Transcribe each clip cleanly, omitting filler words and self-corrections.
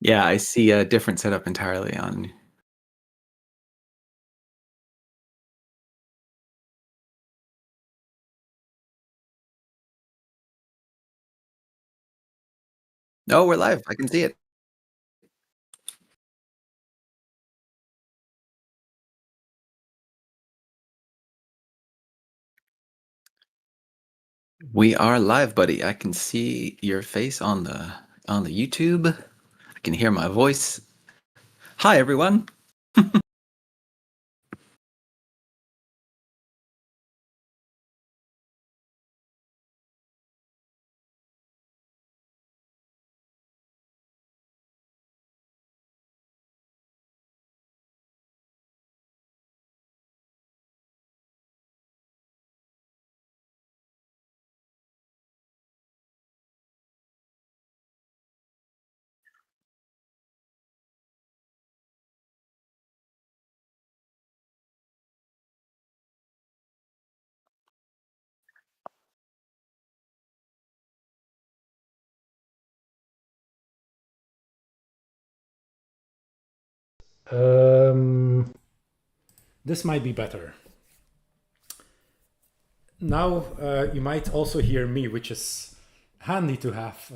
Yeah, I see a different setup entirely on. Oh, we're live. I can see it. We are live, buddy. I can see your face on the YouTube. I can hear my voice. Hi, everyone. Um, this might be better. Now you might also hear me, which is handy to have.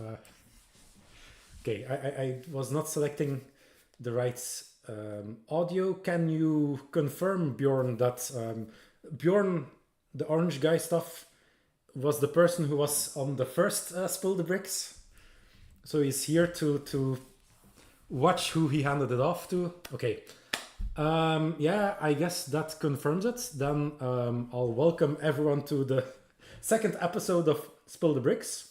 Okay, I was not selecting the right audio. Can you confirm, Bjorn, that Bjorn, the orange guy stuff, was the person who was on the first Spill the Bricks? So he's here to watch who he handed it off to. Okay. Yeah, I guess that confirms it. Then I'll welcome everyone to the second episode of Spill the Bricks.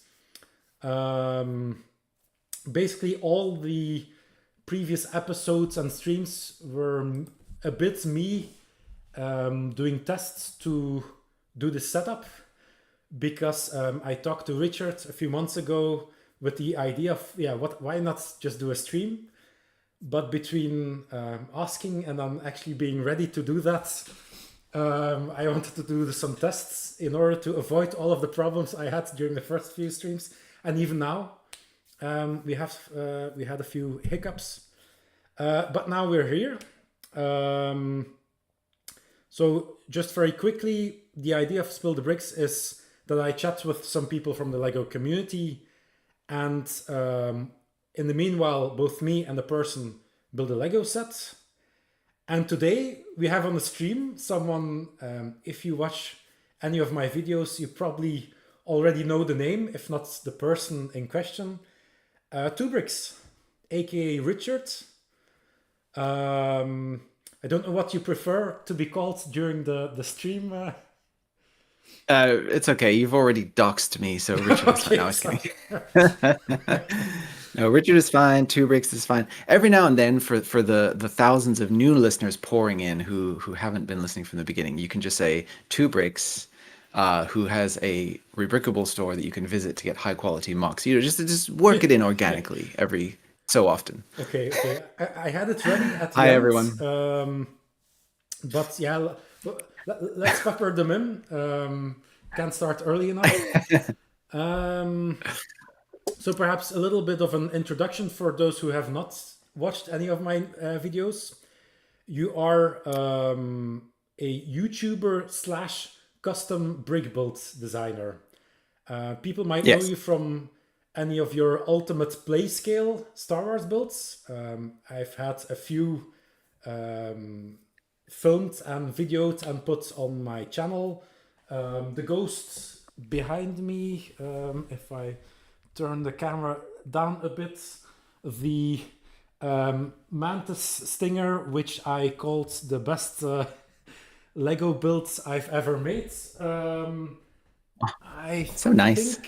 Um, Basically, all the previous episodes and streams were a bit me doing tests to do the setup because I talked to Richard a few months ago with the idea of why not just do a stream, but between asking and then actually being ready to do that, I wanted to do some tests in order to avoid all of the problems I had during the first few streams, and even now we had a few hiccups, but now we're here. Um, so just very quickly, the idea of Spill the Bricks is that I chat with some people from the Lego community, and in the meanwhile, both me and the person build a Lego set. And today we have on the stream someone, if you watch any of my videos, you probably already know the name, if not the person in question. 2bricks, aka Richard. I don't know what you prefer to be called during the stream. It's okay. You've already doxed me, so Richard is fine. No, Okay, I was kidding. sorry. No, Richard is fine. 2bricks is fine. Every now and then, for the thousands of new listeners pouring in who haven't been listening from the beginning, you can just say 2bricks, who has a rebrickable store that you can visit to get high quality MOCs. Just work it in Yeah. organically every so often. Okay. I had it ready at the Hi, end, everyone. but yeah, let's pepper them in. Can't start early enough. Um, so perhaps a little bit of an introduction for those who have not watched any of my videos. You are a YouTuber slash custom brick build designer. People might know Yes. you from any of your ultimate play scale Star Wars builds. I've had a few filmed and videoed and put on my channel. The ghost behind me, if I turn the camera down a bit, the Mantis Stinger, which I called the best Lego builds I've ever made. I So nice. think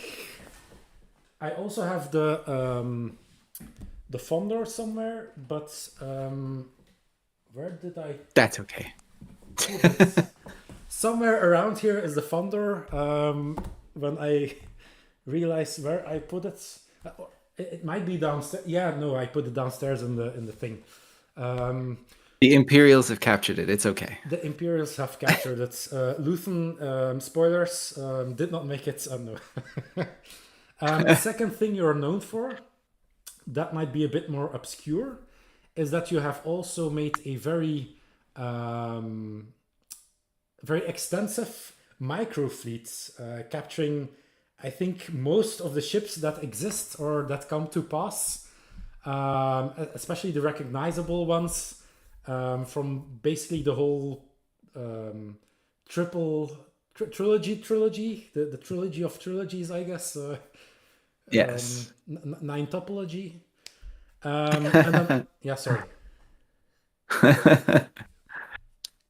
I also have the Fondor somewhere, but where did I That's okay. put it? Somewhere around here is the Fondor. When I realize where I put it, it might be downstairs. Yeah, no, I put it downstairs in the thing. The Imperials have captured it. It's okay. The Imperials have captured it. Luthen, spoilers, did not make it. No. Second thing you're known for, that might be a bit more obscure is that you have also made a um, very extensive micro fleets, capturing, I think, most of the ships that exist or that come to pass, especially the recognizable ones, from basically the whole trilogy, the trilogy of trilogies, I guess, Yes. nine topology. And then, yeah, sorry.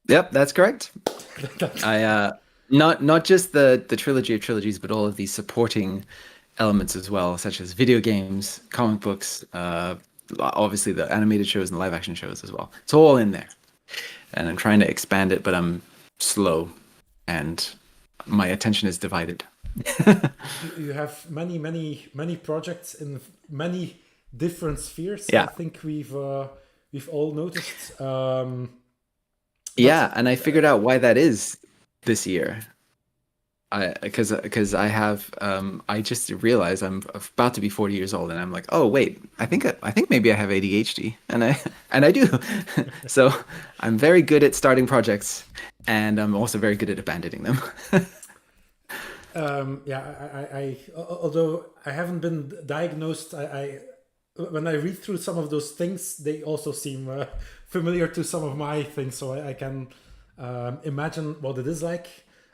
Yep, that's correct. I not just the trilogy of trilogies, but all of these supporting elements as well, such as video games, comic books, obviously the animated shows and live action shows as well. It's all in there. And I'm trying to expand it, but I'm slow and my attention is divided. You have many projects in many different spheres. I Yeah. think we've all noticed. But Yeah, and I figured out why that is this year. Because I have I just realized I'm about to be 40 years old and I'm like, oh wait, I think maybe I have ADHD and I and I do. So I'm very good at starting projects and I'm also very good at abandoning them. yeah, although I haven't been diagnosed, I when I read through some of those things, they also seem familiar to some of my things, so I can imagine what it is like.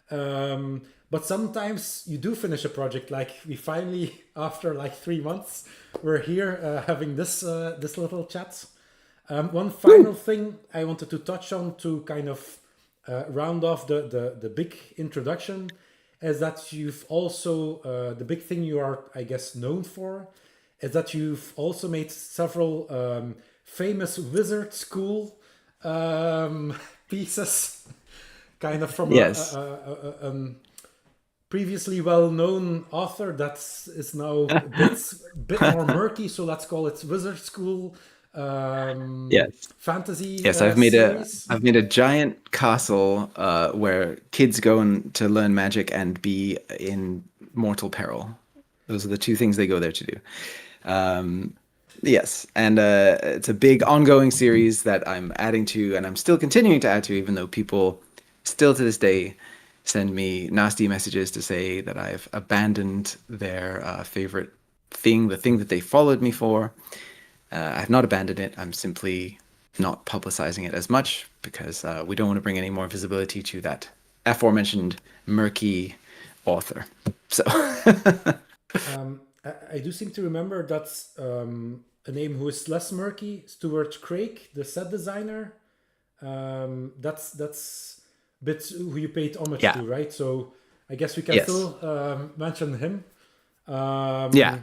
But sometimes you do finish a project, like we finally, after like 3 months, we're here having this little chat. One final thing I wanted to touch on to kind of round off the big introduction is that you've also, the big thing you are, I guess, known for is that you've also made several famous wizard school pieces, kind of from Yes. previously well-known author that is now a bit more murky. So let's call it wizard school Yes. fantasy Yes, I've made a series. I've made a giant castle where kids go to learn magic and be in mortal peril. Those are the two things they go there to do. Um, yes, and it's a big ongoing series that I'm adding to, and I'm still continuing to add to, even though people still to this day send me nasty messages to say that I've abandoned their favorite thing, the thing that they followed me for. I've not abandoned it. I'm simply not publicizing it as much because we don't want to bring any more visibility to that aforementioned murky author. So, I do seem to remember that a name who is less murky, Stuart Craig, the set designer. That's bit who you paid homage yeah, to, right? So I guess we can yes, still mention him. yeah,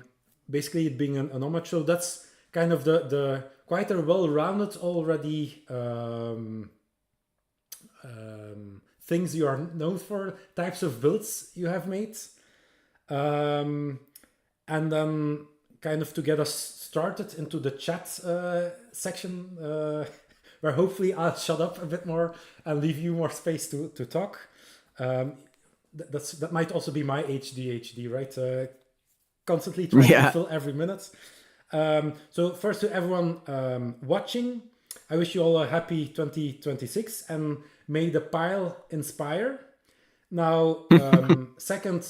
Basically, it being an homage. So that's kind of the quite a well-rounded already things you are known for, types of builds you have made. And then kind of to get us started into the chat section, where hopefully I'll shut up a bit more and leave you more space to talk. That might also be my HDHD, right? Constantly trying to yeah. fill every minute. So first to everyone watching, I wish you all a happy 2026 and may the pile inspire. Now, second,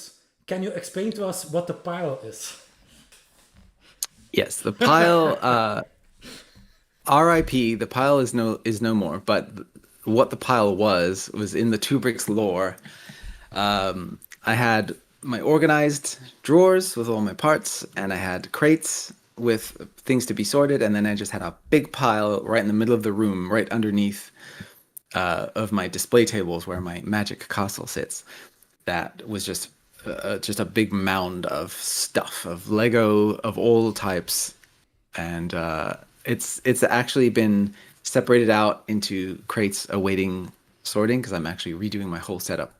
can you explain to us what the pile is? Yes, the pile. R.I.P. The pile is no more. But what the pile was in the 2bricks lore. I had my organized drawers with all my parts, and I had crates with things to be sorted, and then I just had a big pile right in the middle of the room, right underneath of my display tables where my magic castle sits. That was just a big mound of stuff, of Lego of all types, and it's actually been separated out into crates awaiting sorting because I'm actually redoing my whole setup,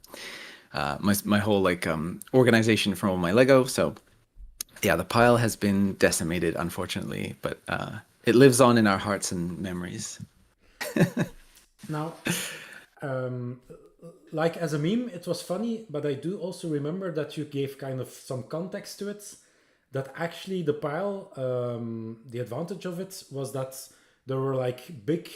my whole like organization from all my Lego. So yeah, the pile has been decimated, unfortunately, but it lives on in our hearts and memories. Now, like as a meme, it was funny, but I do also remember that you gave kind of some context to it. that actually the pile, the advantage of it was that there were like big,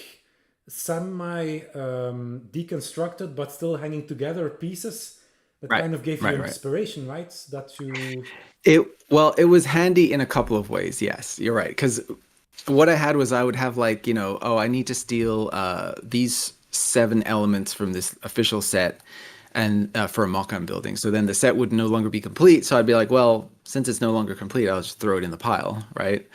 semi deconstructed but still hanging together pieces that Right, kind of gave you right, right. inspiration, right? That you. It was handy in a couple of ways. Yes, you're right. Because what I had was I would have like, oh, I need to steal these 7 elements from this official set and for a mock I'm building. So then the set would no longer be complete. So I'd be like, well, since it's no longer complete, I'll just throw it in the pile, right?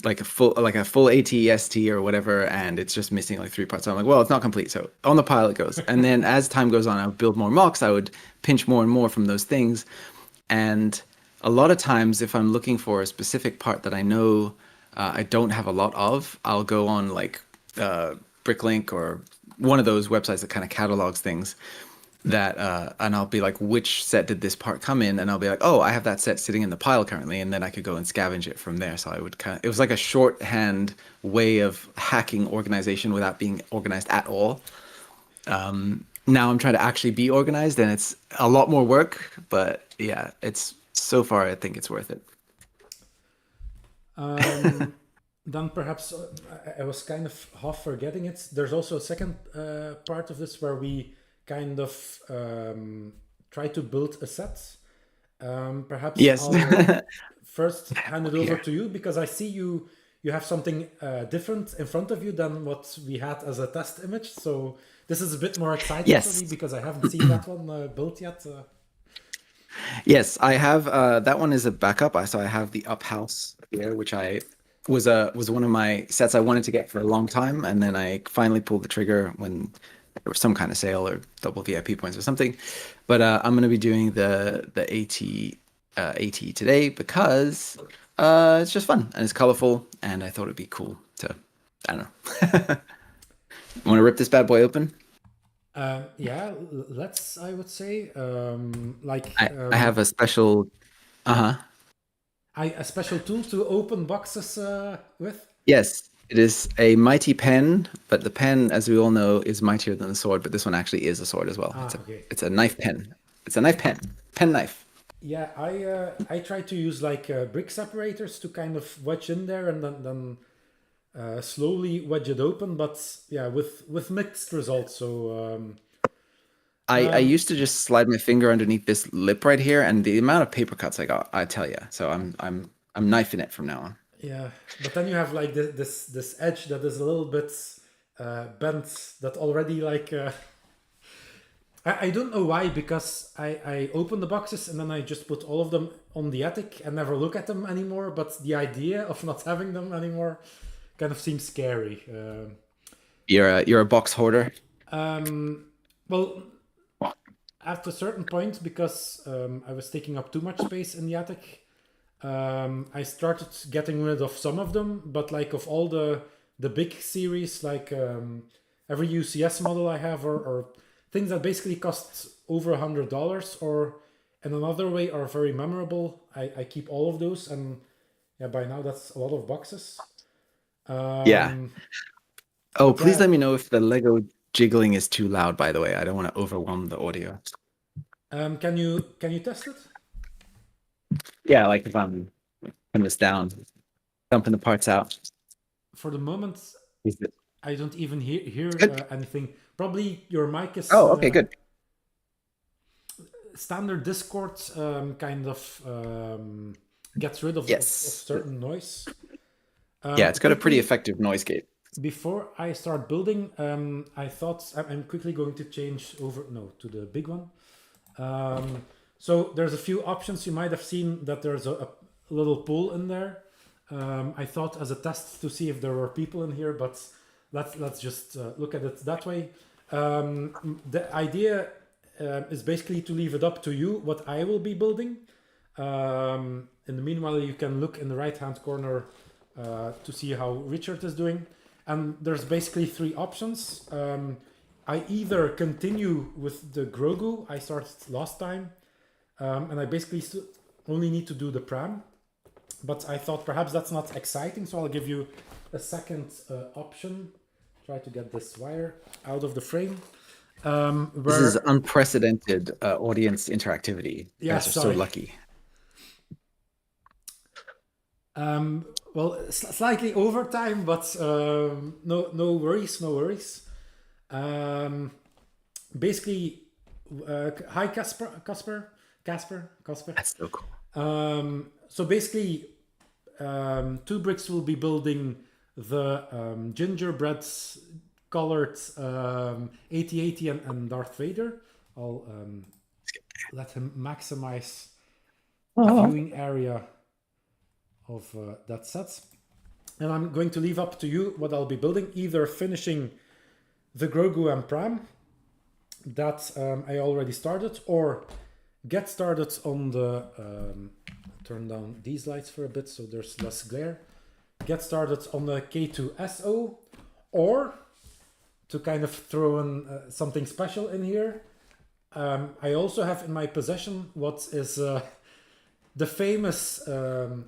Like a full ATST or whatever, and it's just missing like 3 parts. So I'm like, well, it's not complete. So on the pile it goes. And then as time goes on, I would build more mocks. I would pinch more and more from those things. And a lot of times, if I'm looking for a specific part that I know I don't have a lot of, I'll go on like Bricklink or one of those websites that kind of catalogs things that, and I'll be like, which set did this part come in? And I'll be like, oh, I have that set sitting in the pile currently, and then I could go and scavenge it from there. So I would it was like a shorthand way of hacking organization without being organized at all. Now I'm trying to actually be organized, and it's a lot more work, but yeah, it's so far I think it's worth it. Then perhaps I was kind of half forgetting it. There's also a second part of this where we kind of try to build a set. Perhaps Yes. I'll first hand it over Here. to you because I see you have something different in front of you than what we had as a test image. So this is a bit more exciting for me Yes. because I haven't seen that one built yet. Yes, I have that one is a backup. So I have the up house here, which I was one of my sets I wanted to get for a long time, and then I finally pulled the trigger when there was some kind of sale or double VIP points or something. But I'm going to be doing the AT today because it's just fun and it's colorful, and I thought it'd be cool to, I don't know. Want to rip this bad boy open? Yeah, let's, I would say, I have a special, uh-huh. a special tool to open boxes with. Yes, it is a mighty pen, but the pen, as we all know, is mightier than the sword. But this one actually is a sword as well. Ah, okay. It's a knife pen. It's a knife pen, pen knife. Yeah, I try to use like brick separators to kind of wedge in there and then slowly wedge it open, but yeah, with mixed results. So I used to just slide my finger underneath this lip right here, and the amount of paper cuts I got, I tell you. So I'm knifing it from now on. yeah, but then you have like this edge that is a little bit bent. That already like I don't know why because I open the boxes and then I just put all of them on the attic and never look at them anymore. But the idea of not having them anymore kind of seems scary. You're a box hoarder. Well, at a certain point, because I was taking up too much space in the attic, I started getting rid of some of them. But like of all the big series, like every UCS model I have, or things that basically cost over $100, or in another way are very memorable, I keep all of those, and yeah, by now that's a lot of boxes. Yeah. Oh, But please yeah, let me know if the Lego jiggling is too loud, by the way. I don't want to overwhelm the audio. can you test it? Yeah, like if I'm putting this down, dumping the parts out. For the moment, Is it I don't even hear good? anything. Probably your mic is Oh, okay, good. standard Discord kind of gets rid of Yes. certain noise. Yeah, it's got a pretty Quickly, effective noise gate. before I start building, I thought I'm quickly going to change over no to the big one. So there's a few options. You might have seen that there's a little poll in there. I thought as a test to see if there were people in here, but let's just look at it that way. The idea is basically to leave it up to you what I will be building. In the meanwhile, you can look in the right-hand corner to see how Richard is doing. And there's basically 3 options. I either continue with the Grogu I started last time, and I basically only need to do the pram. But I thought perhaps that's not exciting, so I'll give you a second option. Try to get this wire out of the frame. This is Where unprecedented audience interactivity. You yeah, guys are so sorry. lucky. Um, well, slightly overtime, but no worries, no worries. Um, basically, hi Casper. That's so cool. So basically, Two Bricks will be building the gingerbread colored 8080 and Darth Vader. I'll let him maximize the Oh. viewing area of that set. And I'm going to leave up to you what I'll be building, either finishing the Grogu and Pram that I already started, or get started on the turn down these lights for a bit so there's less glare. Get started on the K2SO, or to kind of throw in something special in here, I also have in my possession what is the famous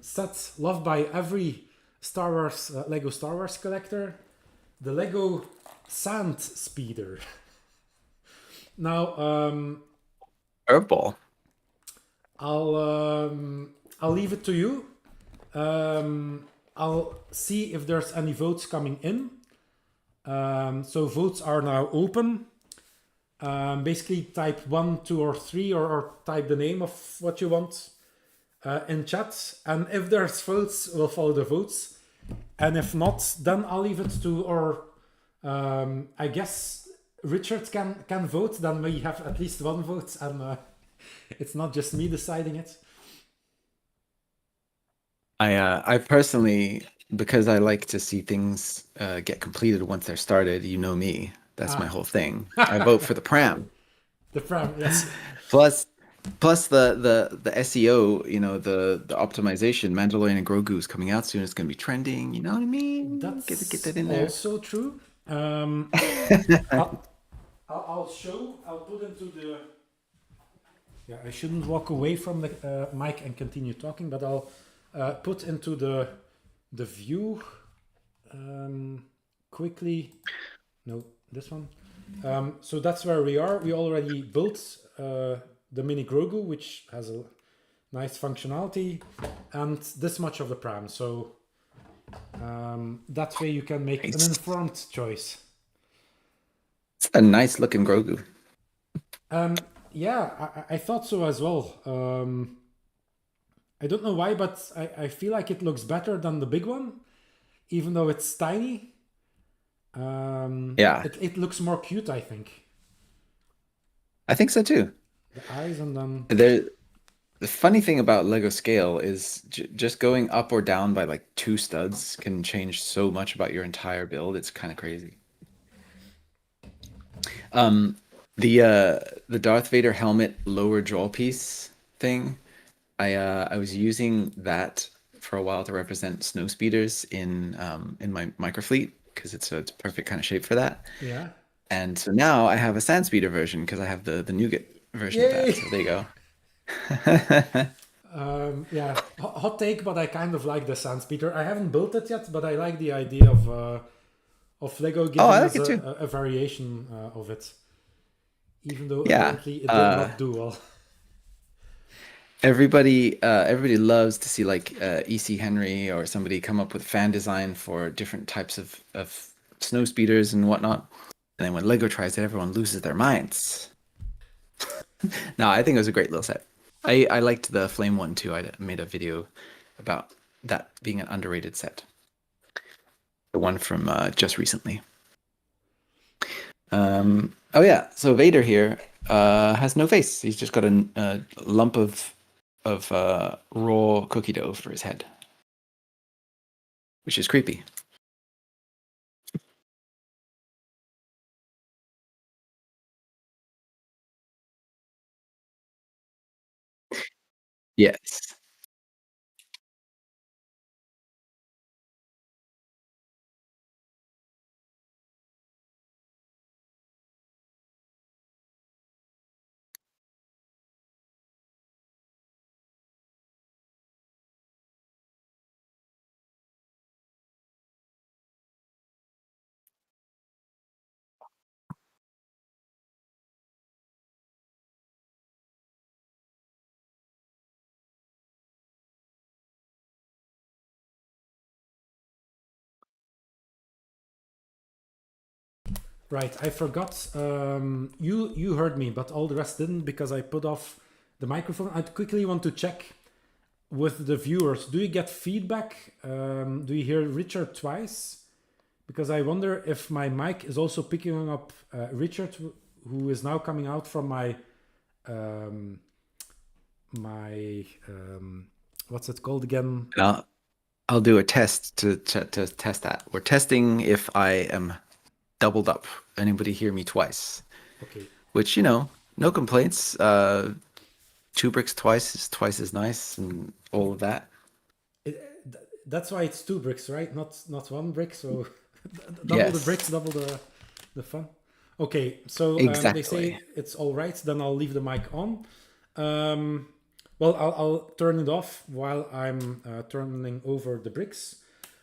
set loved by every Star Wars Lego Star Wars collector, the Lego Sand Speeder. Now, Curveball. I'll leave it to you. I'll see if there's any votes coming in. So votes are now open. Basically, type 1, 2, or 3, or type the name of what you want in chat. And if there's votes, we'll follow the votes. And if not, then I'll leave it to, or I guess Richard can vote. Then we have at least one vote, and it's not just me deciding it. I personally, because I like to see things get completed once they're started. You know me. That's my whole thing. I vote for the pram. The Pram, yes. Plus, the SEO. You know the optimization. Mandalorian and Grogu is coming out soon. It's going to be trending. You know what I mean? Get That's that in there. also true. I'll show. I'll put into the. Yeah, I shouldn't walk away from the mic and continue talking, but I'll put into the view quickly. No, this one. So that's where we are. We already built the mini Grogu, which has a nice functionality, and this much of the pram. So that way you can make an informed choice. It's a nice looking Grogu. Yeah, I thought so as well. I don't know why, but I feel like it looks better than the big one, even though it's tiny. Yeah, it looks more cute, I think. I think so too. The eyes and then The funny thing about Lego scale is just going up or down by like 2 studs can change so much about your entire build. It's kind of crazy. The Darth Vader helmet lower jaw piece thing, I was using that for a while to represent snow speeders in my microfleet because it's a perfect kind of shape for that. yeah. And so now I have a sand speeder version because I have the nougat version of Yay! that. So there you go. Yeah, hot take, but I kind of like the sand speeder. I haven't built it yet, but I like the idea of Lego giving I us like it too. a variation of it, even though Yeah. apparently it did not do well. Everybody loves to see like EC Henry or somebody come up with fan design for different types of snow speeders and whatnot. And then when Lego tries it, everyone loses their minds. No, I think it was a great little set. I liked the flame one too. I made a video about that being an underrated set. The one from just recently. Oh yeah, so Vader here has no face. He's just got a lump of raw cookie dough for his head, which is creepy. Yes. Right, I forgot. You heard me, but all the rest didn't because I put off the microphone. I quickly want to check with the viewers. Do you get feedback? Do you hear Richard twice? Because I wonder if my mic is also picking up Richard, who is now coming out from um, my what's it called again? And I'll do a test to test that. We're testing if I am doubled up. Anybody hear me twice? Okay. Which, no complaints. 2bricks twice is twice as nice and all of that. That's why it's 2bricks, right? Not 1 brick. So double the Yes, bricks, double the fun. Okay, so they exactly. say it's all right. Then I'll leave the mic on. Um, well, I'll turn it off while I'm turning over the bricks.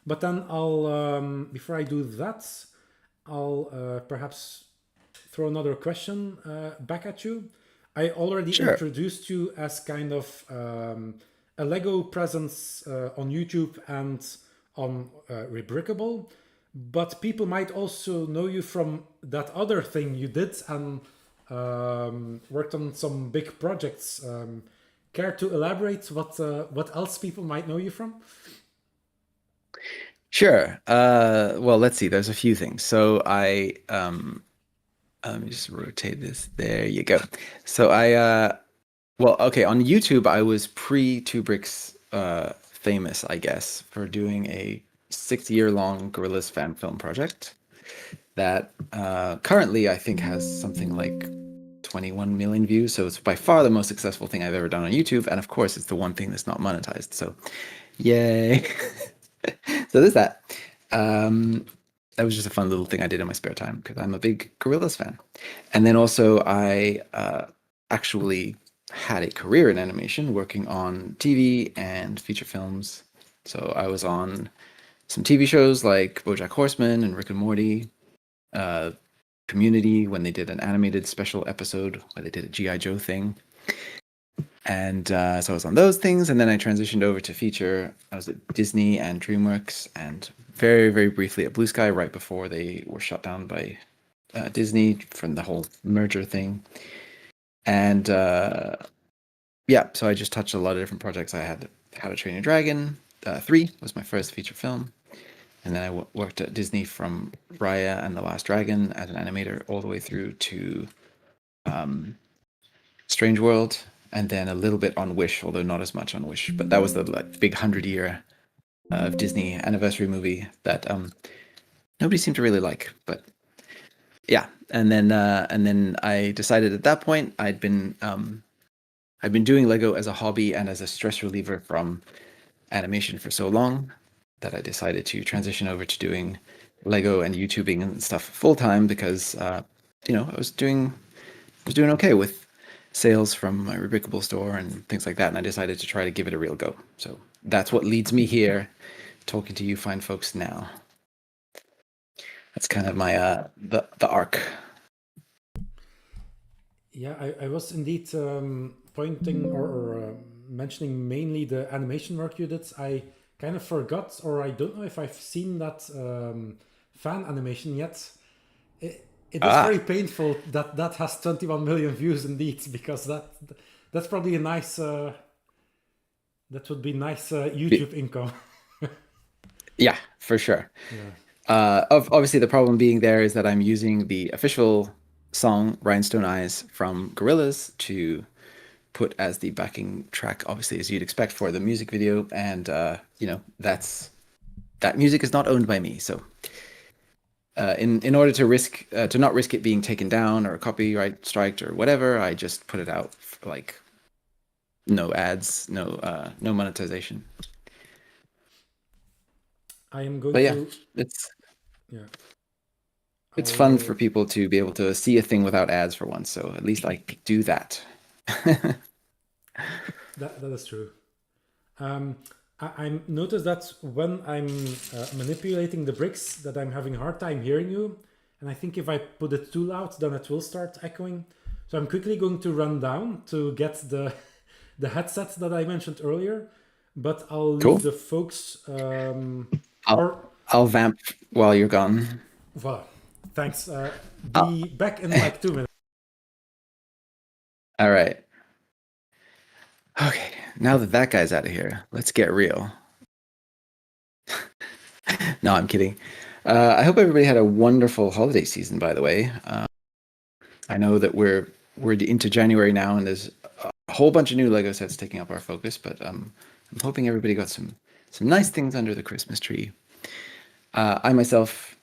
But then I'll before I do that, I'll perhaps throw another question back at you. I already Sure. introduced you as kind of a Lego presence on YouTube and on Rebrickable, but people might also know you from that other thing you did and worked on some big projects. Care to elaborate what else people might know you from? Sure. Well, let's see. There's a few things. So let me just rotate this. There you go. So well, okay, on YouTube, I was pre 2bricks famous, I guess, for doing a 6 year long Gorillaz fan film project that currently I think has something like 21 million views. So it's by far the most successful thing I've ever done on YouTube. And of course, it's the one thing that's not monetized. So yay. So there's that. Um, that was just a fun little thing I did in my spare time because I'm a big Gorillaz fan. And then also, I actually had a career in animation working on TV and feature films. So I was on some TV shows like BoJack Horseman and Rick and Morty, uh, Community when they did an animated special episode where they did a G.I. Joe thing. And so I was on those things, and then I transitioned over to feature. I was at Disney and DreamWorks, and very, very briefly at Blue Sky right before they were shut down by Disney from the whole merger thing. And yeah, so I just touched a lot of different projects. I had How to Train Your Dragon 3 was my first feature film, and then I worked at Disney from Raya and the Last Dragon as an animator all the way through to um, Strange World, and then a little bit on Wish, although not as much on Wish. But that was the like big 100 year of Disney anniversary movie that nobody seemed to really like. But yeah, and then I decided at that point I'd been doing Lego as a hobby and as a stress reliever from animation for so long that I decided to transition over to doing Lego and YouTubing and stuff full time because I was doing okay with sales from my Rebrickable store and things like that, and I decided to try to give it a real go. So that's what leads me here, talking to you fine folks now. That's kind of my the arc. Yeah, I was indeed pointing or mentioning mainly the animation work you did. I kind of forgot, or I don't know if I've seen that fan animation yet. It is very Ah, painful that that has 21 million views indeed, because that's probably a nice that would be nice YouTube income. yeah, for sure. Yeah. Obviously, the problem being there is that I'm using the official song "Rhinestone Eyes" from Gorillaz to put as the backing track, obviously as you'd expect for the music video, and that music is not owned by me. So in order to not risk it being taken down or copyright striked or whatever, I just put it out for, like, no ads, no monetization. I am going But yeah, to, it's yeah, it's fun for I'll people to be able to see a thing without ads for once. So at least I do that. that is true. I noticed that when I'm manipulating the bricks, that I'm having a hard time hearing you, and I think if I put it too loud, then it will start echoing. So I'm quickly going to run down to get the headset that I mentioned earlier, but I'll leave Cool. the folks I'll or I'll vamp while you're gone. voilà. Thanks. Oh, Be back in like 2 minutes. all right. Okay, now that that guy's out of here, let's get real. No, I'm kidding. I hope everybody had a wonderful holiday season, by the way. I know that we're into January now, and there's a whole bunch of new Lego sets taking up our focus, but I'm hoping everybody got some nice things under the Christmas tree. I myself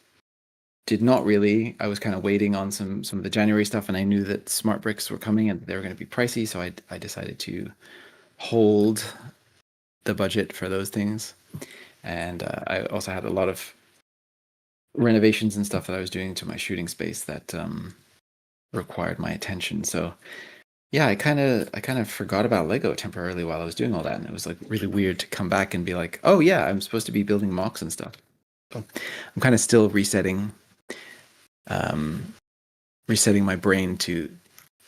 did not really. I was kind of waiting on some of the January stuff, and I knew that smart bricks were coming and they were going to be pricey, so I decided to hold the budget for those things. And I also had a lot of renovations and stuff that I was doing to my shooting space that required my attention. So yeah, I kind of forgot about Lego temporarily while I was doing all that, and it was like really weird to come back and be like, oh yeah, I'm supposed to be building MOCs and stuff. So I'm kind of still um, resetting my brain to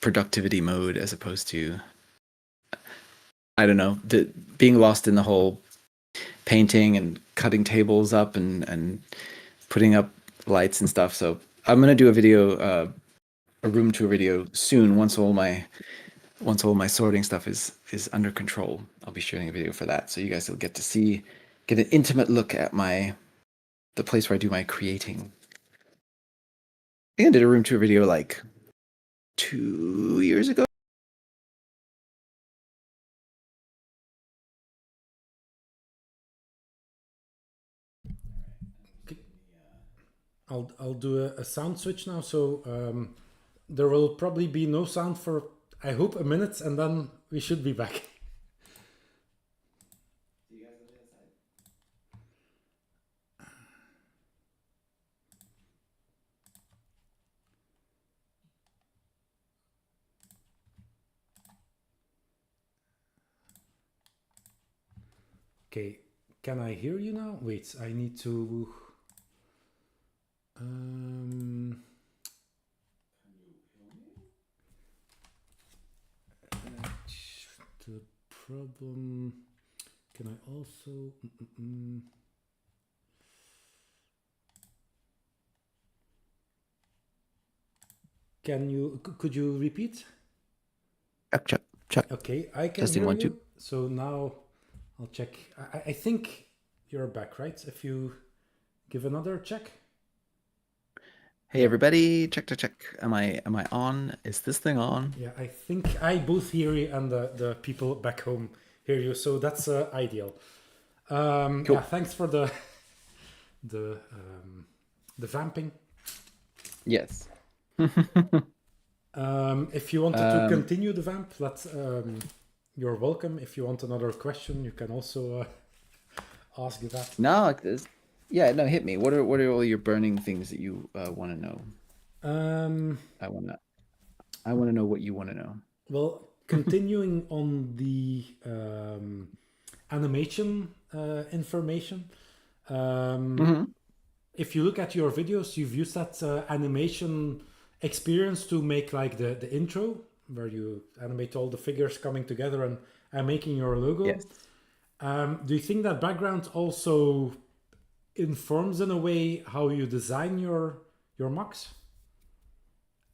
productivity mode as opposed to, I don't know, being lost in the whole painting and cutting tables up and putting up lights and stuff. So I'm gonna do a video, a room tour video soon once all my sorting stuff is under control. I'll be shooting a video for that, so you guys will get an intimate look at the place where I do my creating. I think I did a room tour video like 2 years ago. I'll do a sound switch now. So there will probably be no sound for, I hope, a minute, and then we should be back. Okay, can I hear you now? Wait, I need to. The problem. Can I also? Can you? Could you repeat? Check, check, check. Okay, I can Testing hear one, you. two. So now I'll check. I think you're back, right? If you give another check. Hey Yeah. everybody, check, check, check. Am I on? Is this thing on? Yeah, I think I both hear you and the people back home hear you, so that's ideal. Cool. Yeah, thanks for the vamping. Yes. If you wanted to continue the vamp, you're welcome. If you want another question, you can also ask that. No, like this. Yeah, no, hit me. What are all your burning things that you want to know? I want to know what you want to know. Well, continuing on the animation information, if you look at your videos, you've used that animation experience to make like the intro where you animate all the figures coming together and making your logo. Yes. Do you think that background also informs in a way how you design your MOCs?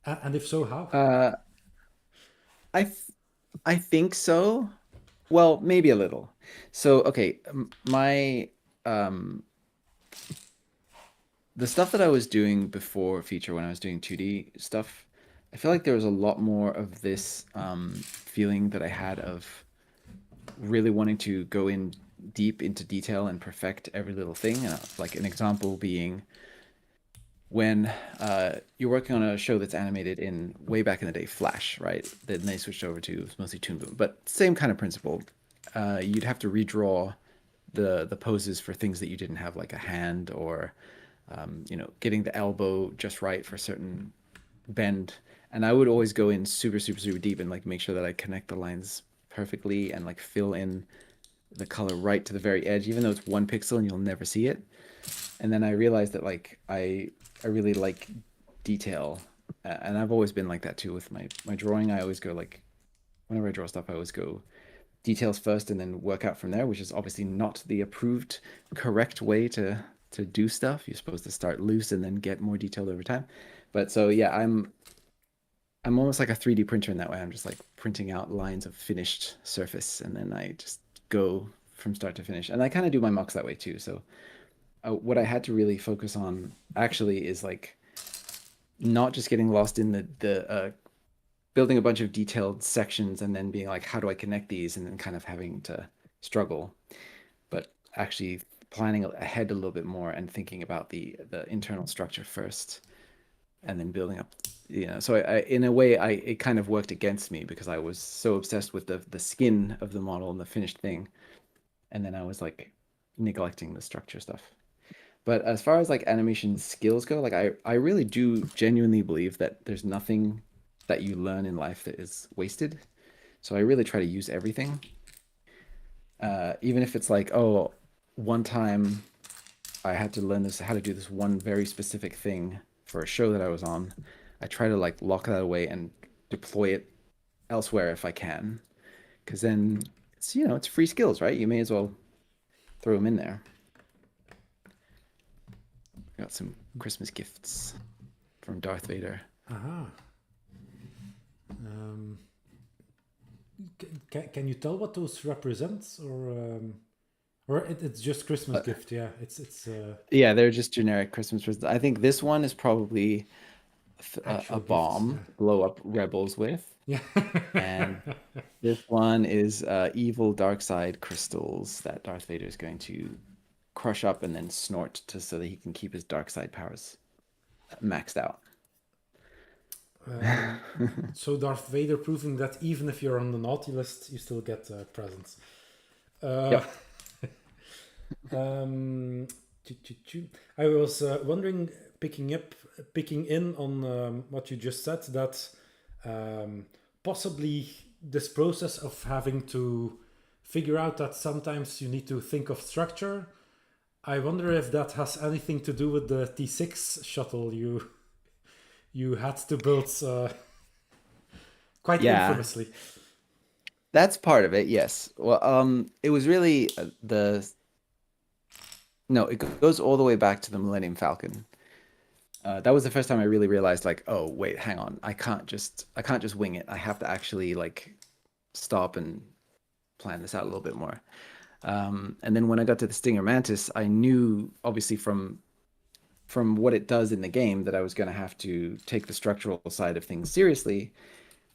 And if so, how? I think so. Well, maybe a little. So, okay, my the stuff that I was doing before feature when I was doing 2D stuff, I feel like there was a lot more of this feeling that I had of really wanting to go in deep into detail and perfect every little thing. Like an example being when you're working on a show that's animated in way back in the day, Flash, right? Then they switched over to mostly Toon Boom, but same kind of principle. You'd have to redraw the poses for things that you didn't have, like a hand or getting the elbow just right for a certain bend. And I would always go in super, super, super deep and like make sure that I connect the lines perfectly and like fill in the color right to the very edge, even though it's 1 pixel and you'll never see it. And then I realized that like I really like detail, and I've always been like that too with my drawing. I always go like whenever I draw stuff, I always go details first and then work out from there, which is obviously not the approved correct way to to do stuff. You're supposed to start loose and then get more detailed over time. But so yeah, I'm almost like a 3D printer in that way. I'm just like printing out lines of finished surface, and then I just go from start to finish. And I kind of do my mocks that way too. So what I had to really focus on actually is like not just getting lost in the building a bunch of detailed sections and then being like, how do I connect these, and then kind of having to struggle, but actually planning ahead a little bit more and thinking about the internal structure first, and then building up. So I in a way, it kind of worked against me because I was so obsessed with the skin of the model and the finished thing, and then I was like neglecting the structure stuff. But as far as like animation skills go, like I really do genuinely believe that there's nothing that you learn in life that is wasted. So I really try to use everything. Even if it's like, oh, one time I had to learn how to do this one very specific thing for a show that I was on. I try to like lock that away and deploy it elsewhere if I can, because then it's free skills, right? You may as well throw them in there. Got some Christmas gifts from Darth Vader. Aha. Um, can you tell what those represent, or it's just Christmas gift? Yeah, it's Yeah, they're just generic Christmas presents. I think this one is probably actual a gifts. bomb blow up rebels with, Yeah. and this one is evil dark side crystals that Darth Vader is going to crush up and then snort so that he can keep his dark side powers maxed out. So Darth Vader proving that even if you're on the naughty list, you still get presents. Uh, Yep. I was wondering, picking in on what you just said, that possibly this process of having to figure out that sometimes you need to think of structure. I wonder if that has anything to do with the T6 shuttle you had to build quite Yeah, infamously. that's part of it. Yes. Well, it was really no, it goes all the way back to the Millennium Falcon. That was the first time I really realized, like, oh wait, hang on, I can't just wing it. I have to actually like stop and plan this out a little bit more. And then when I got to the Stinger Mantis, I knew obviously from what it does in the game that I was going to have to take the structural side of things seriously,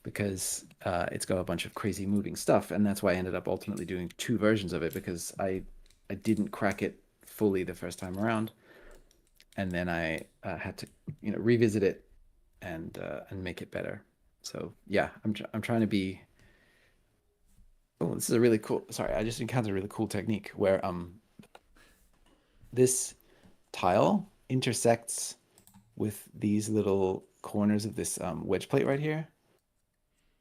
because it's got a bunch of crazy moving stuff, and that's why I ended up ultimately doing two versions of it, because I didn't crack it fully the first time around, and then I had to revisit it and make it better. So yeah, I'm trying to be. Oh, this is a really cool. Sorry, I just encountered a really cool technique where this tile intersects with these little corners of this wedge plate right here,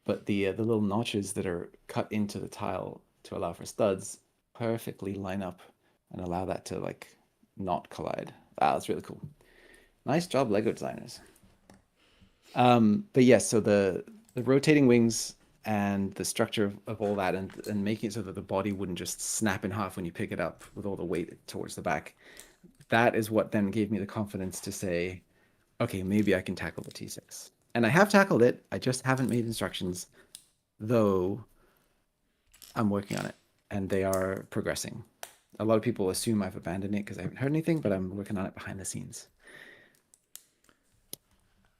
but the little notches that are cut into the tile to allow for studs perfectly line up and allow that to like not collide. Wow, that's really cool. Nice job, Lego designers. But yes, so the rotating wings and the structure of all that, and making it so that the body wouldn't just snap in half when you pick it up with all the weight towards the back. That is what then gave me the confidence to say, okay, maybe I can tackle the T6. And I have tackled it. I just haven't made instructions, though I'm working on it, and they are progressing. A lot of people assume I've abandoned it because I haven't heard anything, but I'm working on it behind the scenes.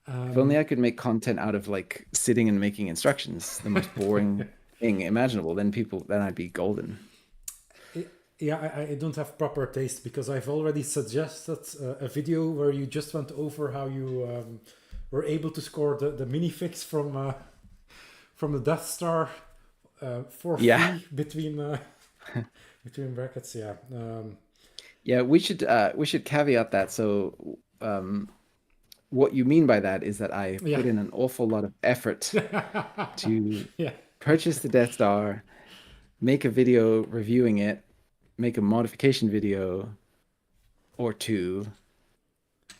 If only I could make content out of like sitting and making instructions, the most boring thing imaginable, then I'd be golden. Yeah, I don't have proper taste because I've already suggested a video where you just went over how you were able to score the minifix from the Death Star for Yeah. free between between brackets. Yeah. Yeah, we should caveat that. So what you mean by that is that I Yeah. put in an awful lot of effort to Yeah. purchase the Death Star, make a video reviewing it, make a modification video or two,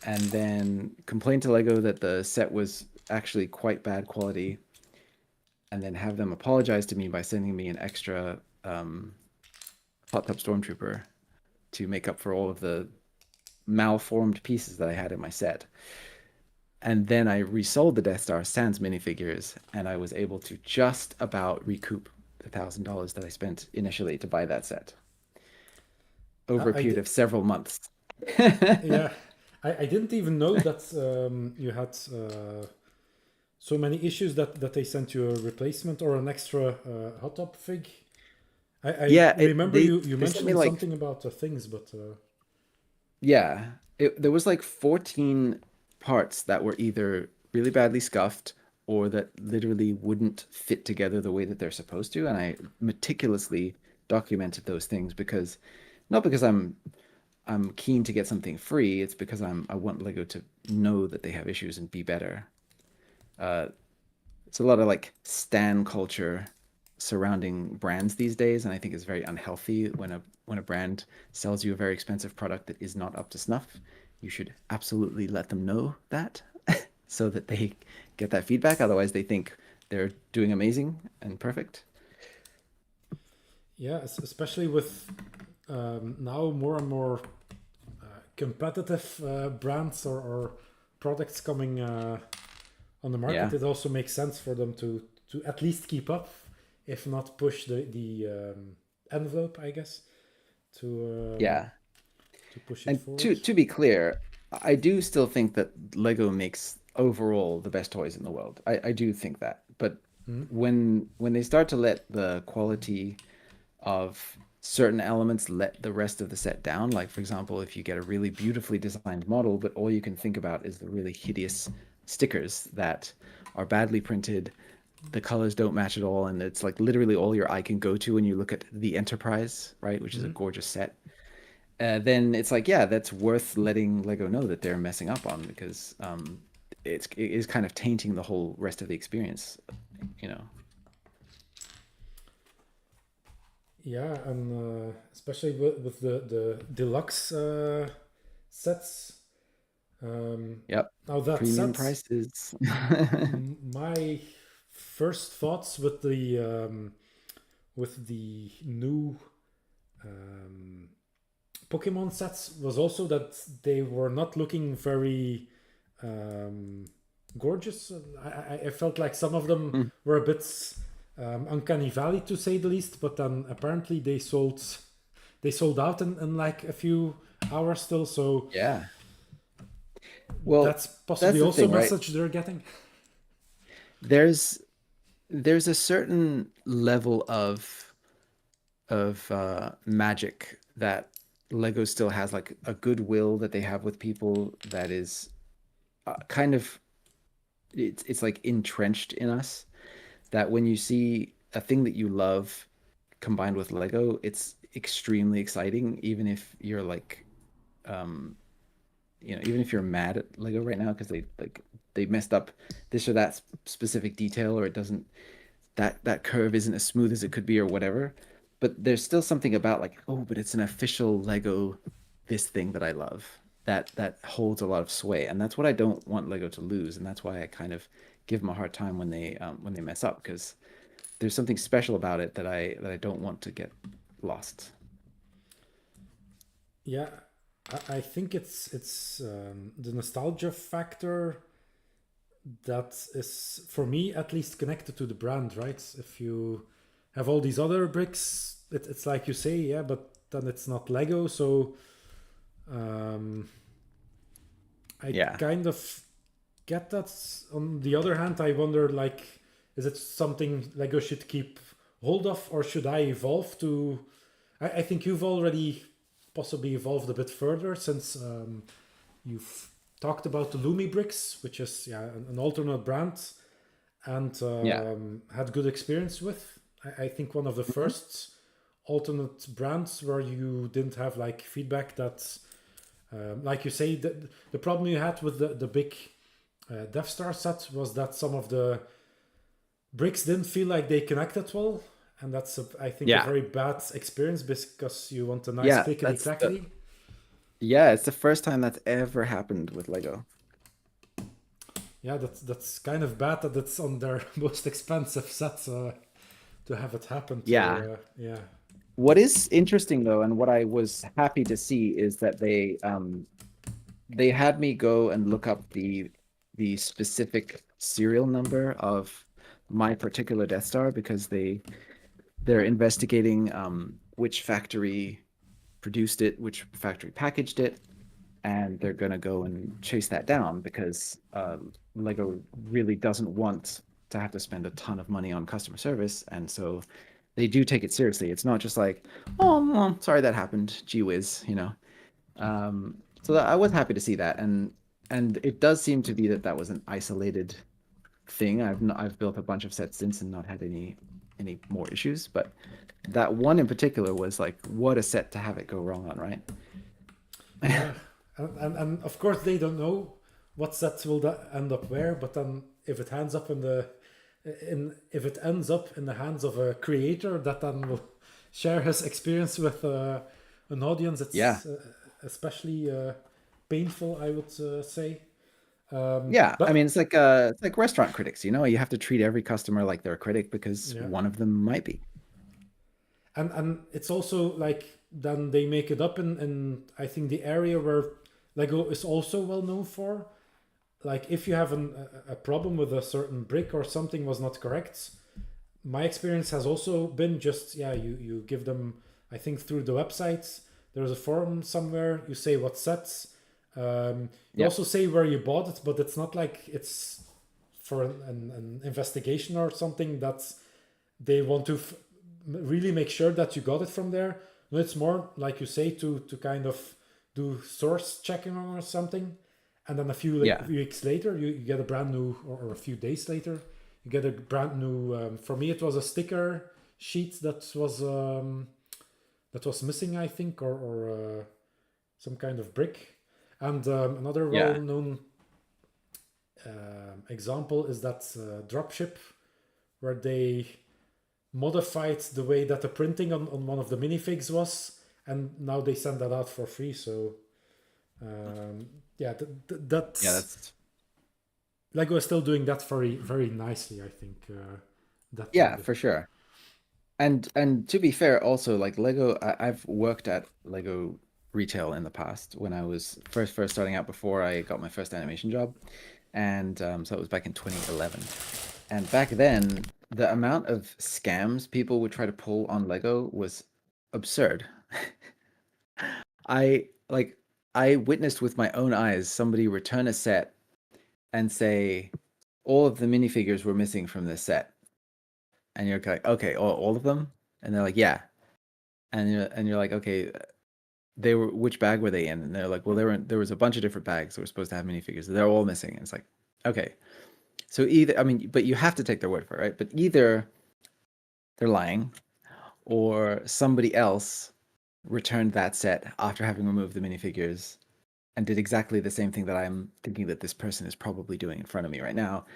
and then complain to Lego that the set was actually quite bad quality, and then have them apologize to me by sending me an extra hot tub stormtrooper to make up for all of the malformed pieces that I had in my set. And then I resold the Death Star Sans minifigures, and I was able to just about recoup the $1,000 that I spent initially to buy that set over a I period did, of several months. yeah, I didn't even know that you had so many issues that they sent you a replacement or an extra hot top fig. I Yeah, remember you they sent me mentioned like something about the things, but yeah, there was like 14 parts that were either really badly scuffed or that literally wouldn't fit together the way that they're supposed to, and I meticulously documented those things because not because I'm keen to get something free, it's because I want Lego to know that they have issues and be better. Uh, it's a lot of like stan culture surrounding brands these days, and I think it's very unhealthy when a brand sells you a very expensive product that is not up to snuff. You should absolutely let them know that so that they get that feedback. Otherwise, they think they're doing amazing and perfect. yeah, especially with now more and more competitive brands or products coming on the market, Yeah. it also makes sense for them to at least keep up, if not push the envelope, I guess, Yeah. to push it And forward. to be clear, I do still think that Lego makes overall the best toys in the world. I do think that. But Mm. when they start to let the quality of certain elements let the rest of the set down, like for example, if you get a really beautifully designed model, but all you can think about is the really hideous stickers that are badly printed, the colors don't match at all, and it's like literally all your eye can go to when you look at the Enterprise, right, which is a Mm. gorgeous set. Then it's like, yeah, that's worth letting Lego know that they're messing up on because it is kind of tainting the whole rest of the experience, you know. Yeah, and especially with the deluxe sets. Yep. Now that Premium said, prices. my first thoughts with the new um, Pokemon sets was also that they were not looking very um, gorgeous. I felt like some of them were a bit uncanny valley to say the least. But then apparently they sold out in like a few hours still. So Yeah. Well, that's that's possibly the also a thing, right? message they're getting. There's there's a certain level of magic that Lego still has, like a goodwill that they have with people that is kind of it's like entrenched in us. That when you see a thing that you love combined with Lego, it's extremely exciting, even if you're like um even if you're mad at Lego right now because they messed up this or that specific detail, or it doesn't that curve isn't as smooth as it could be or whatever, but there's still something about like, oh, but it's an official Lego this thing that I love that holds a lot of sway, and that's what I don't want Lego to lose, and that's why I kind of give them a hard time when they mess up, because there's something special about it that I don't want to get lost. Yeah, I think it's the nostalgia factor that is for me at least connected to the brand, right? If you have all these other bricks, it's like you say, yeah, but then it's not Lego. So um, I Yeah. kind of get that. On the other hand, I wonder, like, is it something Lego should keep hold of, or should I evolve to? I think you've already possibly evolved a bit further since you've talked about the Lumi bricks, which is yeah an alternate brand, and Yeah. had good experience with. I think one of the Mhm. first alternate brands where you didn't have like feedback that, like you say, the problem you had with the big Death Star set was that some of the bricks didn't feel like they connected well. And that's, I think, a Yeah. very bad experience because you want a nice Yeah, clickety clackety. yeah, it's the first time that's ever happened with Lego. Yeah, that's kind of bad that it's on their most expensive set to have it happen Yeah. to. Yeah. What is interesting though, and what I was happy to see is that they they had me go and look up the specific serial number of my particular Death Star because they're investigating which factory produced it, which factory packaged it, and they're gonna go and chase that down because Lego really doesn't want to have to spend a ton of money on customer service, and so they do take it seriously. It's not just like, oh, well, sorry that happened, gee whiz, you know. So that, I was happy to see that, and it does seem to be that that was an isolated thing. I've built a bunch of sets since and not had any more issues, but that one in particular was like, what a set to have it go wrong on, right? Yeah, and of course they don't know what sets will that end up where, but then if it ends up in the in if it ends up in the hands of a creator that then will share his experience with an audience, Yeah. it's especially painful, I would say. Yeah, I But mean it's like restaurant critics, you know, you have to treat every customer like they're a critic because yeah, one of them might be. and it's also like then they make it up in I think the area where Lego is also well known for. Like if you have a problem with a certain brick or something was not correct, my experience has also been just yeah, you give them, I think through the websites there's a forum somewhere, you say what sets, you Yeah. also say where you bought it, but it's not like it's for an investigation or something that they want to really make sure that you got it from there. No, it's more like you say to kind of do source checking or something, and then a few Yeah. weeks later you get a brand new, or a few days later you get a brand new. For me, it was a sticker sheet that was missing, I think, or some kind of brick. And another Yeah. well-known example is that dropship where they modified the way that the printing on one of the minifigs was, and now they send that out for free. So yeah, Yeah, that's that's Lego is still doing that very very nicely. I think that yeah, for sure. And to be fair, also like Lego, I've worked at Lego retail in the past when I was first starting out before I got my first animation job, and so it was back in 2011. And back then, the amount of scams people would try to pull on Lego was absurd. I like I witnessed with my own eyes somebody return a set and say all of the minifigures were missing from this set, and you're like, okay, all of them, and they're like, yeah, and you're like, okay, they were which bag were they in? And they're like, well, there was a bunch of different bags that were supposed to have minifigures. They're all missing. And it's like, okay, so either I mean, but you have to take their word for it, right? But either they're lying, or somebody else returned that set after having removed the minifigures and did exactly the same thing that I'm thinking that this person is probably doing in front of me right now.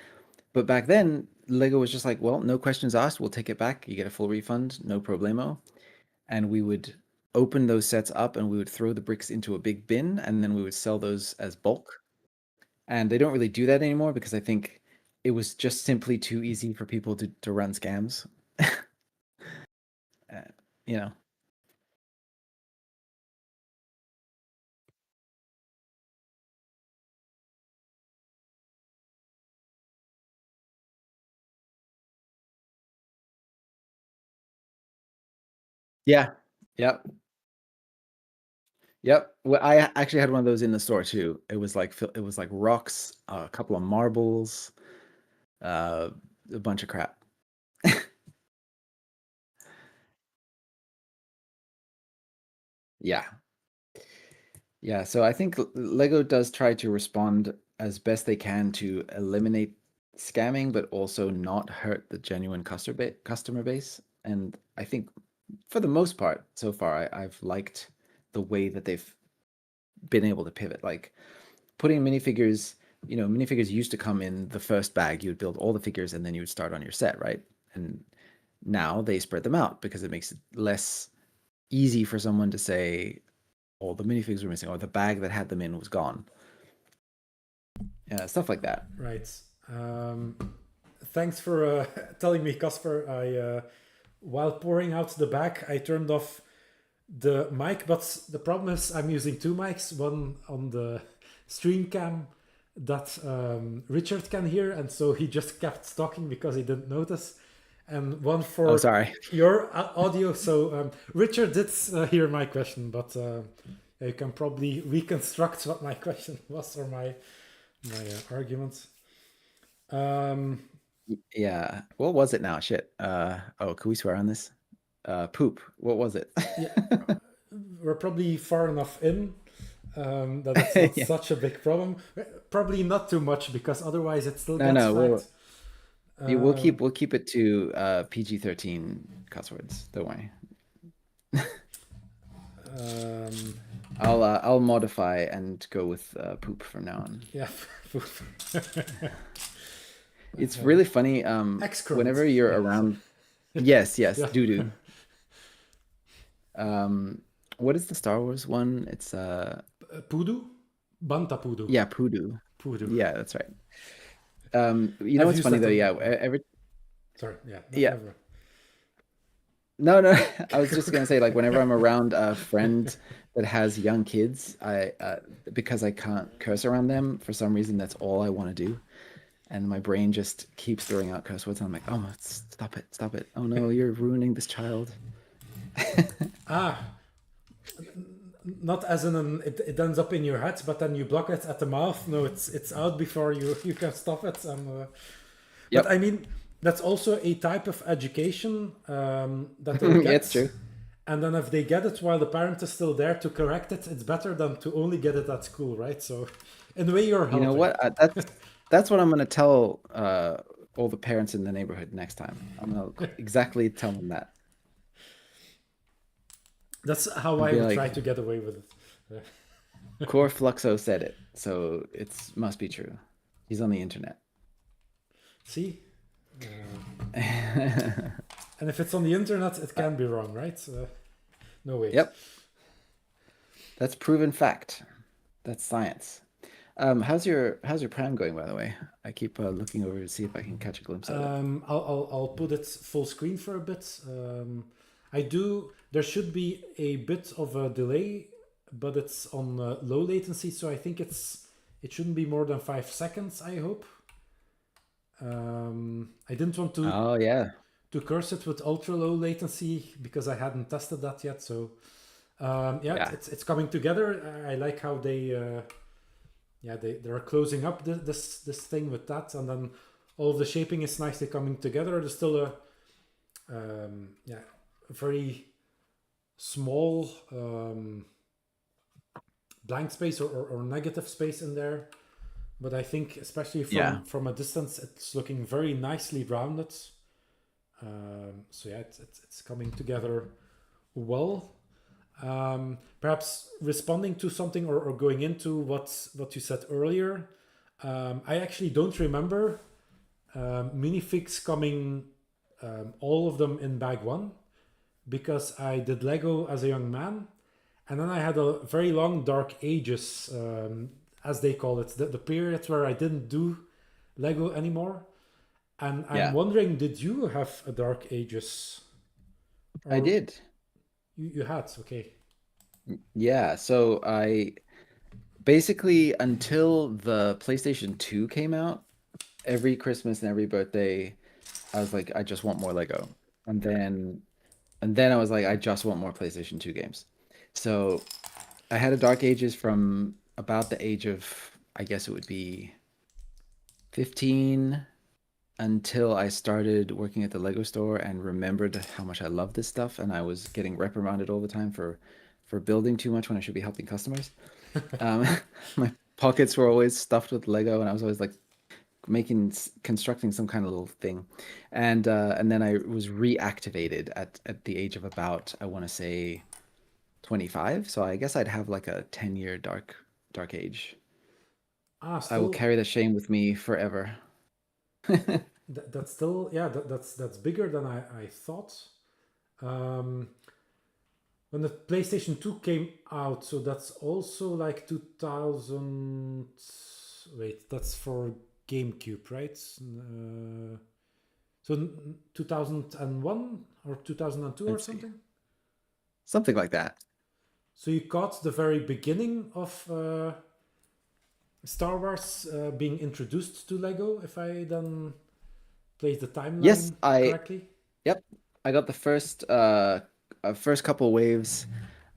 But back then, Lego was just like, well, no questions asked. We'll take it back. You get a full refund, no problemo. And we would open those sets up and we would throw the bricks into a big bin and then we would sell those as bulk. And they don't really do that anymore because I think it was just simply too easy for people to run scams. Uh, you know, yeah, yep, yep. Well, I actually had one of those in the store too. It was like rocks, a couple of marbles, uh, a bunch of crap. Yeah, yeah. So I think Lego does try to respond as best they can to eliminate scamming, but also not hurt the genuine customer base. And I think for the most part, so far, I've liked the way that they've been able to pivot. Like putting minifigures, you know, minifigures used to come in the first bag. You would build all the figures and then you would start on your set, right? And now they spread them out because it makes it less easy for someone to say all the minifigs were missing or the bag that had them in was gone. Yeah, stuff like that. right. Thanks for telling me, Casper. I while pouring out the back, I turned off the mic, but the problem is I'm using two mics, one on the stream cam that Richard can hear, and so he just kept talking because he didn't notice. And one Oh, for sorry. your audio. So Richard did hear my question, but you can probably reconstruct what my question was or my argument. Yeah. What was it now? Shit. Oh, can we swear on this? Poop. What was it? Yeah, we're probably far enough in that it's not Yeah. such a big problem. Probably not too much because otherwise it still No, gets no, flagged. we'll keep it to PG-13 cuss words. Don't worry. Um, I'll modify and go with poop from now on. yeah, It's really funny. excrement. Whenever you're Yeah, sorry. around, yes, yes, Yeah. doo doo. What is the Star Wars one? It's Poodoo? Banta poodoo. yeah, Poodoo. Poodoo. Yeah, that's right. You know I've what's used funny that though? on. Yeah, every Sorry, yeah, yeah. never. No, no. I was just gonna say, like, whenever I'm around a friend that has young kids, I because I can't curse around them for some reason, that's all I want to do, and my brain just keeps throwing out curse words. And I'm like, oh, stop it, stop it. Oh no, you're ruining this child. Ah, not as in it ends up in your head, but then you block it at the mouth. No, it's out before you can stop it. And but Yep, I mean, that's also a type of education that they'll yeah, get. it's true. And then if they get it while the parent is still there to correct it, it's better than to only get it at school, right? So, in a way, you're You know helping. what? That's what I'm gonna tell all the parents in the neighborhood next time. I'm gonna exactly tell them that. That's how I'll I be would try like, to get away with it. Core Fluxo said it, so it's must be true. He's on the internet. See? And if it's on the internet, it can be wrong, right? No, wait. Yep, that's proven fact. That's science. How's your pram going, by the way? I keep looking over to see if I can catch a glimpse of it. I'll put it full screen for a bit. I do. There should be a bit of a delay, but it's on low latency, so I think it shouldn't be more than 5 seconds. I hope. I didn't want Oh yeah, to curse it with ultra low latency because I hadn't tested that yet. So yeah, yeah, it's coming together. I like how they yeah they're closing up this thing with that, and then all of the shaping is nicely coming together. There's still a yeah a very small blank space or negative space in there, but I think especially yeah. from a distance it's looking very nicely rounded. So yeah, it's coming together well. Perhaps responding to something or going into what you said earlier. I actually don't remember minifigs coming all of them in bag one because I did Lego as a young man, and then I had a very long dark ages, as they call it, the period where I didn't do Lego anymore. And I'm Yeah, wondering, did you have a dark ages, I or did. you had? Okay. Yeah, so I basically until the PlayStation 2 came out, every Christmas and every birthday, I was like, I just want more Lego. And then I was like, I just want more PlayStation 2 games. So I had a Dark Ages from about the age of, I guess it would be 15 until I started working at the Lego store and remembered how much I love this stuff, and I was getting reprimanded all the time for building too much when I should be helping customers. Um, my pockets were always stuffed with Lego, and I was always like constructing some kind of little thing, and then I was reactivated at the age of about, I want to say, 25. So I guess I'd have like a 10-year dark age. Ah, I will still carry the shame with me forever. that's still yeah that's bigger than I thought. Um, when the PlayStation 2 came out, so that's also like 2000. Wait, that's for GameCube, right? So 2001 or 2002 or Let's see. something. Something like that. So you caught the very beginning of Star Wars being introduced to Lego, if I then place the Yes, timeline I correctly. yep, I got the first couple waves,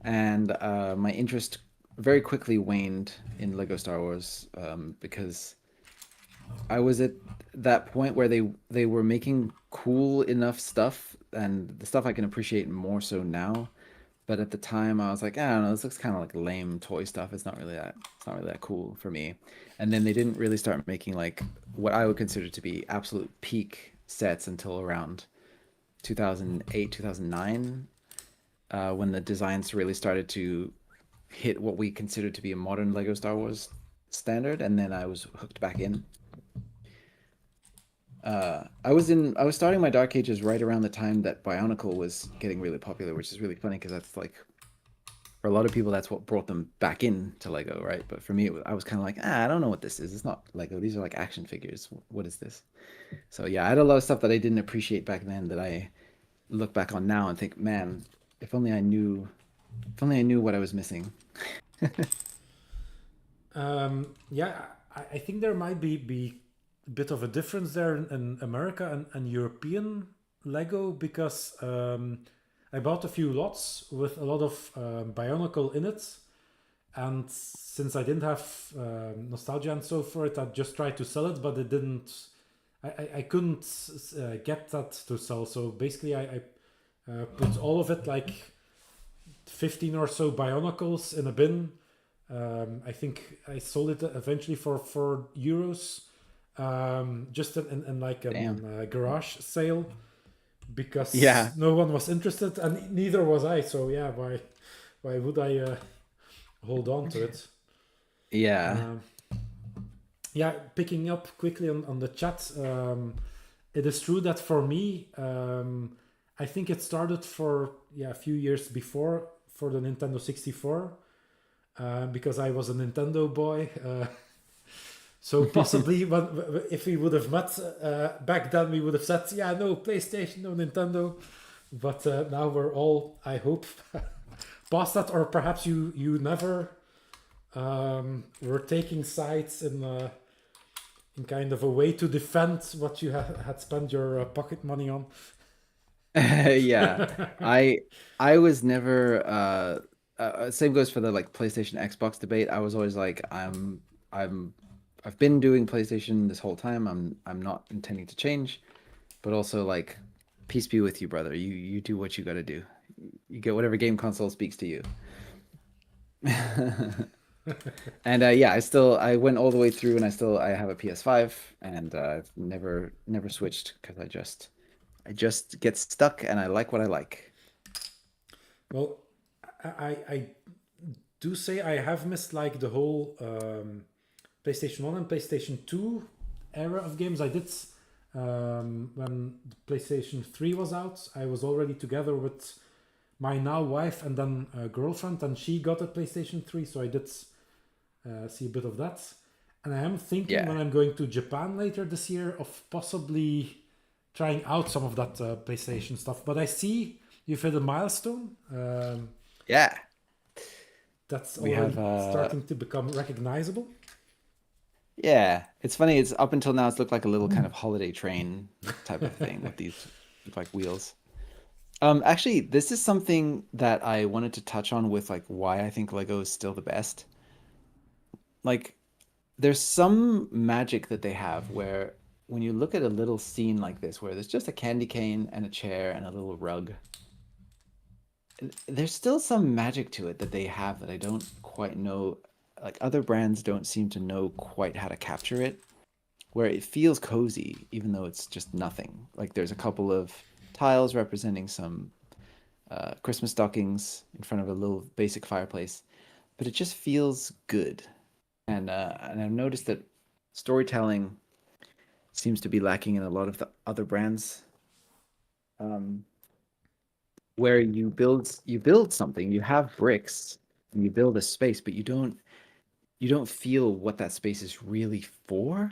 and my interest very quickly waned in Lego Star Wars because I was at that point where they were making cool enough stuff, and the stuff I can appreciate more so now. But at the time, I was like, I don't know, this looks kind of like lame toy stuff. It's not really that cool for me. And then they didn't really start making like what I would consider to be absolute peak sets until around 2008, 2009, when the designs really started to hit what we consider to be a modern Lego Star Wars standard. And then I was hooked back in. I was starting my Dark Ages right around the time that Bionicle was getting really popular, which is really funny because that's like for a lot of people that's what brought them back into Lego, right? But for me, I was kind of like, I don't know what this is. It's not Lego. These are like action figures. What is this? So yeah, I had a lot of stuff that I didn't appreciate back then that I look back on now and think, man, if only I knew, if only I knew what I was missing. Yeah, I think there might be a bit of a difference there in America and European Lego because I bought a few lots with a lot of Bionicle in it, and since I didn't have nostalgia and so for it, I just tried to sell it, but it didn't. I couldn't get that to sell. So basically, I put all of it like 15 or so Bionicles in a bin. I think I sold it eventually for €4, just in like Damn. a garage sale because Yeah. no one was interested and neither was I. So yeah, why would I hold on to it? Yeah. Um, yeah, picking up quickly on the chat, it is true that for me, I think it started for a few years before for the Nintendo 64 because I was a Nintendo boy. So possibly, if we would have met back then, we would have said, "Yeah, no PlayStation, no Nintendo." But now we're all, I hope, past that, or perhaps you never were taking sides in kind of a way to defend what you had spent your pocket money on. Yeah. I I was never same goes for the like PlayStation Xbox debate. I was always like I'm I've been doing PlayStation this whole time. I'm not intending to change, but also like peace be with you, brother. You do what you got to do. You get whatever game console speaks to you. And yeah, I went all the way through and I have a PS5 and I've never switched because I just get stuck and I like what I like. Well, I do say I have missed like the whole PlayStation 1 and PlayStation 2 era of games. I did when the PlayStation 3 was out. I was already together with my now wife and then a girlfriend, and she got a PlayStation 3, so I did see a bit of that. And I am thinking when Yeah. I'm going to Japan later this year of possibly trying out some of that PlayStation stuff. But I see you've hit a milestone. Yeah. That's We have already starting to become recognizable. yeah, it's funny. It's up until now, it's looked like a little kind of holiday train type of thing with these with like wheels. Actually, this is something that I wanted to touch on with like why I think Lego is still the best. Like, there's some magic that they have where when you look at a little scene like this, where there's just a candy cane and a chair and a little rug, there's still some magic to it that they have that I don't quite know. Like other brands don't seem to know quite how to capture it. Where it feels cozy, even though it's just nothing. Like there's a couple of tiles representing some Christmas stockings in front of a little basic fireplace, but it just feels good. And I've noticed that storytelling seems to be lacking in a lot of the other brands, um, where you build something, you have bricks, and you build a space, but you don't feel what that space is really for.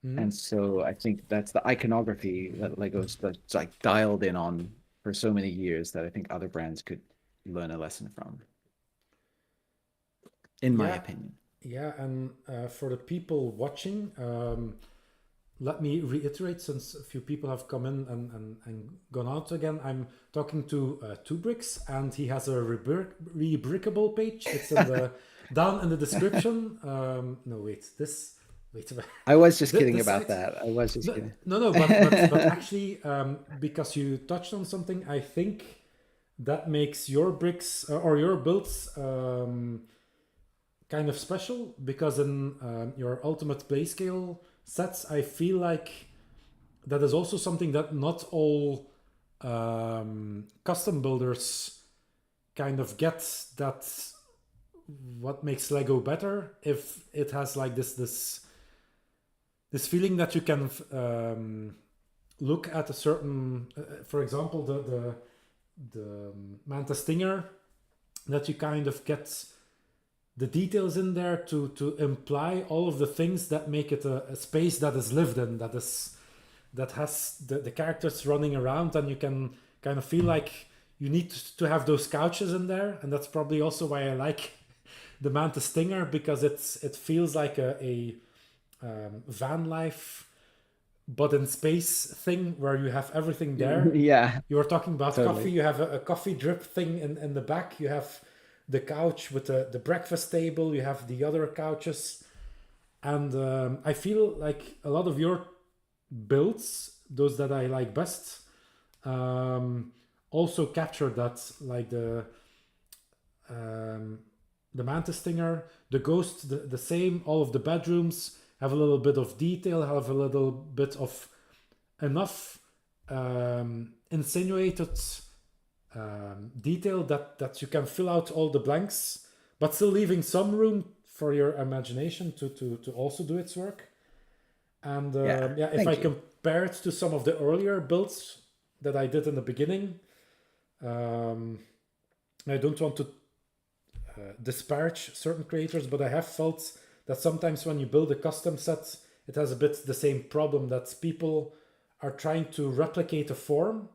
Mhm. And so I think that's the iconography that Lego's that's like dialed in on for so many years that I think other brands could learn a lesson from, in my Yeah, opinion. Yeah, and for the people watching, let me reiterate since a few people have come in and gone out again. I'm talking to 2bricks, and he has a rebrickable page. It's in the down in the description. No, wait, wait, I was just kidding this about site. that. I was just No, kidding. no, no, but actually, because you touched on something, I think that makes your bricks or your builds kind of special because in your ultimate play scale sets, I feel like that is also something that not all custom builders kind of get. That what makes Lego better if it has like this feeling that you can look at a certain, for example, the Manta Stinger, that you kind of get the details in there to imply all of the things that make it a space that is lived in, that has the characters running around, and you can kind of feel like you need to have those couches in there. And that's probably also why I like the Manta Stinger, because it feels like a van life but in space thing where you have everything there. Yeah, You were talking about coffee. totally. You have a coffee drip thing in the back. You have the couch with the breakfast table. You have the other couches. And I feel like a lot of your builds, those that I like best, also capture that, like um, the mantis stinger, the ghost, the same. All of the bedrooms have a little bit of detail, have a little bit of enough insinuated detail that you can fill out all the blanks, but still leaving some room for your imagination to also do its work. And Yeah, yeah, if I thank you. compare it to some of the earlier builds that I did in the beginning, um, I don't want to disparage certain creators, but I have felt that sometimes when you build a custom set, it has a bit the same problem that people are trying to replicate a form.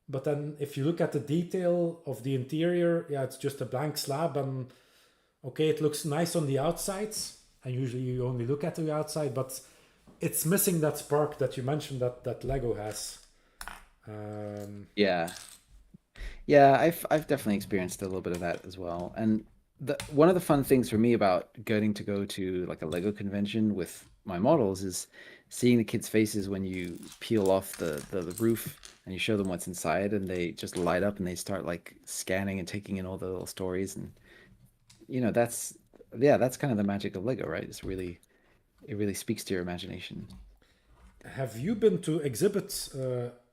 But then if you look at the detail of the interior, yeah, it's just a blank slab, and okay, it looks nice on the outside. And usually you only look at the outside, but it's missing that spark that you mentioned that Lego has. Um, Yeah. Yeah, I've definitely experienced a little bit of that as well. And one of the fun things for me about getting to go to like a Lego convention with my models is seeing the kids' faces when you peel off the roof and you show them what's inside, and they just light up and they start like scanning and taking in all the little stories. And that's, yeah, that's kind of the magic of Lego, right? It really speaks to your imagination. have you been to exhibit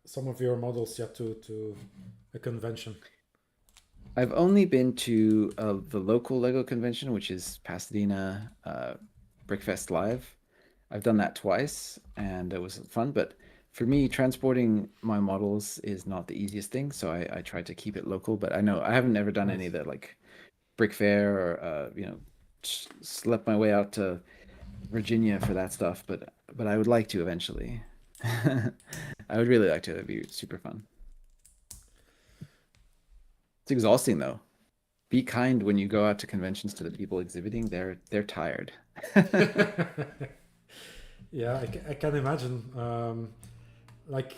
some of your models yet to a convention? I've only been to the local Lego convention, which is Pasadena Brickfest Live. I've done that twice, and it was fun. But for me, transporting my models is not the easiest thing, so I try to keep it local. But I know I haven't ever done any Right. of the like Brick Fair or slept my way out to Virginia for that stuff. But I would like to eventually. I would really like to. It'd be super fun. It's exhausting though. Be kind when you go out to conventions to the people exhibiting. They're tired. Yeah, I can imagine. Like,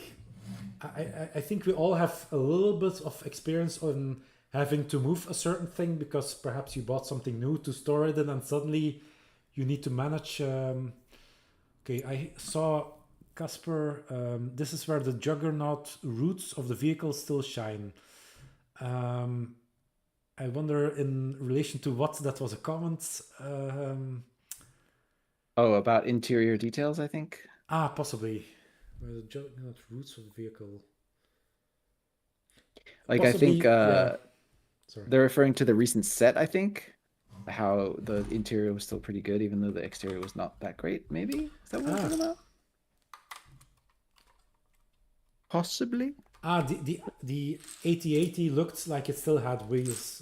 I think we all have a little bit of experience on having to move a certain thing because perhaps you bought something new to store it in, and suddenly you need to manage. Okay, I saw Casper. This is where the juggernaut roots of the vehicle still shine. Um, I wonder, in relation to what that was a comment. Oh, about interior details, I think. Possibly. The juggernaut roots of the vehicle. Like I think Possibly, yeah. Sorry. they're referring to the recent set, I think. How the interior was still pretty good, even though the exterior was not that great, maybe? Is that what we're Ah, talking about? Possibly. the 8080 looked like it still had wheels,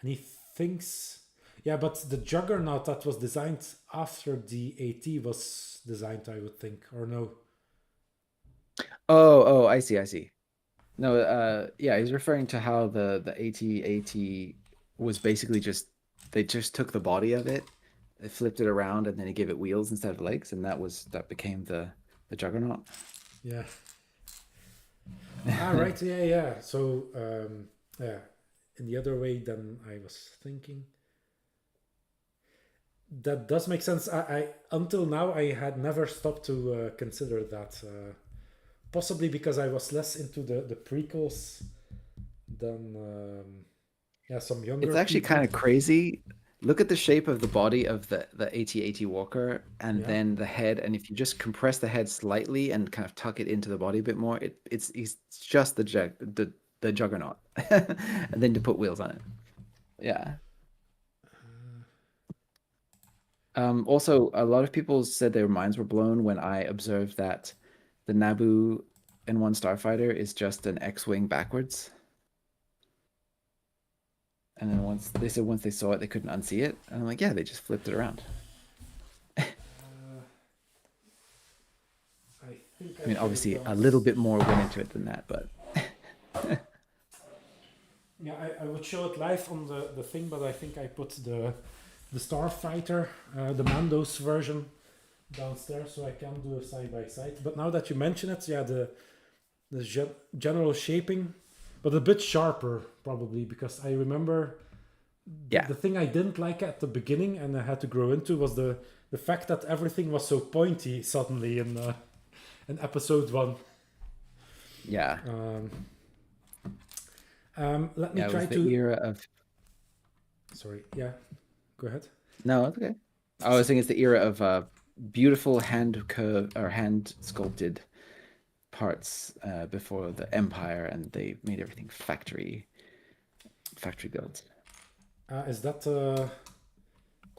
and he thinks, yeah, but the Juggernaut that was designed after the AT was designed, I would think, or no? Oh, I see, I see. No, yeah, he's referring to how the AT-AT was basically just they just took the body of it, they flipped it around, and then he gave it wheels instead of legs, and that became the Juggernaut. Yeah. Ah, right. Yeah, yeah. So, yeah. In the other way than I was thinking. That does make sense. I until now I had never stopped to consider that. Possibly because I was less into the prequels than yeah, some It's younger actually kind people. of crazy. Look at the shape of the body of the AT-AT Walker, and Yeah. then the head. And if you just compress the head slightly and kind of tuck it into the body a bit more, it's just the Juggernaut, and then to put wheels on it. Yeah. Also, a lot of people said their minds were blown when I observed that the Naboo N1 Starfighter is just an X-wing backwards. And then once they saw it, they couldn't unsee it. And I'm like, yeah, they just flipped it around. I think I I mean, can obviously, a little advance. bit more went into it than that, but Yeah, I would show it live on the thing, but I think I put the Starfighter, the Mando's version downstairs, so I can do a side by side. But now that you mention it, yeah, the general shaping, but a bit sharper probably because I remember yeah, the thing I didn't like at the beginning and I had to grow into was the fact that everything was so pointy suddenly in episode one. yeah, Um, let me yeah. It try was the to. era of Sorry, yeah, go ahead. no, it's okay. I was thinking it's the era of beautiful hand curve or hand sculpted parts before the Empire, and they made everything factory built. Is that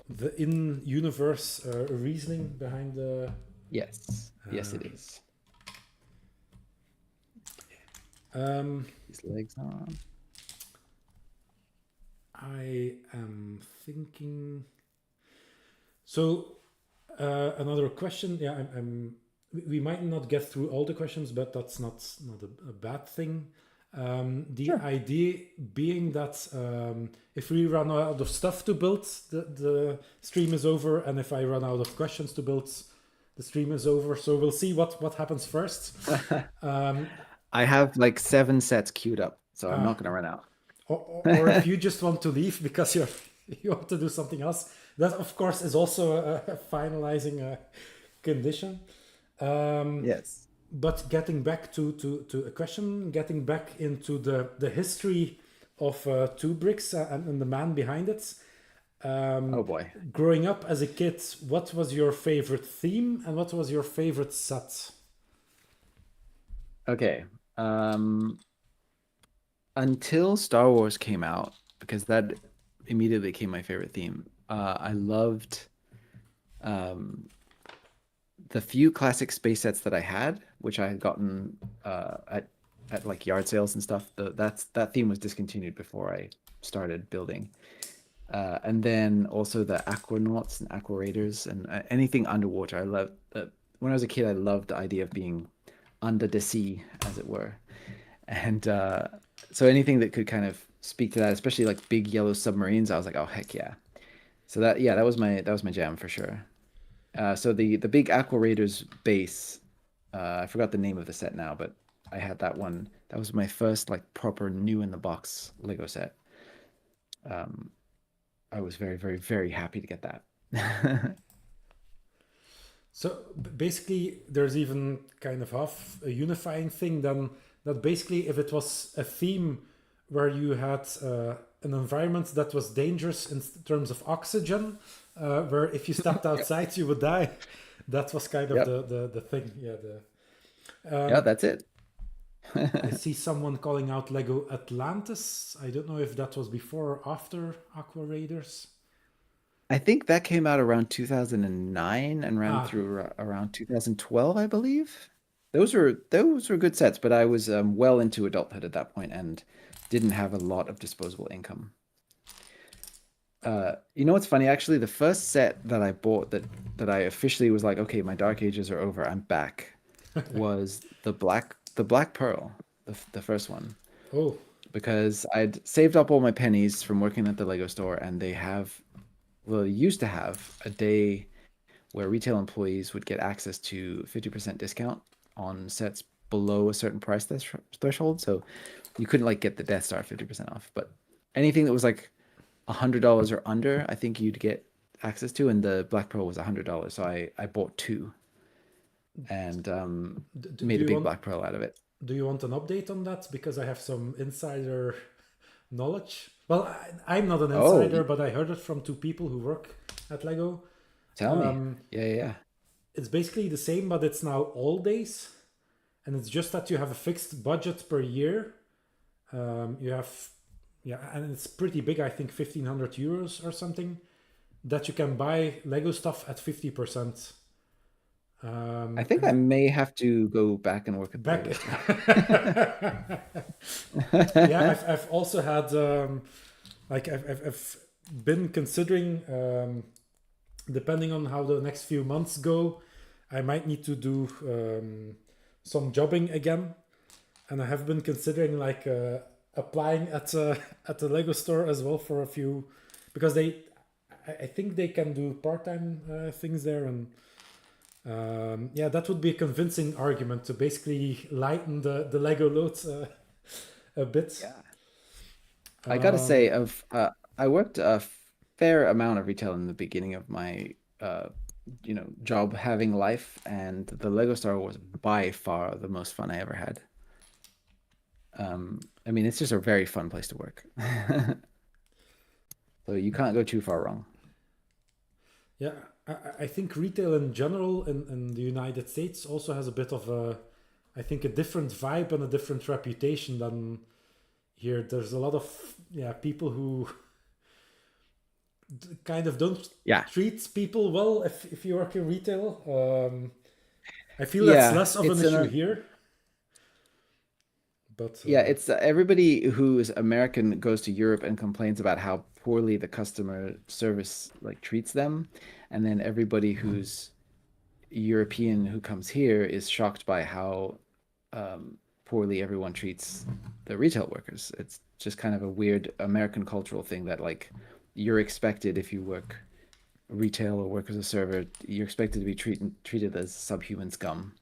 the in-universe reasoning behind the? Yes, yes, Uh, it is. um, These legs on. I am thinking. So another question. Yeah, we might not get through all the questions, but that's not a bad thing. The Sure. idea being that if we run out of stuff to build, the stream is over, and if I run out of questions to build, the stream is over. So we'll see what happens first. Um, I have like 7 sets queued up, so I'm uh, not going to run out. or if you just want to leave because you want to do something else, that of course is also a finalizing condition. Um, Yes. but getting back to a question, getting back into the history of 2bricks and the man behind it. Oh Um, boy. growing up as a kid, what was your favorite theme and what was your favorite set? Okay. Until Star Wars came out, because that immediately became my favorite theme. I loved um, the few classic space sets that I had, which I had gotten at like yard sales and stuff. That theme was discontinued before I started building. And then also the aquanauts and aqua raiders and anything underwater. I love when I was a kid. I loved the idea of being under the sea, as it were, and so anything that could kind of speak to that, especially like big yellow submarines, I was like, oh heck yeah. So that was my jam for sure. So the big aqua raiders base, I forgot the name of the set now, but I had that one. That was my first like proper new in the box Lego set. Um, I was very, very, very happy to get that. So basically, there's even kind of half a unifying thing then that basically, if it was a theme where you had an environment that was dangerous in terms of oxygen, where if you stepped Yep. outside you would die, that was kind of Yep. the thing. Yeah. Yeah, that's it. I see someone calling out Lego Atlantis. I don't know if that was before or after Aqua Raiders. I think that came out around 2009 and ran Ah, through around 2012, I believe. Those were good sets, but I was well into adulthood at that point and didn't have a lot of disposable income. You know what's funny? Actually, the first set that I bought that I officially was like, okay, my dark ages are over. I'm back. Was the Black Pearl, the first one, oh, because I'd saved up all my pennies from working at the Lego store, and they have well, used to have a day where retail employees would get access to 50% discount on sets below a certain price threshold. So you couldn't like get the Death Star 50% off, but anything that was like $100 or under, I think you'd get access to, and the Black Pearl was $100. So I bought two and Do made a you big want Black Pearl out of it. an update on that? Because I have some insider knowledge. Well, I'm not an Oh, insider, but I heard it from two people who work at Lego. tell me. Um, Yeah, yeah, yeah. it's basically the same, but it's now all days, and it's just that you have a fixed budget per year. You have, yeah, and it's pretty big. I think 1,500 euros or something that you can buy Lego stuff at 50%. I think I And may have to go back and work at the back, Lego store. yeah, I've also had like I've been considering depending on how the next few months go, I might need to do some jobbing again, and I have been considering like applying at the Lego store as well for a few, because I think they can do part-time things there, and yeah, that would be a convincing argument to basically lighten the Lego load a bit. Yeah. I gotta Um, say, I worked a fair amount of retail in the beginning of my job having life, and the Lego Store was by far the most fun I ever had. I mean, it's just a very fun place to work. So you can't go too far wrong. yeah, I think retail in general in the United States also has a bit of I think a different vibe and a different reputation than here. There's a lot of people who kind of don't Yeah. treat people well if you work in retail. I feel that's Yeah, less of an issue here, but yeah, it's everybody who is American goes to Europe and complains about how poorly the customer service like treats them, and then everybody who's European who comes here is shocked by how poorly everyone treats the retail workers. It's just kind of a weird American cultural thing that like you're expected if you work retail or work as a server, you're expected to be treated as subhuman scum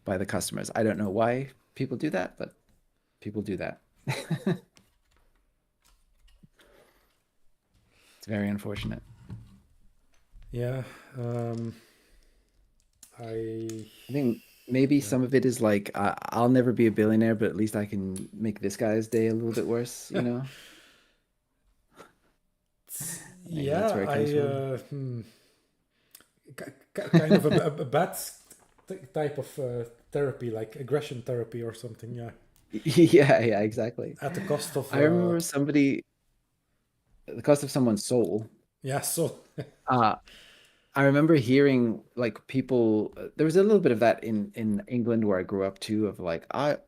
by the customers. I don't know why people do that, but people do that. It's very unfortunate. yeah. Um, I I think maybe yeah. some of it is like I'll never be a billionaire, but at least I can make this guy's day a little bit worse, you know? Maybe that's Yeah, where it comes from. kind of a bad type of therapy, like aggression therapy or something. Yeah, Yeah, yeah, exactly. at the cost of I remember somebody, the cost of someone's soul. yeah. So Uh, I remember hearing like people, there was a little bit of that in England where I grew up too, of like I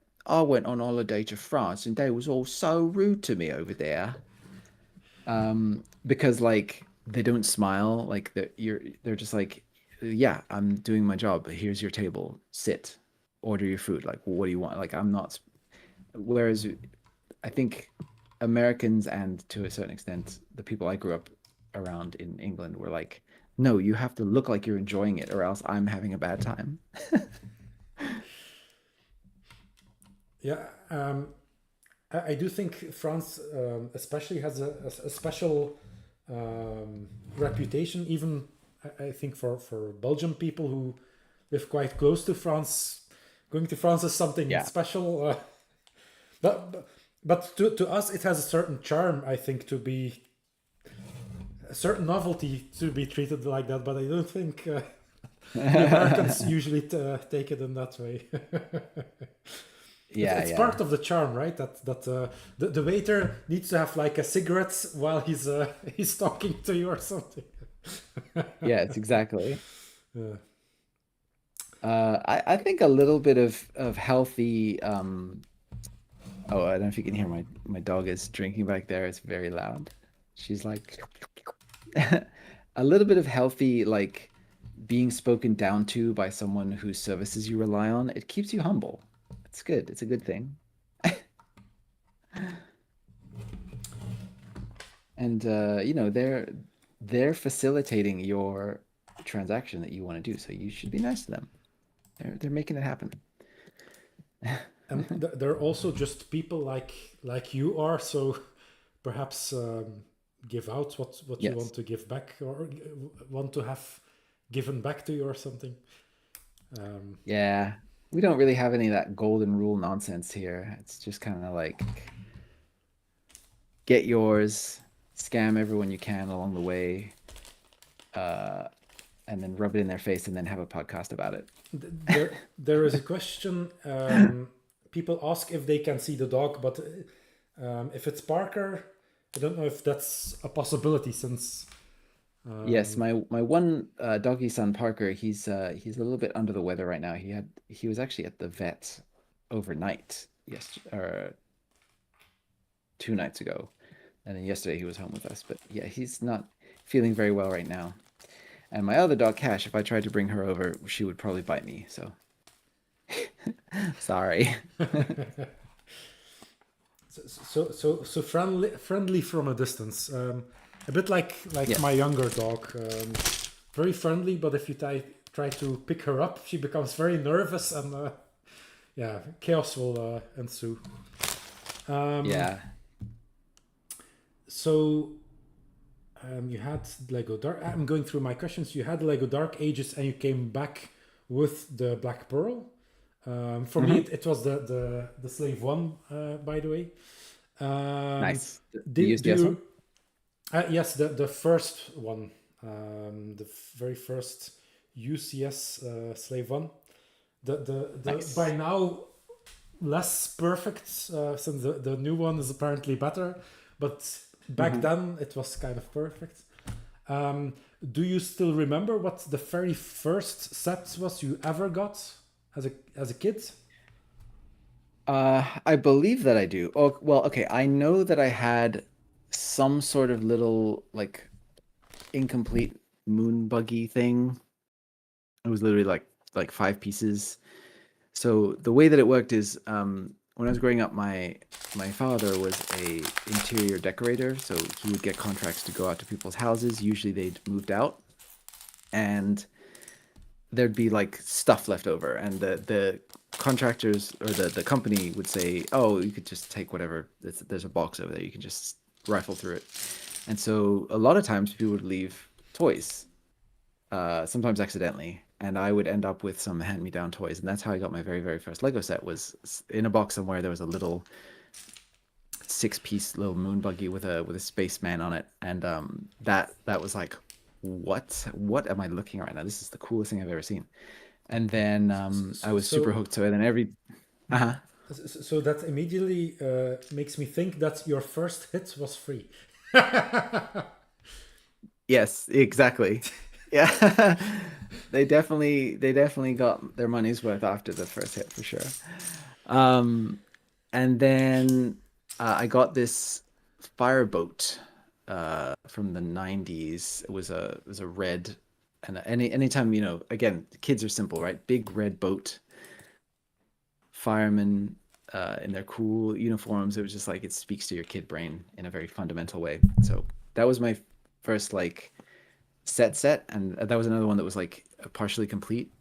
went on holiday to France and they was all so rude to me over there. Because like they don't smile, like they're just like, yeah, I'm doing my job. Here's your table. Sit. Order your food. Like, what do you want? Like, I'm not. Whereas I think Americans and to a certain extent the people I grew up around in England were like, no, you have to look like you're enjoying it or else I'm having a bad time. yeah, I do think France, especially, has a special reputation. Even I think for Belgian people who live quite close to France, going to France is something Yeah. special. But to us, it has a certain charm. I think to be a certain novelty to be treated like that. But I don't think the Americans usually take it in that way. Yeah, It's yeah. part of the charm, right? That the waiter needs to have like a cigarette while he's talking to you or something. Yeah, it's exactly. Yeah. I think a little bit of healthy oh, I don't know if you can hear my dog is drinking back there. It's very loud. She's like a little bit of healthy like being spoken down to by someone whose services you rely on. It keeps you humble. It's good. It's a good thing. And they're they're facilitating your transaction that you want to do. So you should be nice to them. They're making it happen. And they're also just people like you are. So perhaps give out what you want Yes. to give back, or want to have given back to you or something. Um, Yeah. We don't really have any of that golden rule nonsense here. It's just kind of like get yours, scam everyone you can along the way, uh, and then rub it in their face and then have a podcast about it. there is a question. People ask if they can see the dog, but if it's Parker, I don't know if that's a possibility since. Yes, Um, my one doggy son Parker, he's a little bit under the weather right now. He was actually at the vet overnight, yes, or 2 nights ago, and then yesterday he was home with us. But yeah, he's not feeling very well right now. And my other dog Cash, if I tried to bring her over, she would probably bite me. So sorry. so friendly from a distance. A bit like my Yes. younger dog. Very friendly, but if you try to pick her up, she becomes very nervous, and yeah, chaos will ensue. Um, Yeah. so you had Lego Dark. I'm going through my questions. You had Lego Dark Ages, and you came back with the Black Pearl. For me, Hmm. it was the Slave One, by the way. Um, Nice. The do UCS one? you? Yes, the first one, very first UCS Slave One. The by Nice. now less perfect, since the new one is apparently better, but back Hmm. then it was kind of perfect. Um, do you still remember what the very first set was you ever got as a kid? I believe that I do. Oh, well, okay. I know that I had some sort of little like incomplete moon buggy thing. It was literally like 5 pieces. So the way that it worked is when I was growing up, my father was a interior decorator, so he would get contracts to go out to people's houses. Usually they'd moved out, and there'd be like stuff left over, and the contractors or the company would say, "Oh, you could just take whatever. There's a box over there. You can just rifle through it." And so a lot of times people would leave toys, sometimes accidentally, and I would end up with some hand-me-down toys, and that's how I got my very, very first Lego set. Was in a box somewhere. There was a little 6-piece little moon buggy with a spaceman on it, and that was like, what am I looking at right now? This is the coolest thing I've ever seen. And then I was super So hooked to it, and every uh-huh. so that immediately makes me think that your first hit was free. Yes, exactly. Yeah. They definitely got their money's worth after the first hit for sure. Um, and then I got this fireboat from the 90s. It was a red, and anytime, again, kids are simple, right? Big red boat, firemen in their cool uniforms. It was just like it speaks to your kid brain in a very fundamental way. So that was my first like set, and that was another one that was like partially complete.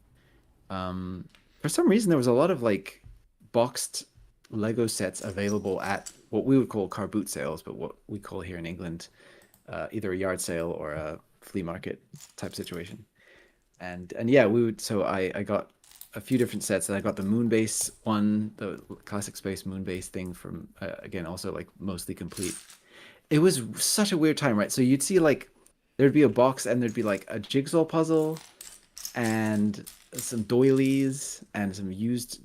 For some reason, there was a lot of like boxed Lego sets available at what we would call car boot sales, but what we call here in England either a yard sale or a flea market type situation. And yeah, we would. So I got a few different sets, and I got the Moonbase one, the classic space Moonbase thing from again also like mostly complete. It was such a weird time, right? So you'd see like there'd be a box and there'd be like a jigsaw puzzle and some doilies and some used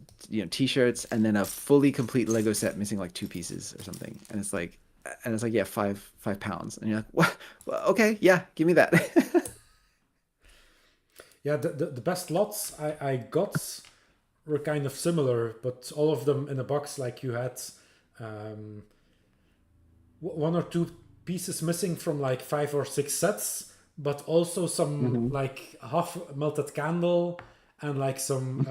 t-shirts, and then a fully complete Lego set missing like 2 pieces or something, and it's like, yeah, five pounds, and you're like, what? Well, okay, yeah, give me that. Yeah, the best lots I got were kind of similar, but all of them in a box. Like you had um, one or two pieces missing from like 5 or 6 sets, but also some Hmm. like half melted candle and like some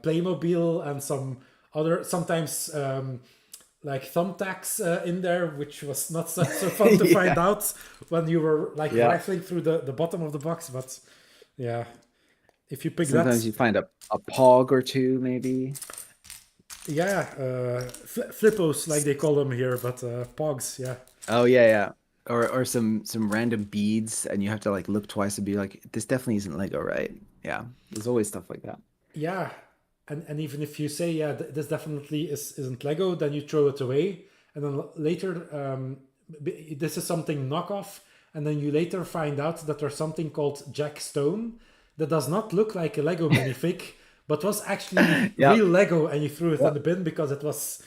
Playmobil and some other sometimes like thumbtacks in there, which was not so fun to find Yeah. out when you were like Yeah. rifling through the bottom of the box. But yeah, if you pick that, Sometimes you find a pog or two, maybe. yeah, flippos like they call them here, but pogs, yeah. Oh yeah, yeah. Or some random beads, and you have to like look twice and be like, this definitely isn't Lego, right? Yeah. There's always stuff like that. Yeah, and even if you say, yeah, this definitely isn't Lego, then you throw it away, and then later, this is something knockoff, and then you later find out that there's something called Jack Stone that does not look like a Lego minifig, but was actually Yep. real Lego, and you threw it in Yep. the bin because it was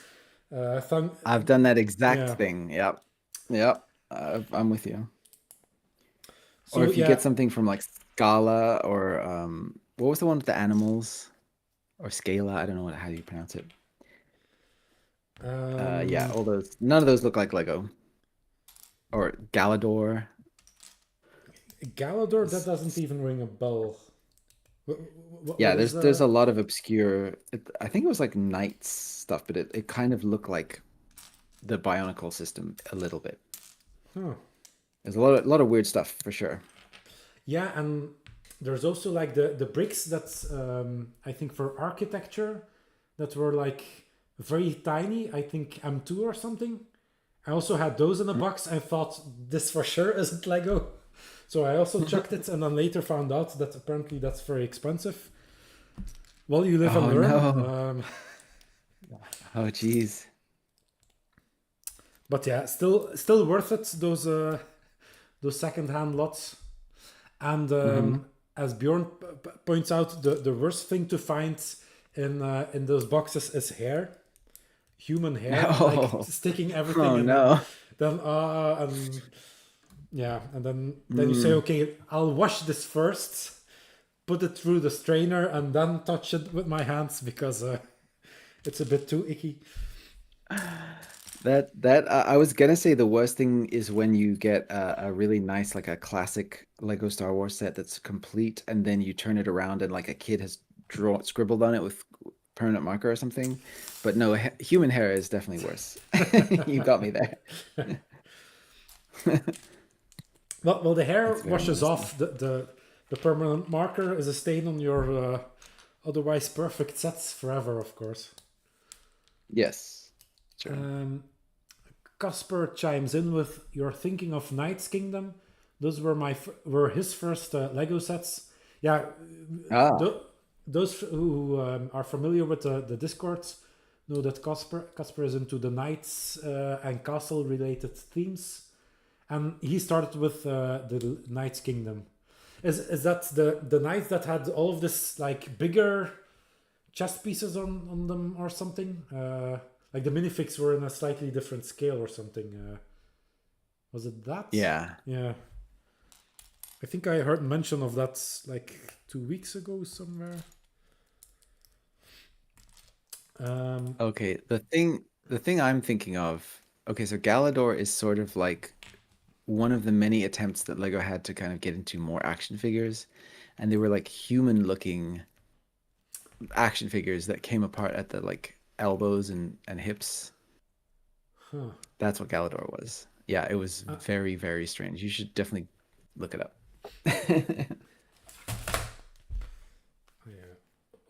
thung. I've done that exact Yeah. thing. Yep. Yep. I'm with you. Or So if you get yeah, something from like Scala or what was the one with the animals? Or Scala, I don't know how you pronounce it. Yeah, um, all those. None of those look like Lego. Or Galador. Galador, that doesn't even ring a bell. What, Yeah, what is there's a lot of obscure. I think it was like Knights stuff, but it kind of looked like the Bionicle system a little bit. huh. There's a lot of weird stuff for sure. Yeah, and there's also like the bricks that I think for architecture that were like very tiny. I think M2 or something. I also had those in a box. I thought this for sure isn't Lego, so I also chucked it, and then later found out that apparently that's very expensive. Well, you live and Oh learn. no. Oh geez. But yeah, still worth it. Those secondhand lots. And Hmm. as Bjorn points out, the worst thing to find in those boxes is hair, human hair, like Oh. sticking everything, Oh and no. then and yeah, and then you say, Mm. okay, I'll wash this first, put it through the strainer, and then touch it with my hands because it's a bit too icky. That I was gonna say the worst thing is when you get a really nice like a classic Lego Star Wars set that's complete and then you turn it around and like a kid has scribbled on it with permanent marker or something. But no, human hair is definitely worse. You got me there. Well, the hair It's very washes nasty. off. The permanent marker is a stain on your otherwise perfect sets forever, of course. Yes. Sure. Um, Casper chimes in with, "You're thinking of Knight's Kingdom. Those were were his first Lego sets." Yeah, Ah. th- those who are familiar with the Discords know that Casper is into the knights and castle related themes, and he started with the Knight's Kingdom. Is that the knights that had all of this like bigger chest pieces on them or something? Like the minifigs were in a slightly different scale or something. Was it that? Yeah. Yeah, I think I heard mention of that like 2 weeks ago somewhere. Um, Okay. The thing I'm thinking of. Okay, so Galador is sort of like one of the many attempts that Lego had to kind of get into more action figures, and they were like human looking action figures that came apart at the like elbows and hips. huh. That's what Galador was. Yeah, it was Uh, very, very strange. You should definitely look it up. yeah,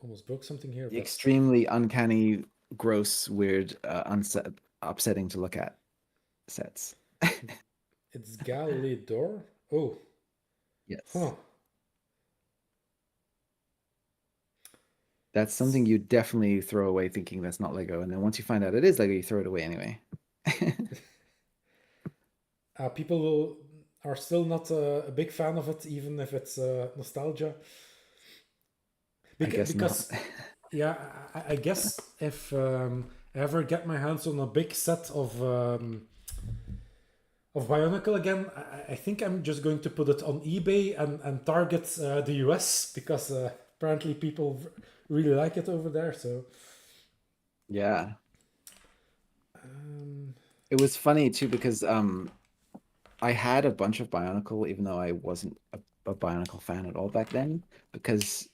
almost broke something here, but Extremely uncanny, gross, weird, upsetting to look at sets. it's Galidor. Oh, Yes. huh. That's something you definitely throw away thinking that's not Lego. And then once you find out it is Lego, you throw it away anyway. People are still not a big fan of it, even if it's nostalgia. I guess not. Because yeah, I guess if I ever get my hands on a big set of Bionicle again, I think I'm just going to put it on eBay and target the US because apparently people really like it over there. So Yeah. um, It was funny too because I had a bunch of Bionicle, even though I wasn't a Bionicle fan at all back then, because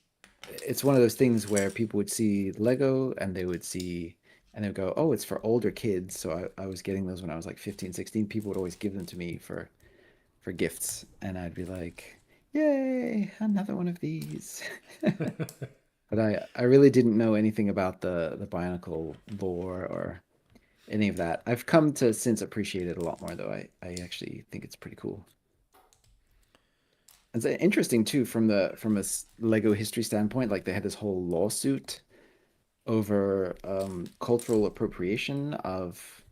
it's one of those things where people would see Lego and they would see and they would go, "Oh, it's for older kids." So I was getting those when I was like 15, 16. People would always give them to me for gifts, and I'd be like, "Yay, another one of these." But I really didn't know anything about the Bionicle lore or any of that. I've come to since appreciate it a lot more, though. I actually think it's pretty cool. It's interesting too from a Lego history standpoint. Like they had this whole lawsuit over cultural appropriation of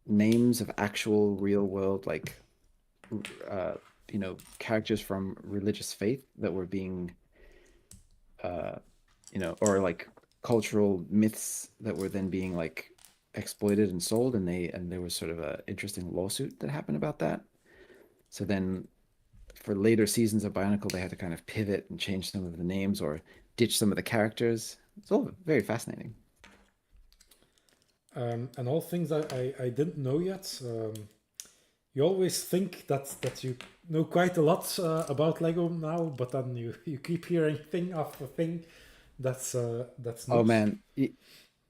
names of actual real world like uh, characters from religious faith that were being uh, or like cultural myths that were then being like exploited and sold, and there was sort of a interesting lawsuit that happened about that. So then for later seasons of Bionicle, they had to kind of pivot and change some of the names or ditch some of the characters. It's all very fascinating. And all things I didn't know yet. You always think that you know quite a lot about Lego now, but then you keep hearing thing after thing that's Oh not. man,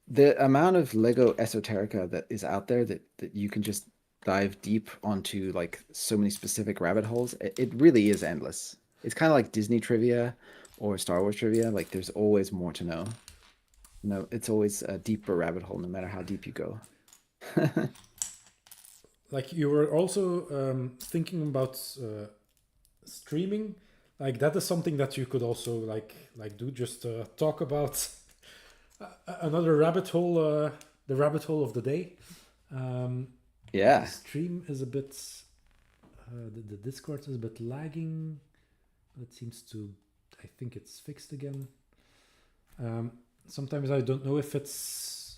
the amount of Lego esoterica that is out there that you can just dive deep onto like so many specific rabbit holes, it really is endless. It's kind of like Disney trivia or Star Wars trivia. Like there's always more to know. No, it's always a deeper rabbit hole, no matter how deep you go. Like you were also thinking about streaming. Like that is something that you could also like do. Just talk about another rabbit hole, the rabbit hole of the day. Um, the Yeah. stream is a bit. The Discord is a bit lagging. It seems to. I think it's fixed again. Um, Sometimes I don't know if it's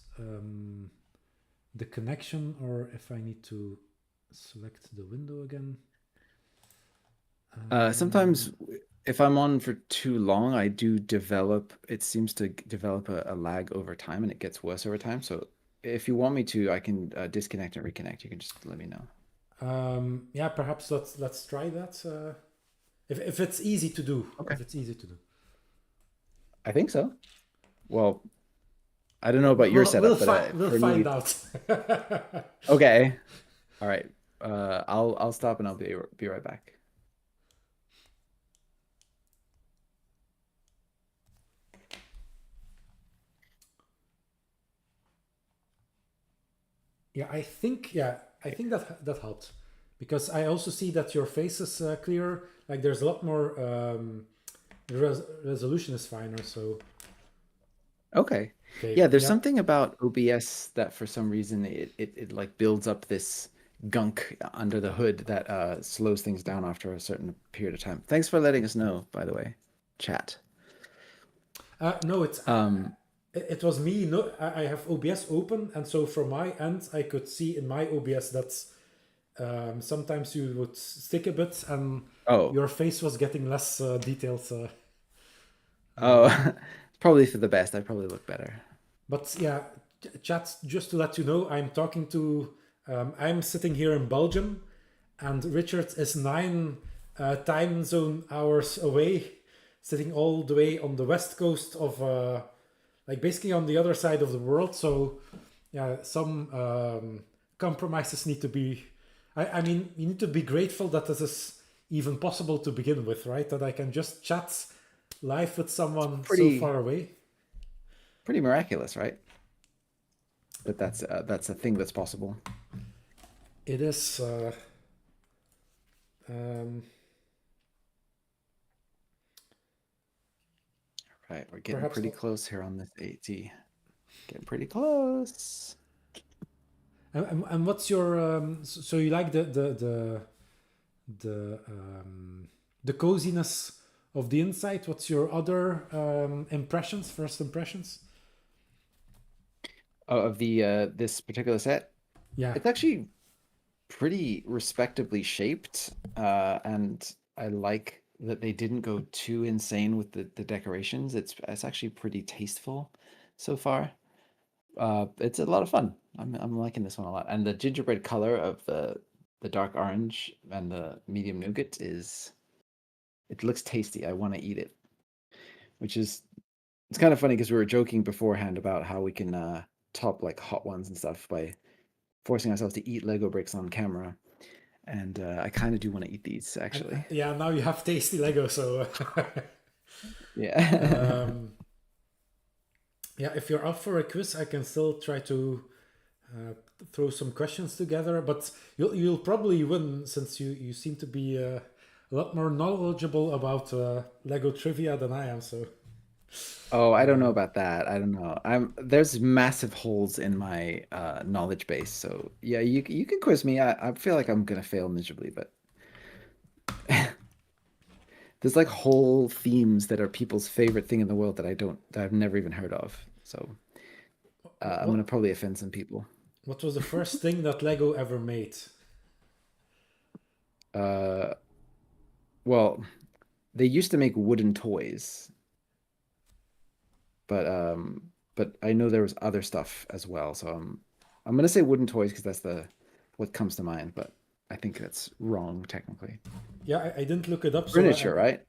the connection or if I need to select the window again. Um, Sometimes if I'm on for too long, I do develop, it seems to develop a lag over time and it gets worse over time. So if you want me to, I can disconnect and reconnect. You can just let me know. yeah, perhaps let's try that. If it's easy to do, Okay. if it's easy to do, I think so. Well, I don't know about your setup, but we'll for find me, out. okay. All right. I'll stop and I'll be right back. Yeah, I think that helped because I also see that your face is clearer. Like there's a lot more resolution is finer. So Okay. okay, Yeah, there's yeah. something about OBS that for some reason it like builds up this gunk under the hood that slows things down after a certain period of time. Thanks for letting us know, by the way, chat. No, it's Um, it was me. No, I have OBS open, and so from my end, I could see in my OBS that sometimes you would stick a bit, and oh, your face was getting less detailed. oh, probably for the best. I probably look better. But yeah, chat. Just to let you know, I'm talking to. I'm sitting here in Belgium, and Richard is 9 time zone hours away, sitting all the way on the west coast of, like basically on the other side of the world. So yeah, some compromises need to be. I mean, you need to be grateful that this is even possible to begin with, right? That I can just chat live with It's someone so far away. pretty miraculous, right? That that's a thing that's possible. It is. Um, Right, we're getting Perhaps. pretty close here on this AT. Getting pretty close. And what's your so you like the the coziness of the inside? What's your other impressions? First impressions? Oh, of the this particular set, Yeah. it's actually pretty respectably shaped, and I like that they didn't go too insane with the decorations. It's actually pretty tasteful so far. It's a lot of fun. I'm liking this one a lot, and the gingerbread color of the dark orange and the medium nougat is it looks tasty. I want to eat it, which is it's kind of funny because we were joking beforehand about how we can top like hot ones and stuff by forcing ourselves to eat Lego bricks on camera. And I kind of do want to eat these And actually. yeah, now you have tasty Lego, so Yeah. um, yeah, if you're up for a quiz, I can still try to uh, throw some questions together, but you'll probably win since you seem to be a lot more knowledgeable about Lego trivia than I am. So Oh, I don't know um, about that. I don't know. There's massive holes in my knowledge base. So yeah, you can quiz me. I feel like I'm gonna fail miserably, but there's like whole themes that are people's favorite thing in the world that I've never even heard of. So I'm what gonna probably offend some people. what was the first thing that Lego ever made? Uh, well, they used to make wooden toys, but I know there was other stuff as well. So I'm gonna say wooden toys because that's the what comes to mind, but I think that's wrong technically. Yeah, I didn't look it up, so Furniture, right?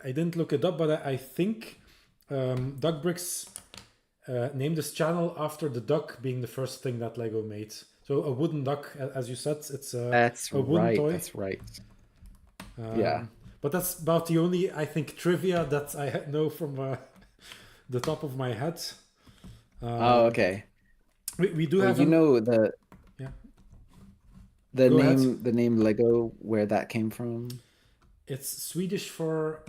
I didn't look it up, but I think 2bricks named this channel after the duck being the first thing that Lego made. So a wooden duck, as you said, it's That's a wooden right. toy. That's right. Yeah. Um, but that's about the only, I think, trivia that I know from the top of my head. Oh, Um, okay. we do Well, have you an know yeah. Go ahead. the name Lego, where that came from? It's Swedish for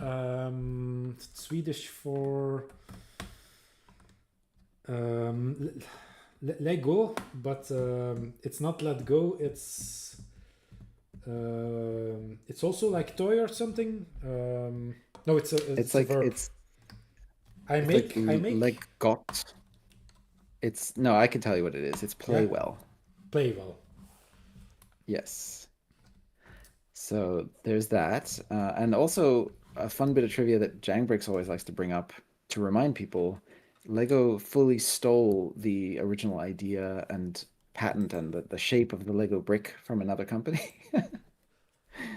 um, Lego, but it's not let go. It's also like toy or something. No, It's it's a like verb. it's like I make leg got. It's no, I can tell you what it is. It's yeah play well. play well. Yes. So there's that. And also a fun bit of trivia that Jangbricks always likes to bring up to remind people, Lego fully stole the original idea and patent and the shape of the Lego brick from another company.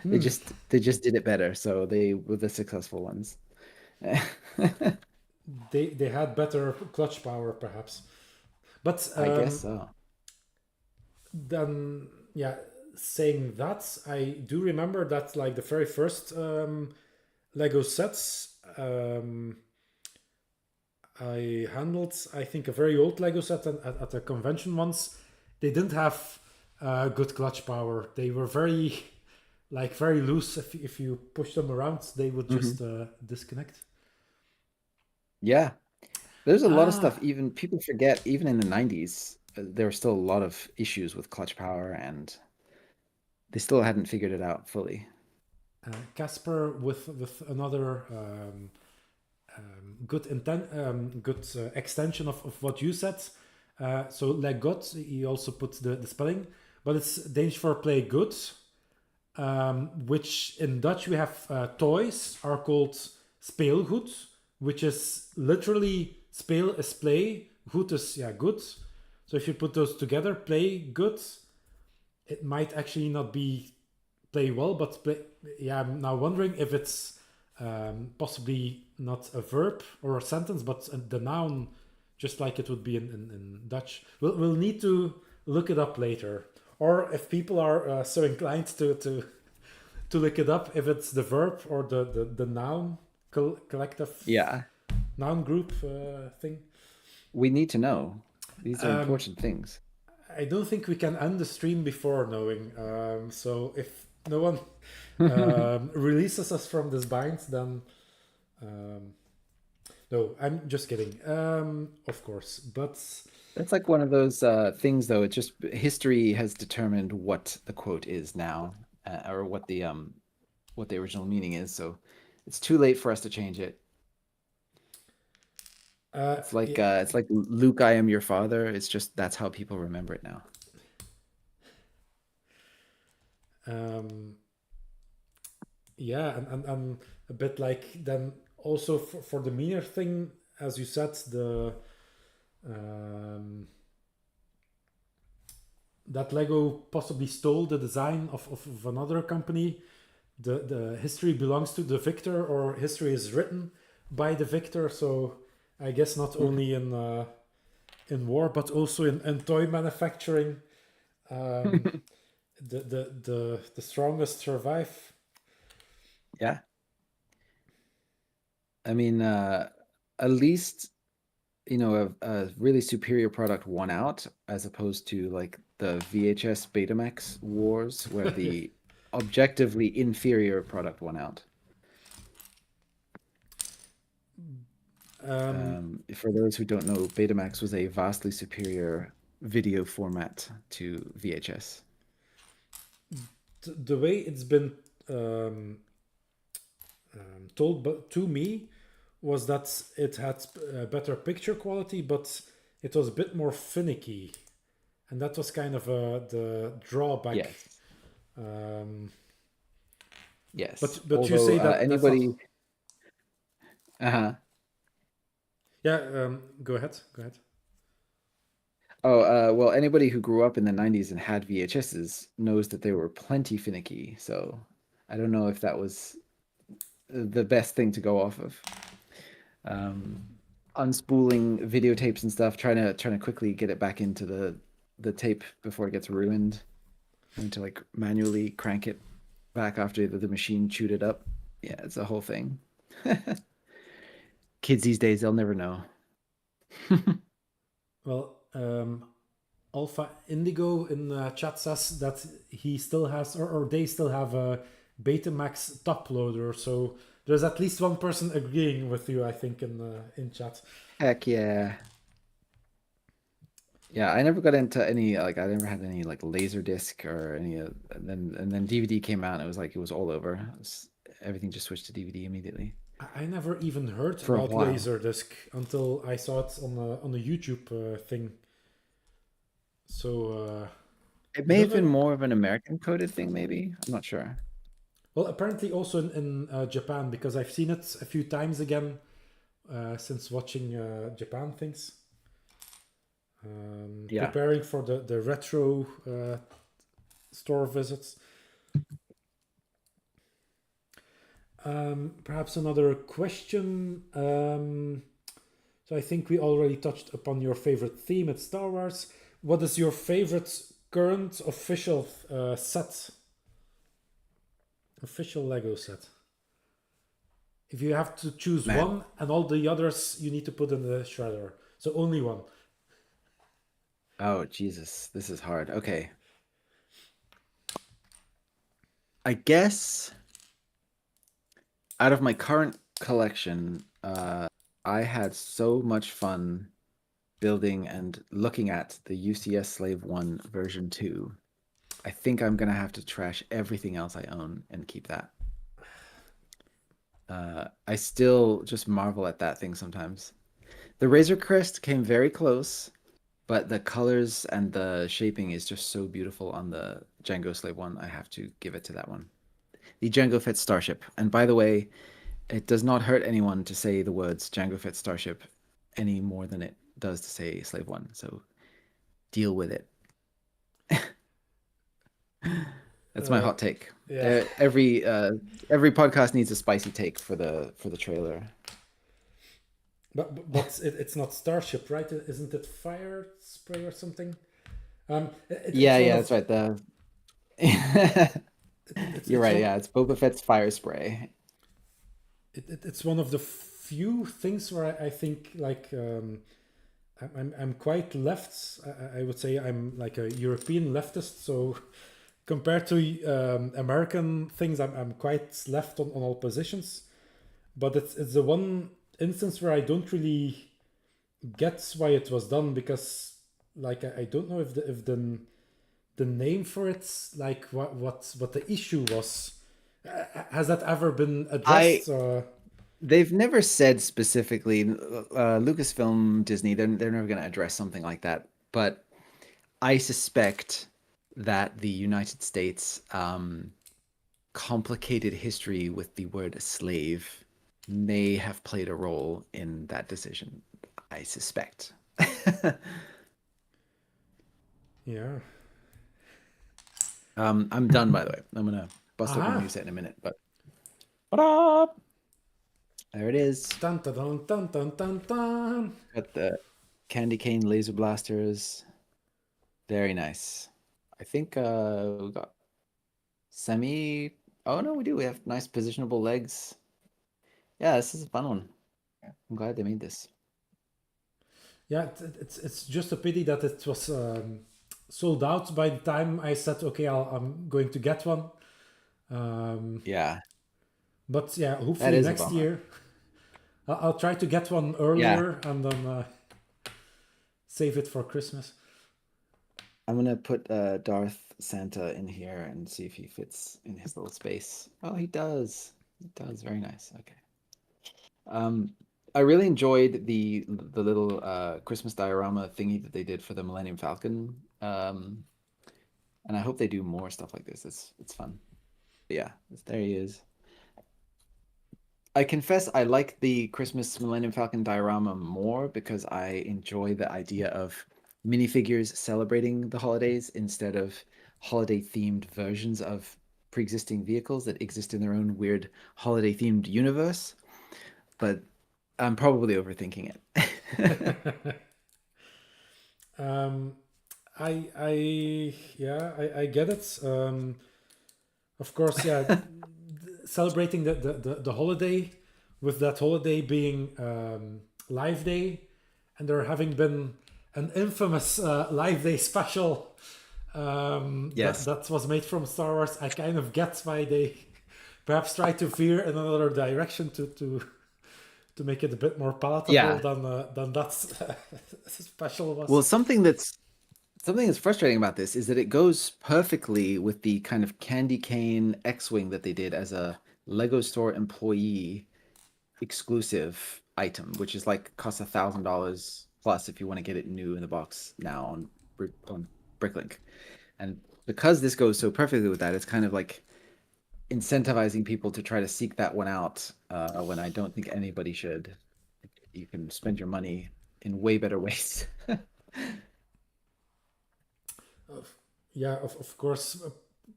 Hmm. They just did it better, so they were the successful ones. They had better clutch power perhaps, but I guess so. then yeah. Saying that, I do remember that like the very first Lego sets I handled, I think, a very old Lego set at a convention once. They didn't have good clutch power. They were very, like, very loose. If you push them around, they would Hmm. just disconnect. Yeah, there's a lot of Ah, stuff. Even people forget, even in the 90s, there were still a lot of issues with clutch power, and they still hadn't figured it out fully. Casper with another good extension of what you said. So like God, he also put the spelling, but it's Danish for play good. Which in Dutch we have toys are called speelgoed, which is literally speel is play, goed is yeah good. So if you put those together, play good, it might actually not be play well, but play. Yeah, I'm now wondering if it's possibly not a verb or a sentence, but the noun, just like it would be in Dutch. We'll need to look it up later, or if people are so inclined to look it up, if it's the verb or the noun collective Yeah, noun group thing. we need to know. These are Um, important things. I don't think we can end the stream before knowing. So if no one releases us from this bind, then um, no, I'm just kidding. Of course, but That's like one of those things, though. It's just history has determined what the quote is now, or what the original meaning is. So it's too late for us to change it. yeah, It's like Luke, I am your father. It's just that's how people remember it now. um, yeah, and a bit like then also for the meaner thing, as you said, the um, that Lego possibly stole the design of another company. The history belongs to the victor, or history is written by the victor. So I guess not Mhm. only in war, but also in toy manufacturing. Um, the strongest survive. Yeah. I mean, at least, a really superior product won out as opposed to like the VHS Betamax wars where Yeah. the objectively inferior product won out. Um, For those who don't know, Betamax was a vastly superior video format to VHS. the way it's been um, told to me was that it had better picture quality, but it was a bit more finicky, and that was kind of the drawback. Yes, Um, yes. but you Although say that that's not. anybody, uh-huh. Yeah, go ahead. Go ahead. Oh, well, anybody who grew up in the 90s and had VHSs knows that they were plenty finicky. So I don't know if that was the best thing to go off of. Um, Unspooling videotapes and stuff, trying to quickly get it back into the tape before it gets ruined, and to like manually crank it back after the machine chewed it up. Yeah, it's a whole thing. Kids these days, they'll never know. Well, Alpha Indigo in chat says that he still has, or they still have a Betamax top loader. So there's at least one person agreeing with you, I think, in chat. Heck yeah. Yeah, I never got into any like I never had any like laser disc or any and then DVD came out and it was all over. Everything just switched to DVD immediately I never even heard for a about while. Laserdisc until I saw it on a YouTube thing. So It I may don't have been know. more of an American coded thing, maybe. I'm not sure. Well, apparently also in Japan, because I've seen it a few times again since watching Japan things. Yeah. Preparing for the retro store visits. Perhaps another question. So I think we already touched upon your favorite theme at Star Wars. What is your favorite current official set? Official Lego set. If you have to choose Man. one and all the others you need to put in the shredder. So only one. Oh, Jesus. This is hard. Okay. I guess out of my current collection, I had so much fun building and looking at the UCS Slave 1 version 2. I think I'm gonna have to trash everything else I own and keep that. I still just marvel at that thing sometimes. The Razor Crest came very close, but the colors and the shaping is just so beautiful on the Django Slave 1. I have to give it to that one. The Django Fett Starship. And by the way, it does not hurt anyone to say the words Django Fett Starship any more than it does to say Slave 1. So deal with it. That's my Uh, hot take. yeah. Every podcast needs a spicy take for the trailer. But it's not Starship, right? Isn't it Fire Spray or something? Yeah, It's one yeah, of that's right. The You're it's right. one Yeah, it's Boba Fett's fire spray. it's one of the few things where I think like I'm quite left. I would say I'm like a European leftist. So compared to American things, I'm quite left on all positions. But it's the one instance where I don't really get why it was done because like I don't know if the name for it like what the issue was. Has that ever been I addressed? They've never said specifically. Lucasfilm, Disney, they're never going to address something like that. But I suspect that the United States complicated history with the word slave may have played a role in that decision. I suspect. Yeah. I'm done, by the way. I'm gonna bust open a Aha. new set in a minute, but ta-da! There it is. Dun dun dun dun dun dun dun. Got the candy cane laser blasters. Very nice. I think we got semi. Oh no, we do. We have nice positionable legs. Yeah, this is a fun one. I'm glad they made this. Yeah, it's just a pity that it was sold out by the time I said, okay, I'm going to get one. Um, Yeah, but yeah, that hopefully is a next bummer. year I'll try to get one Yeah, earlier and then save it for Christmas. I'm gonna put Darth Santa in here and see if he fits in his little space. Oh, he does. He does. Very nice. Okay. Um, I really enjoyed the little Christmas diorama thingy that they did for the Millennium Falcon. And I hope they do more stuff like this. It's fun. But yeah, there he is. I confess I like the Christmas Millennium Falcon diorama more because I enjoy the idea of minifigures celebrating the holidays instead of holiday themed versions of pre-existing vehicles that exist in their own weird holiday themed universe. But I'm probably overthinking it. um, I get it. Of course, yeah, celebrating the holiday with that holiday being Live Day, and there having been an infamous Live Day special Yes. that was made from Star Wars. I kind of get why they perhaps try to veer in another direction to make it a bit more palatable Yeah. than that special Well, was. something that's frustrating about this is that it goes perfectly with the kind of candy cane X-Wing that they did as a Lego store employee exclusive item, which is like costs $1,000 plus if you want to get it new in the box now on Bricklink. And because this goes so perfectly with that, it's kind of like incentivizing people to try to seek that one out when I don't think anybody should. You can spend your money in way better ways. Yeah, of course.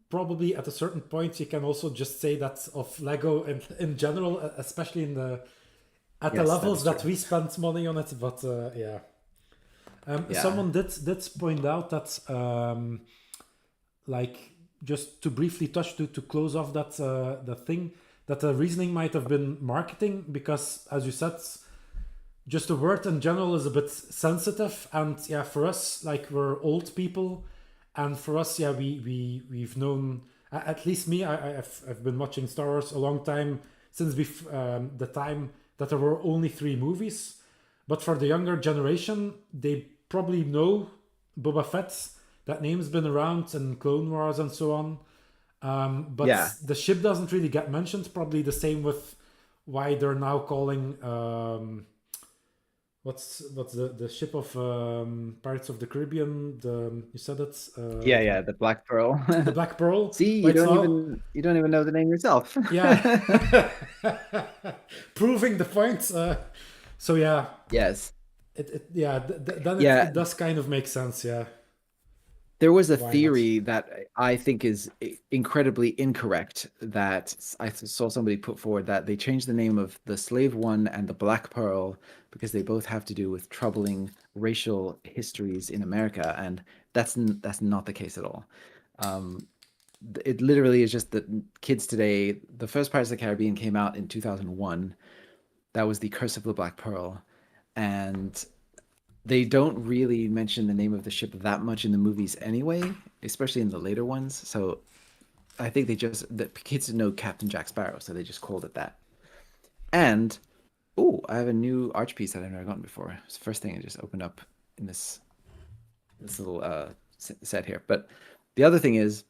Probably at a certain point, you can also just say that of Lego in general, especially in the at the Yes, that levels is that true. we spend money on it. But yeah, Yeah. someone did point out that like just to briefly touch to close off that thing that the reasoning might have been marketing because as you said just the word in general is a bit sensitive and yeah for us like we're old people and for us yeah we've known at least me I've been watching Star Wars a long time since the time that there were only 3 movies but for the younger generation they probably know Boba Fett that name's been around in Clone Wars and so on but Yeah. the ship doesn't really get mentioned probably the same with why they're now calling what's the ship of Pirates of the Caribbean? You said it. Yeah, the Black Pearl. The Black Pearl. See, Why it's now? you don't even know the name yourself. Yeah, proving the point. So yeah, Yes. yeah. Then Yeah, it does kind of make sense. Yeah, there was a why not? theory that I think is incredibly incorrect that I saw somebody put forward that they changed the name of the Slave One and the Black Pearl because they both have to do with troubling racial histories in America, and that's not the case at all. Um, it literally is just that kids today, the first Pirates of the Caribbean came out in 2001. That was the Curse of the Black Pearl, and they don't really mention the name of the ship that much in the movies anyway, especially in the later ones. So I think the kids know Captain Jack Sparrow, so they just called it that. And oh, I have a new arch piece that I've never gotten before. It's the first thing I just opened up in this little set here. But the other thing is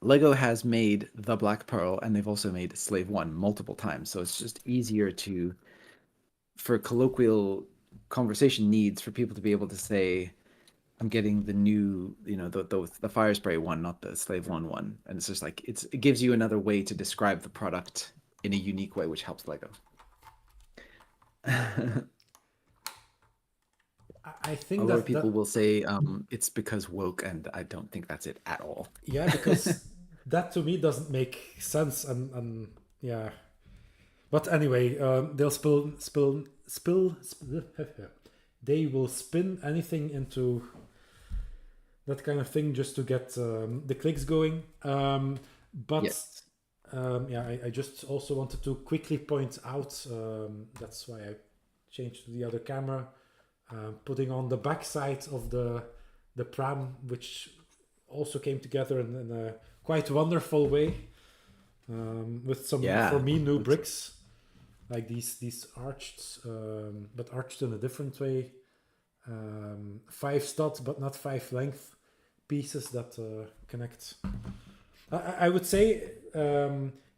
Lego has made the Black Pearl, and they've also made Slave One multiple times. So it's just easier to, for colloquial conversation needs, for people to be able to say, I'm getting the new, the fire spray one, not the Slave One. And it's just like it gives you another way to describe the product in a unique way, which helps Lego. A I think lot of that people will say it's because woke, and I don't think that's it at all. yeah because that to me doesn't make sense and yeah. But anyway, they'll spill they will spin anything into that kind of thing just to get the clicks going. But Yes. yeah, I just also wanted to quickly point out, that's why I changed to the other camera, putting on the backside of the pram, which also came together in a quite wonderful way, with some, for Yeah. me, new That's- bricks, like these arched, but arched in a different way, 5 studs but not 5 length pieces that connect. I would say,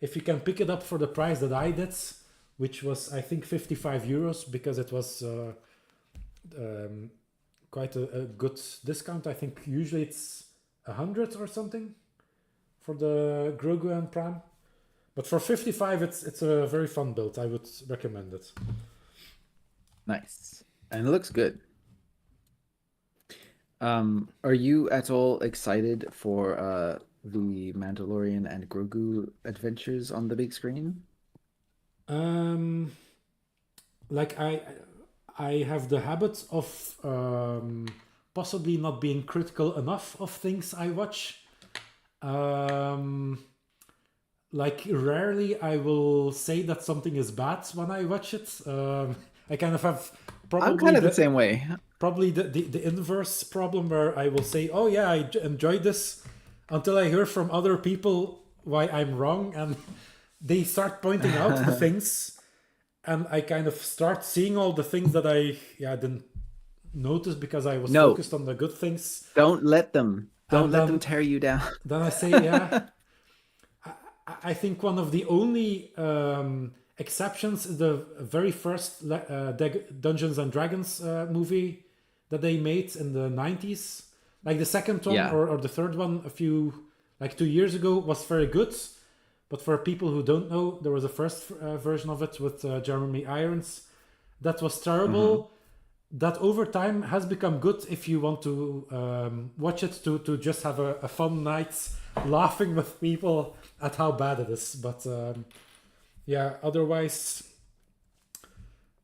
if you can pick it up for the price that I did, which was I think €55, because it was quite a good discount. I think usually it's 100 or something for the Grogu and Pram, but for 55 it's a very fun build. I would recommend it. Nice. And it looks good. Are you at all excited for the Mandalorian and Grogu adventures on the big screen? Um, like I have the habit of possibly not being critical enough of things I watch. Um, like rarely I will say that something is bad when I watch it. I kind of have I'm probably kind of the the same way. the inverse problem, where I will say, "Oh yeah, I enjoyed this," until I hear from other people why I'm wrong, and they start pointing out the things, and I kind of start seeing all the things that I didn't notice because I was No, focused on the good things, don't let them. Don't and let them tear you down. then I say, yeah. I think one of the only exceptions is the very first Dungeons and Dragons movie that they made in the 90s. Like the second one, Yeah. or the third one, like 2 years ago, was very good. But for people who don't know, there was a first version of it with Jeremy Irons that was Hmm. terrible. That over time has become good if you want to watch it to just have a fun night laughing with people at how bad it is. But yeah, otherwise,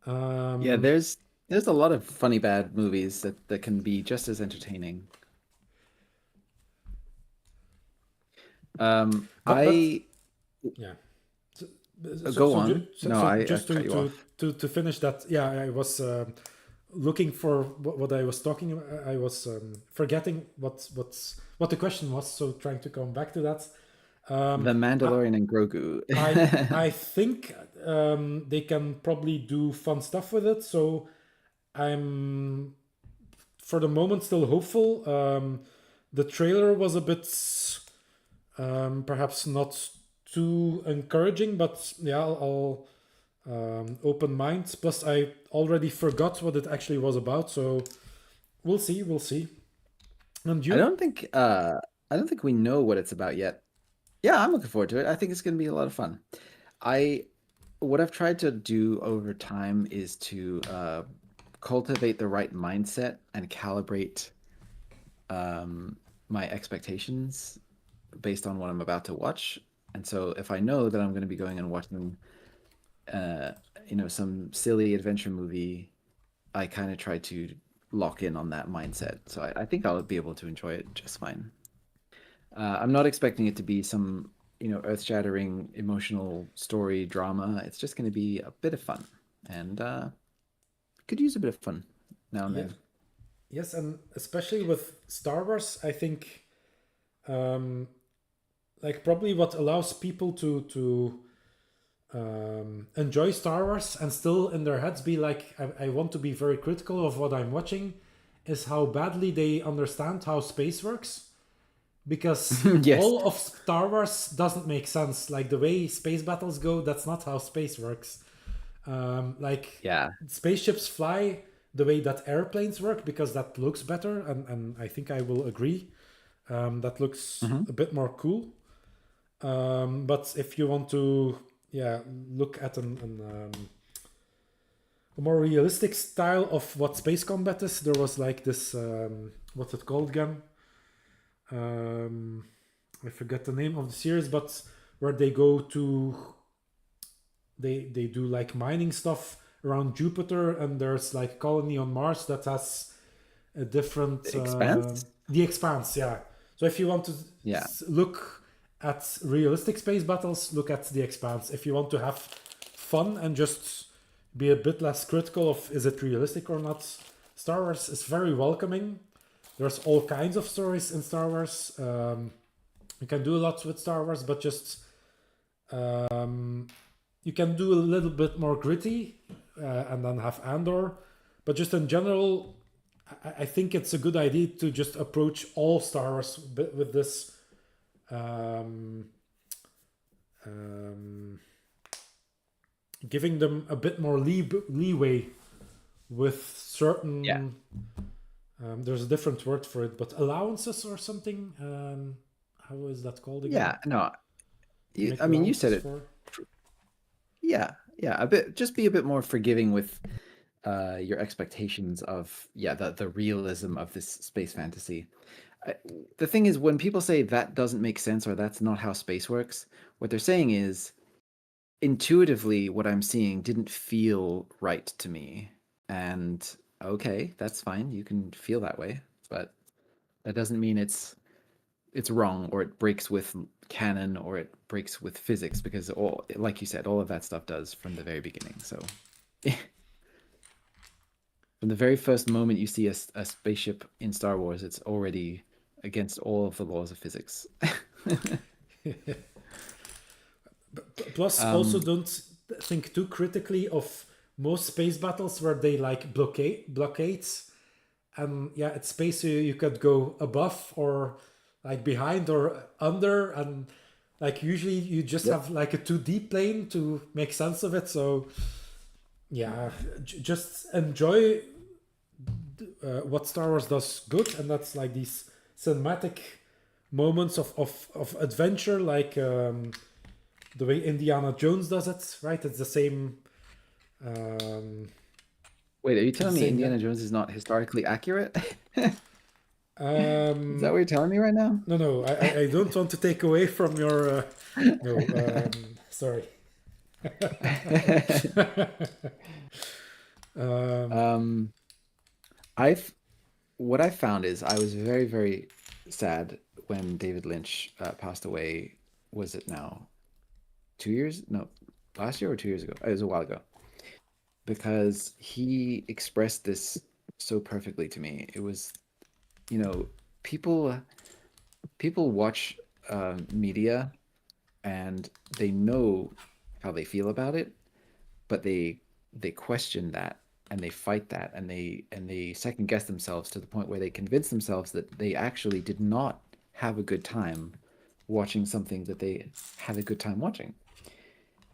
Yeah, um, there's a lot of funny bad movies that can be just as entertaining. but I yeah. So, go on. No, I just cut you off. to finish that, yeah, I was looking for what I was talking about. I was forgetting what the question was, so trying to come back to that. The I, Mandalorian and Grogu. I think they can probably do fun stuff with it. So I'm for the moment still hopeful. The trailer was a bit perhaps not too encouraging, but yeah, I'll open mind. Plus, I already forgot what it actually was about, so we'll see. We'll see. And I you? don't think I don't think we know what it's about yet. Yeah, I'm looking forward to it. I think it's going to be a lot of fun. I what I've tried to do over time is to cultivate the right mindset and calibrate my expectations based on what I'm about to watch. And so if I know that I'm going to be going and watching uh, some silly adventure movie, I kind of try to lock in on that mindset. So I think I'll be able to enjoy it just fine. I'm not expecting it to be some, earth-shattering emotional story drama. It's just going to be a bit of fun, and could use a bit of fun now and Yeah. then. Yes, and especially with Star Wars, I think um, like probably what allows people to enjoy Star Wars and still in their heads be like, I want to be very critical of what I'm watching, is how badly they understand how space works. Because Yes. all of Star Wars doesn't make sense. Like the way space battles go, that's not how space works. Like Yeah. spaceships fly the way that airplanes work because that looks better, and I think I will agree. That looks Hmm. a bit more cool. But if you want to, yeah, look at a more realistic style of what space combat is, there was like this, what's it called again? Um, I forget the name of the series, but where they go to, they do like mining stuff around Jupiter, and there's like colony on Mars that has a different The Expanse. the Expanse. Yeah. So if you want to Yeah, look at realistic space battles, look at the Expanse. If you want to have fun and just be a bit less critical of is it realistic or not, Star Wars is very welcoming. There's all kinds of stories in Star Wars. You can do a lot with Star Wars, but just you can do a little bit more gritty and then have Andor. But just in general, I think it's a good idea to just approach all Star Wars with this giving them a bit more leeway with yeah, certain. There's a different word for it, but allowances or something. How is that called again? yeah. No, To make I mean, you said allowances it. for. Yeah, yeah. A bit. Just be a bit more forgiving with your expectations of the realism of this space fantasy. The thing is, when people say that doesn't make sense or that's not how space works, what they're saying is intuitively what I'm seeing didn't feel right to me. And okay, that's fine. You can feel that way, but that doesn't mean it's wrong or it breaks with canon or it breaks with physics because all like you said, all of that stuff does from the very beginning. So from the very first moment you see a spaceship in Star Wars, it's already against all of the laws of physics. Plus, also don't think too critically of most space battles where they like blockades, and yeah, it's space so you could go above or like behind or under, and like usually you just Yep. have like a 2D plane to make sense of it. So yeah, just enjoy what Star Wars does good, and that's like these cinematic moments of adventure, like the way Indiana Jones does it, right? It's the same. Wait, are you The telling me same. Indiana Jones is not historically accurate? Is that Um, what you're telling me right now? no, no, I don't want to take away from your. No, sorry. um, um, I've what I found is I was very, very sad when David Lynch passed away. Was it now 2 years? No, last year or 2 years ago? It was a while ago because he expressed this so perfectly to me. It was, you know, people people watch media and they know how they feel about it, but they question that and they fight that and they second guess themselves to the point where they convince themselves that they actually did not have a good time watching something that they had a good time watching.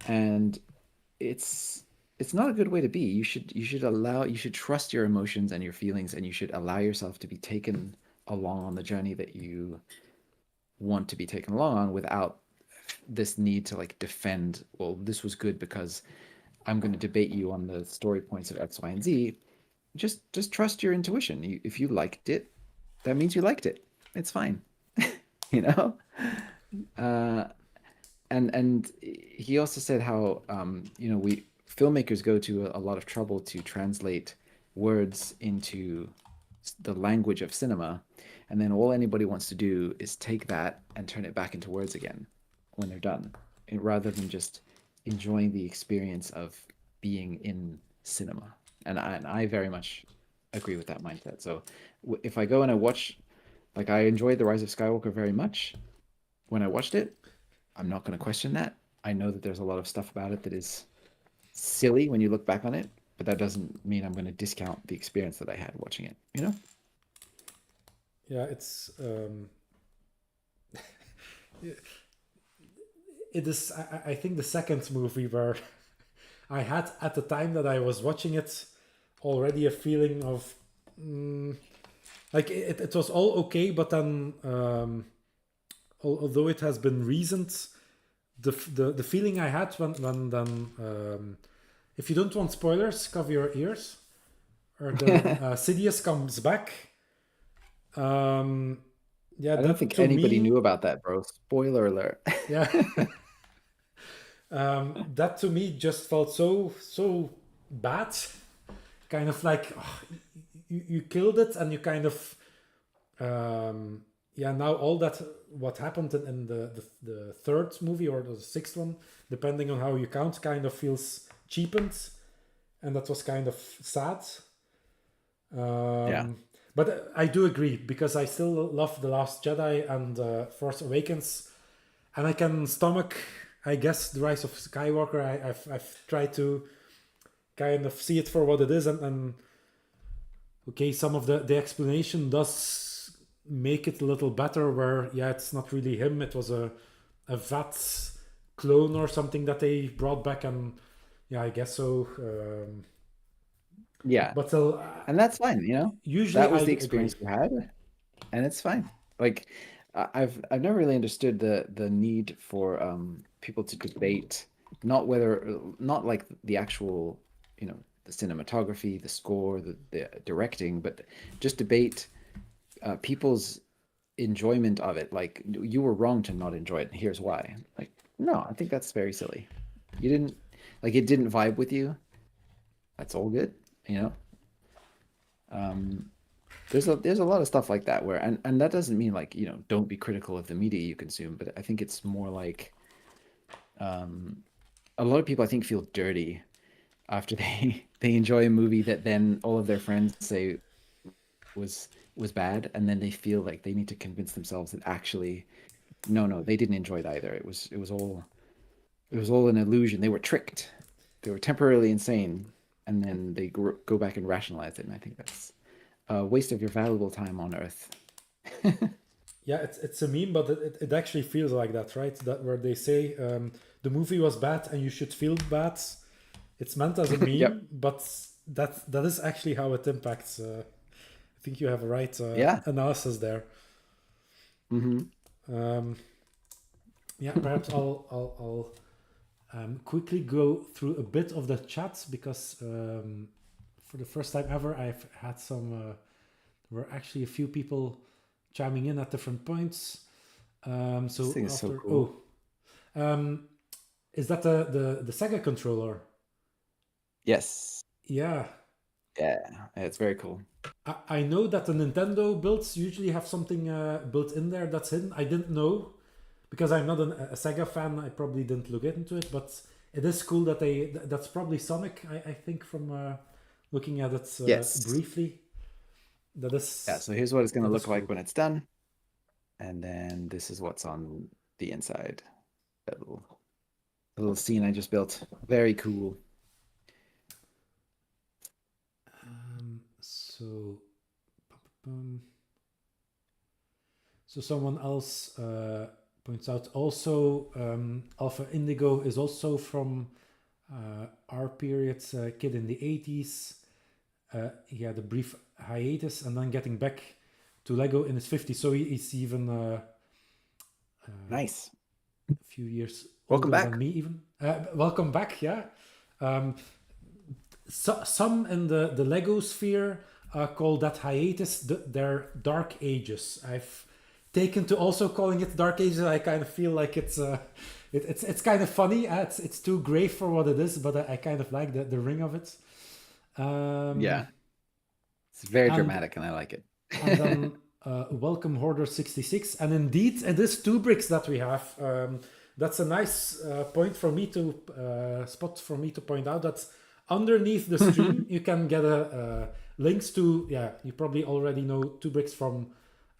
And it's it's not a good way to be. You should trust your emotions and your feelings and you should allow yourself to be taken along on the journey that you want to be taken along on without this need to like defend, well, this was good because I'm going to debate you on the story points of X, Y, and Z. Just trust your intuition. If you liked it, that means you liked it. It's fine. you know? Uh, and he also said how we filmmakers go to a lot of trouble to translate words into the language of cinema, and then all anybody wants to do is take that and turn it back into words again when they're done, rather than just enjoying the experience of being in cinema. And I very much agree with that mindset. So if I go and I watch, like I enjoyed The Rise of Skywalker very much when I watched it, I'm not going to question that. I know that there's a lot of stuff about it that is silly when you look back on it, but that doesn't mean I'm going to discount the experience that I had watching it, you know? yeah, it's. It is. I think the second movie where I had at the time that I was watching it already a feeling of like it was all okay, but then although it has been reasoned, the feeling I had when then if you don't want spoilers, cover your ears. Or the Sidious comes back. Yeah, I don't that think to anybody me, knew about that, bro. Spoiler alert. yeah, that to me just felt so bad, kind of like you killed it, and you kind of now all that what happened in the third movie or the sixth one, depending on how you count, kind of feels cheapened, and that was kind of sad. Yeah. But I do agree, because I still love The Last Jedi and Force Awakens, and I can stomach, I guess, The Rise of Skywalker. I've tried to kind of see it for what it is, and okay, some of the explanation does make it a little better, where it's not really him, it was a VAT clone or something that they brought back, and I guess so. Yeah. But still, And that's fine, usually that was I the agree. experience you had, and it's fine. Like, I've never really understood the need for people to debate, not like the actual, the cinematography, the score, the directing, but just debate people's enjoyment of it. Like, you were wrong to not enjoy it, and here's why. Like, no, I think that's very silly. You didn't like it didn't vibe with you. That's all good, you know. Um, there's a lot of stuff like that where, and that doesn't mean like, don't be critical of the media you consume, but I think it's more like um, a lot of people I think feel dirty after they enjoy a movie that then all of their friends say was bad, and then they feel like they need to convince themselves that actually no, they didn't enjoy it either. It was all an illusion. They were tricked. They were temporarily insane, and then they go back and rationalize it. And I think that's a waste of your valuable time on Earth. Yeah, it's a meme, but it actually feels like that, right? That where they say the movie was bad and you should feel bad. It's meant as a Yep. meme, but that is actually how it impacts. I think you have a right Yeah. analysis there. Hmm. Um, yeah, perhaps I'll quickly go through a bit of the chat, because for the first time ever, I've had some. There were actually a few people chiming in at different points. This So thing is so after cool. um, is that the Sega controller? Yes. Yeah, Yeah. It's very cool. I know that the Nintendo builds usually have something built in there that's hidden. I didn't know, because I'm not a Sega fan. I probably didn't look into it, but it is cool that that's probably Sonic. I think from looking at it Yes. briefly, that Yeah. is So here's what it's going to that is look like cool. when it's done. And then this is what's on the inside. That little scene I just built. Very cool. So, um, so someone else points out also Alpha Indigo is also from our period, kid in the 80s. He had a brief hiatus and then getting back to Lego in his 50s. So he's even Nice. a few years Welcome older than back. me, even. Welcome back, yeah. Um, some in the Lego sphere call that hiatus their dark ages. I've taken to also calling it dark ages. I kind of feel like it's kind of funny. It's too grave for what it is, but I kind of like the ring of it. Um, Yeah. It's very and dramatic and I like and it. then welcome Hoarder 66, and indeed it is 2bricks that we have. That's a nice point for me to spot for me to point out that underneath the stream you can get links to, you probably already know 2bricks from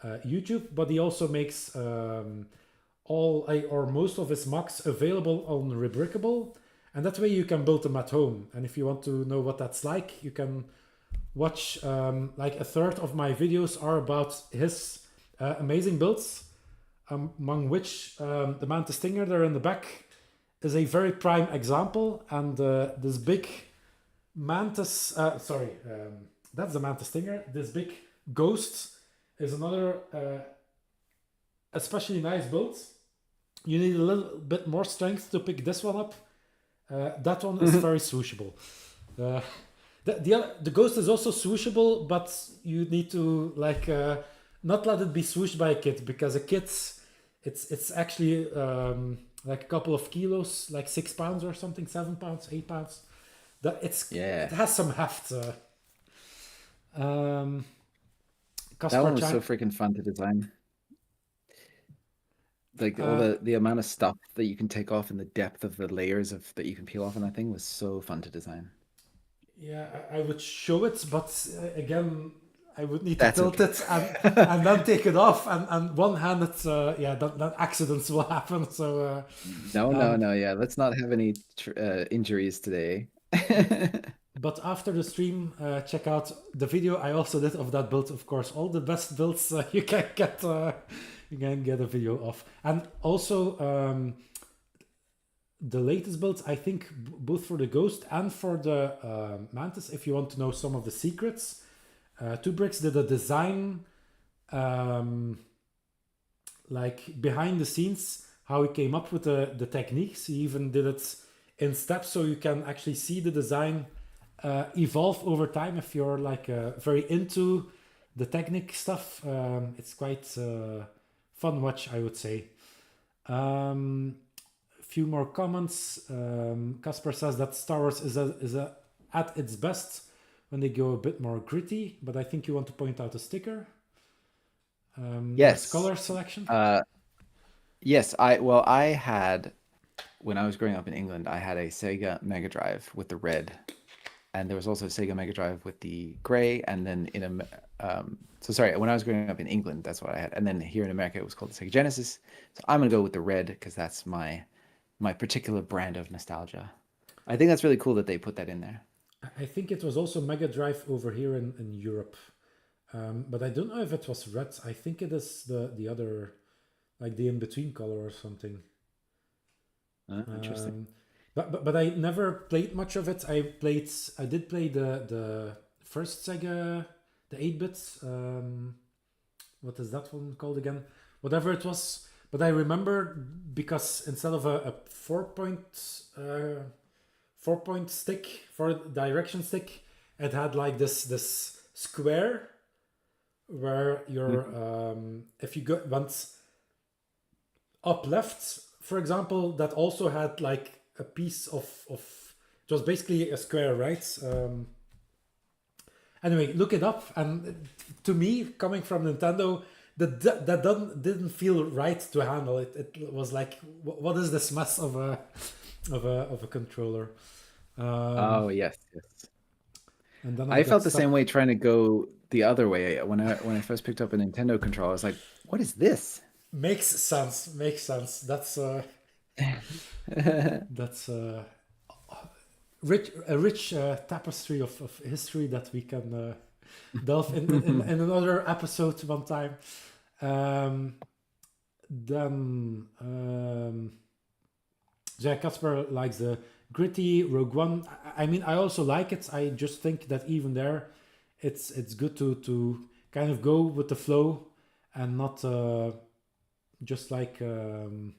YouTube, but he also makes or most of his MOCs available on Rebrickable, and that way you can build them at home. And if you want to know what that's like, you can watch like a third of my videos are about his amazing builds, among which the Mantis Stinger there in the back is a very prime example. And this big Mantis, that's the Mantis Stinger. This big Ghost is another especially nice build. You need a little bit more strength to pick this one up. That one is very swooshable. Uh, the ghost is also swooshable, but you need to not let it be swooshed by a kid, because a kid, it's actually like a couple of kilos, like 6 pounds or something, 7 pounds, 8 pounds. That it Yeah. has some heft. Um, That Kaspar one was so Chang. freaking fun to design. Like all Uh, the amount of stuff that you can take off and the depth of the layers of that you can peel off on that thing was so fun to design. yeah, I would show it, but again, I would need to That's tilt okay. it and then take it off, and one-handed, yeah, that accidents will happen. So, No, no, um, no. Yeah, let's not have any injuries today. but after the stream, check out the video I also did of that build. Of course, all the best builds you can get a video of, and also the latest builds. I think both for the Ghost and for the Mantis. If you want to know some of the secrets, 2bricks did a design, like behind the scenes, how he came up with the techniques. He even did it in steps, so you can actually see the design evolve over time. If you're like very into the technique stuff, it's quite fun watch, I would say. A few more comments. Casper says that Star Wars is at its best when they go a bit more gritty, but I think you want to point out a sticker. That's Yes. color selection. Yes, I had when I was growing up in England, I had a Sega Mega Drive with the red, and there was also a Sega Mega Drive with the gray, and then so sorry, when I was growing up in England, that's what I had, and then here in America, it was called the Sega Genesis. So I'm gonna go with the red because that's my particular brand of nostalgia. I think that's really cool that they put that in there. I think it was also Mega Drive over here in Europe, but I don't know if it was red. I think it is the other, like the in between color or something. Interesting. But I never played much of it. I did play the first Sega, the 8-bit. What is that one called again? Whatever it was. But I remember because instead of a 4-point stick for direction stick, it had like this square where you're if you go once up left, for example, that also had like a piece of it was basically a square, right? Anyway, look it up, and to me, coming from Nintendo, that didn't feel right to handle. It was like, what is this mess of a controller? Oh yes, yes. And then I I got felt the same stuck. way trying to go the other way when I first picked up a Nintendo controller. I was like, "What is this?" Makes sense. Makes sense. That's a rich tapestry of history that we can delve in another episode one time. Then Jack Casper likes the gritty Rogue One. I mean, I also like it. I just think that even there, it's good to kind of go with the flow and not just like the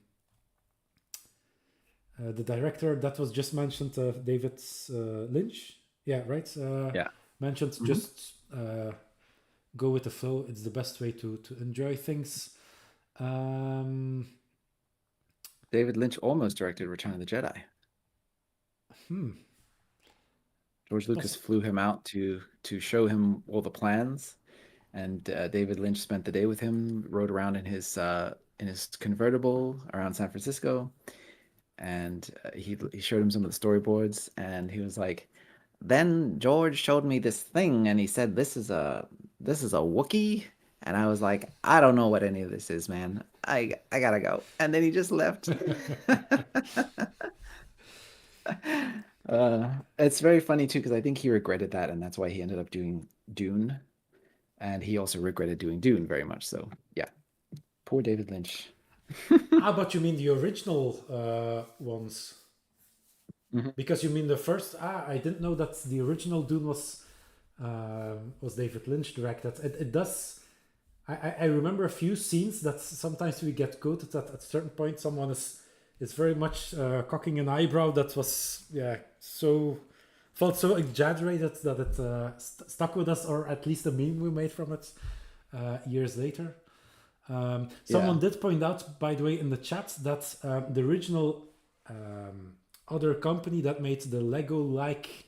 director that was just mentioned, David Lynch. Yeah, right. Yeah. Mentioned Mhm. just go with the flow. It's the best way to enjoy things. Um, David Lynch almost directed Return of the Jedi. hmm. George Lucas Poss- flew him out to show him all the plans, and David Lynch spent the day with him, rode around in his convertible around San Francisco, and he showed him some of the storyboards, and he was like, "Then George showed me this thing, and he said this is a Wookiee." And I was like, "I don't know what any of this is, man. I gotta go." And then he just left. It's very funny too because I think he regretted that, and that's why he ended up doing Dune, and he also regretted doing Dune very much. So yeah, poor David Lynch. but you mean the original ones? Mhm. Because you mean the first? I didn't know that the original Dune was David Lynch directed. It does. I remember a few scenes that sometimes we get quoted at a certain point. Someone is very much cocking an eyebrow that was so felt so exaggerated that it stuck with us, or at least a meme we made from it years later. Yeah. Someone did point out, by the way, in the chat that the original other company that made the Lego-like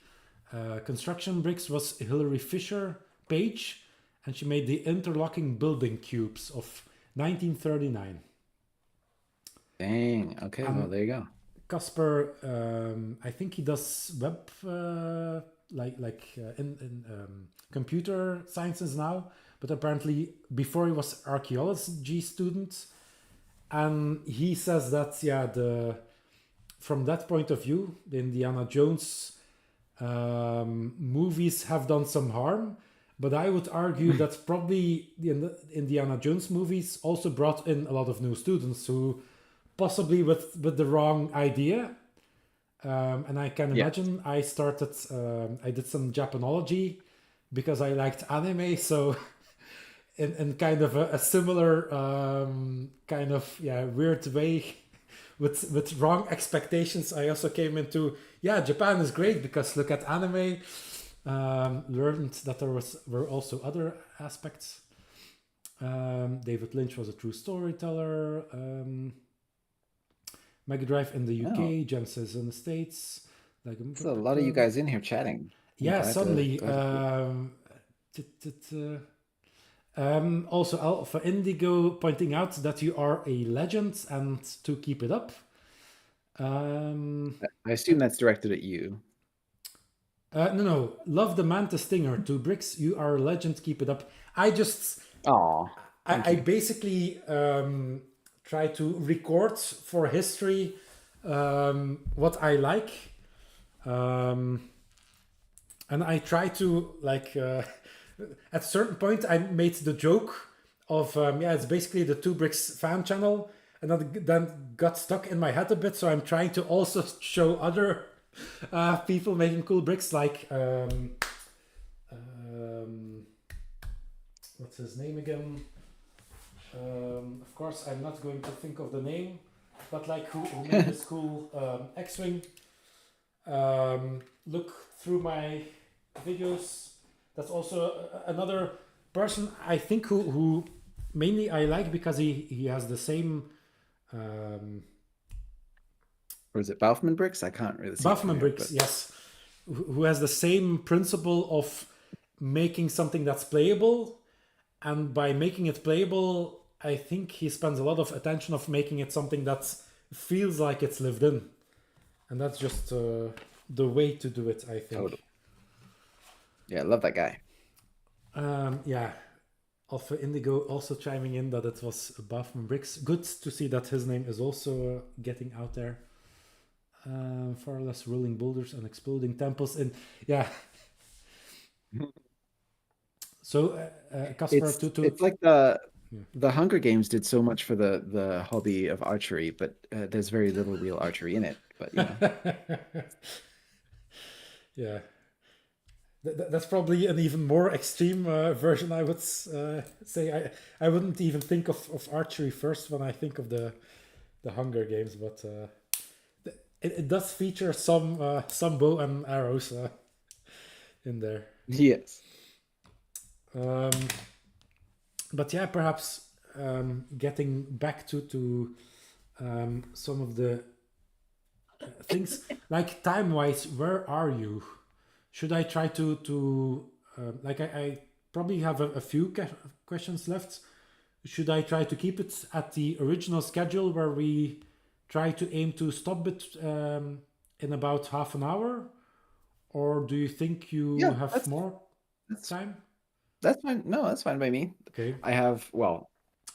construction bricks was Hilary Fisher Page, and she made the interlocking building cubes of 1939. Dang. Okay. Well, there you go. Casper, I think he does web in computer sciences now, but apparently before he was archaeology student, and he says that from that point of view, the Indiana Jones movies have done some harm, but I would argue that probably the Indiana Jones movies also brought in a lot of new students who possibly with the wrong idea. And I can imagine I did some Japanology because I liked anime, so in kind of a similar weird way with wrong expectations, I also came into Japan is great because look at anime. Learned that were also other aspects. David Lynch was a true storyteller. Mega Drive in the UK, Genesis in the States. There's a lot of you guys in here chatting. Suddenly. Also, Alpha Indigo pointing out that you are a legend and to keep it up. I assume that's directed at you. No. Love the Manta Stinger. 2bricks, you are a legend. Keep it up. I just. I basically try to record for history what I like. And I try to at a certain point I made the joke of it's basically the 2bricks fan channel, and then got stuck in my head a bit, so I'm trying to also show other people making cool bricks, like what's his name again? Of course I'm not going to think of the name, but who made this cool X-Wing. Look through my videos. That's also another person I think who mainly I like because he has the same. Or is it Baufman Bricks? I can't really see. Baufman Bricks, yes. Who has the same principle of making something that's playable, and by making it playable, I think he spends a lot of attention of making it something that feels like it's lived in, and that's just the way to do it, I think. Totally. Yeah, I love that guy. Alpha Indigo also chiming in that it was Baufman Bricks. Good to see that his name is also getting out there. Far less rolling boulders and exploding temples. And so Casper, it's like the Hunger Games did so much for the hobby of archery, but there's very little real archery in it. But yeah. That's probably an even more extreme version, I would say. I wouldn't even think of archery first when I think of the Hunger Games, but it does feature some bow and arrows in there. Yes. But perhaps getting back to some of the things, like time-wise, where are you? Should I try to I probably have a few questions left. Should I try to keep it at the original schedule where we try to aim to stop it in about half an hour? Or do you think you have more time? That's fine. No, that's fine by me. Okay. I have for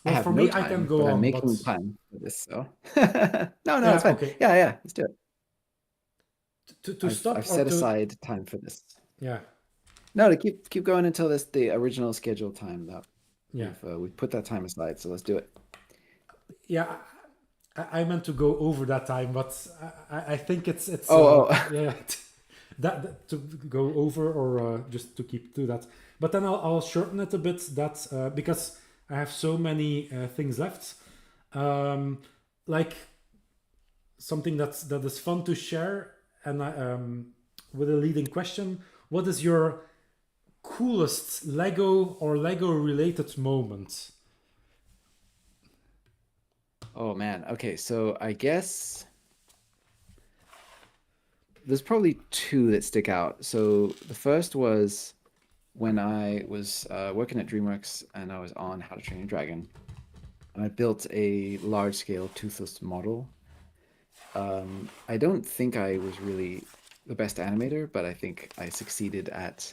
no me, time, I can go but on. I'm making time for this, so no, it's fine. Okay. Yeah, let's do it. To stop. I've set aside time for this. Yeah. No, to keep going until the original scheduled time. That we've put that time aside, so let's do it. Yeah, I meant to go over that time, but I think it's that to go over or just to keep to that. But then I'll shorten it a bit. That because I have so many things left, like something that is fun to share. And with a leading question, what is your coolest Lego or Lego related moment? Oh man. Okay, so I guess there's probably two that stick out. So the first was when I was working at DreamWorks and I was on How to Train Your Dragon. And I built a large scale toothless model. I don't think I was really the best animator, but I think I succeeded at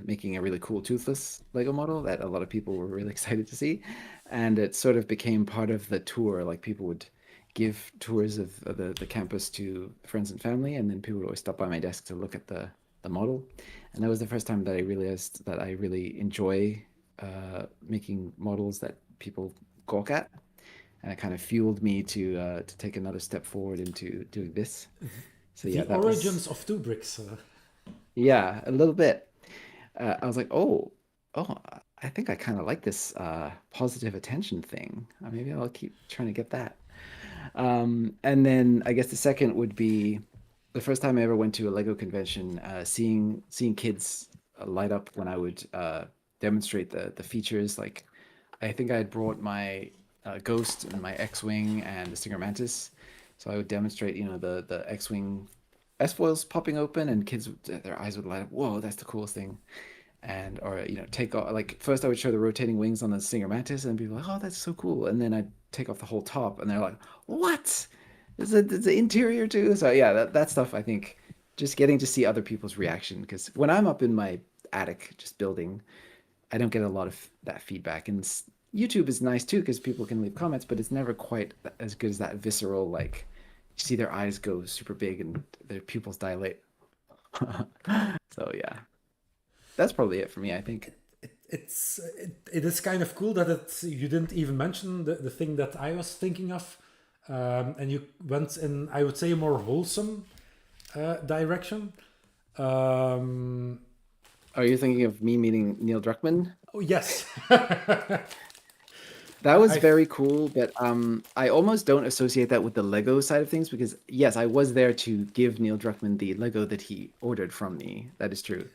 making a really cool toothless Lego model that a lot of people were really excited to see. And it sort of became part of the tour. Like people would give tours of the campus to friends and family, and then people would always stop by my desk to look at the model. And that was the first time that I realized that I really enjoy making models that people gawk at. And it kind of fueled me to take another step forward into doing this. So yeah, The that was origins of 2bricks. yeah, a little bit. I was like, oh, I think I kind of like this positive attention thing. Maybe I'll keep trying to get that. And then I guess the second would be the first time I ever went to a Lego convention, seeing kids light up when I would demonstrate the features. Like, I think I had brought my Ghost and my X-wing and the Stinger Mantis, so I would demonstrate, the X-wing S-foils popping open, and kids, their eyes would light up. Whoa, that's the coolest thing! And or take off, like first I would show the rotating wings on the Stinger Mantis and be like, oh, that's so cool, and then I'd take off the whole top and they're like, what, is the interior too? So yeah, that stuff, I think, just getting to see other people's reaction, because when I'm up in my attic just building, I don't get a lot of that feedback. And YouTube is nice too because people can leave comments, but it's never quite as good as that visceral, like you see their eyes go super big and their pupils dilate. So yeah, that's probably it for me, I think. It is kind of cool that you didn't even mention the thing that I was thinking of, and you went in, I would say, a more wholesome direction. Um, Are you thinking of me meeting Neil Druckmann? oh yes, That was I very cool, but I almost don't associate that with the Lego side of things because yes, I was there to give Neil Druckmann the Lego that he ordered from me. That is true.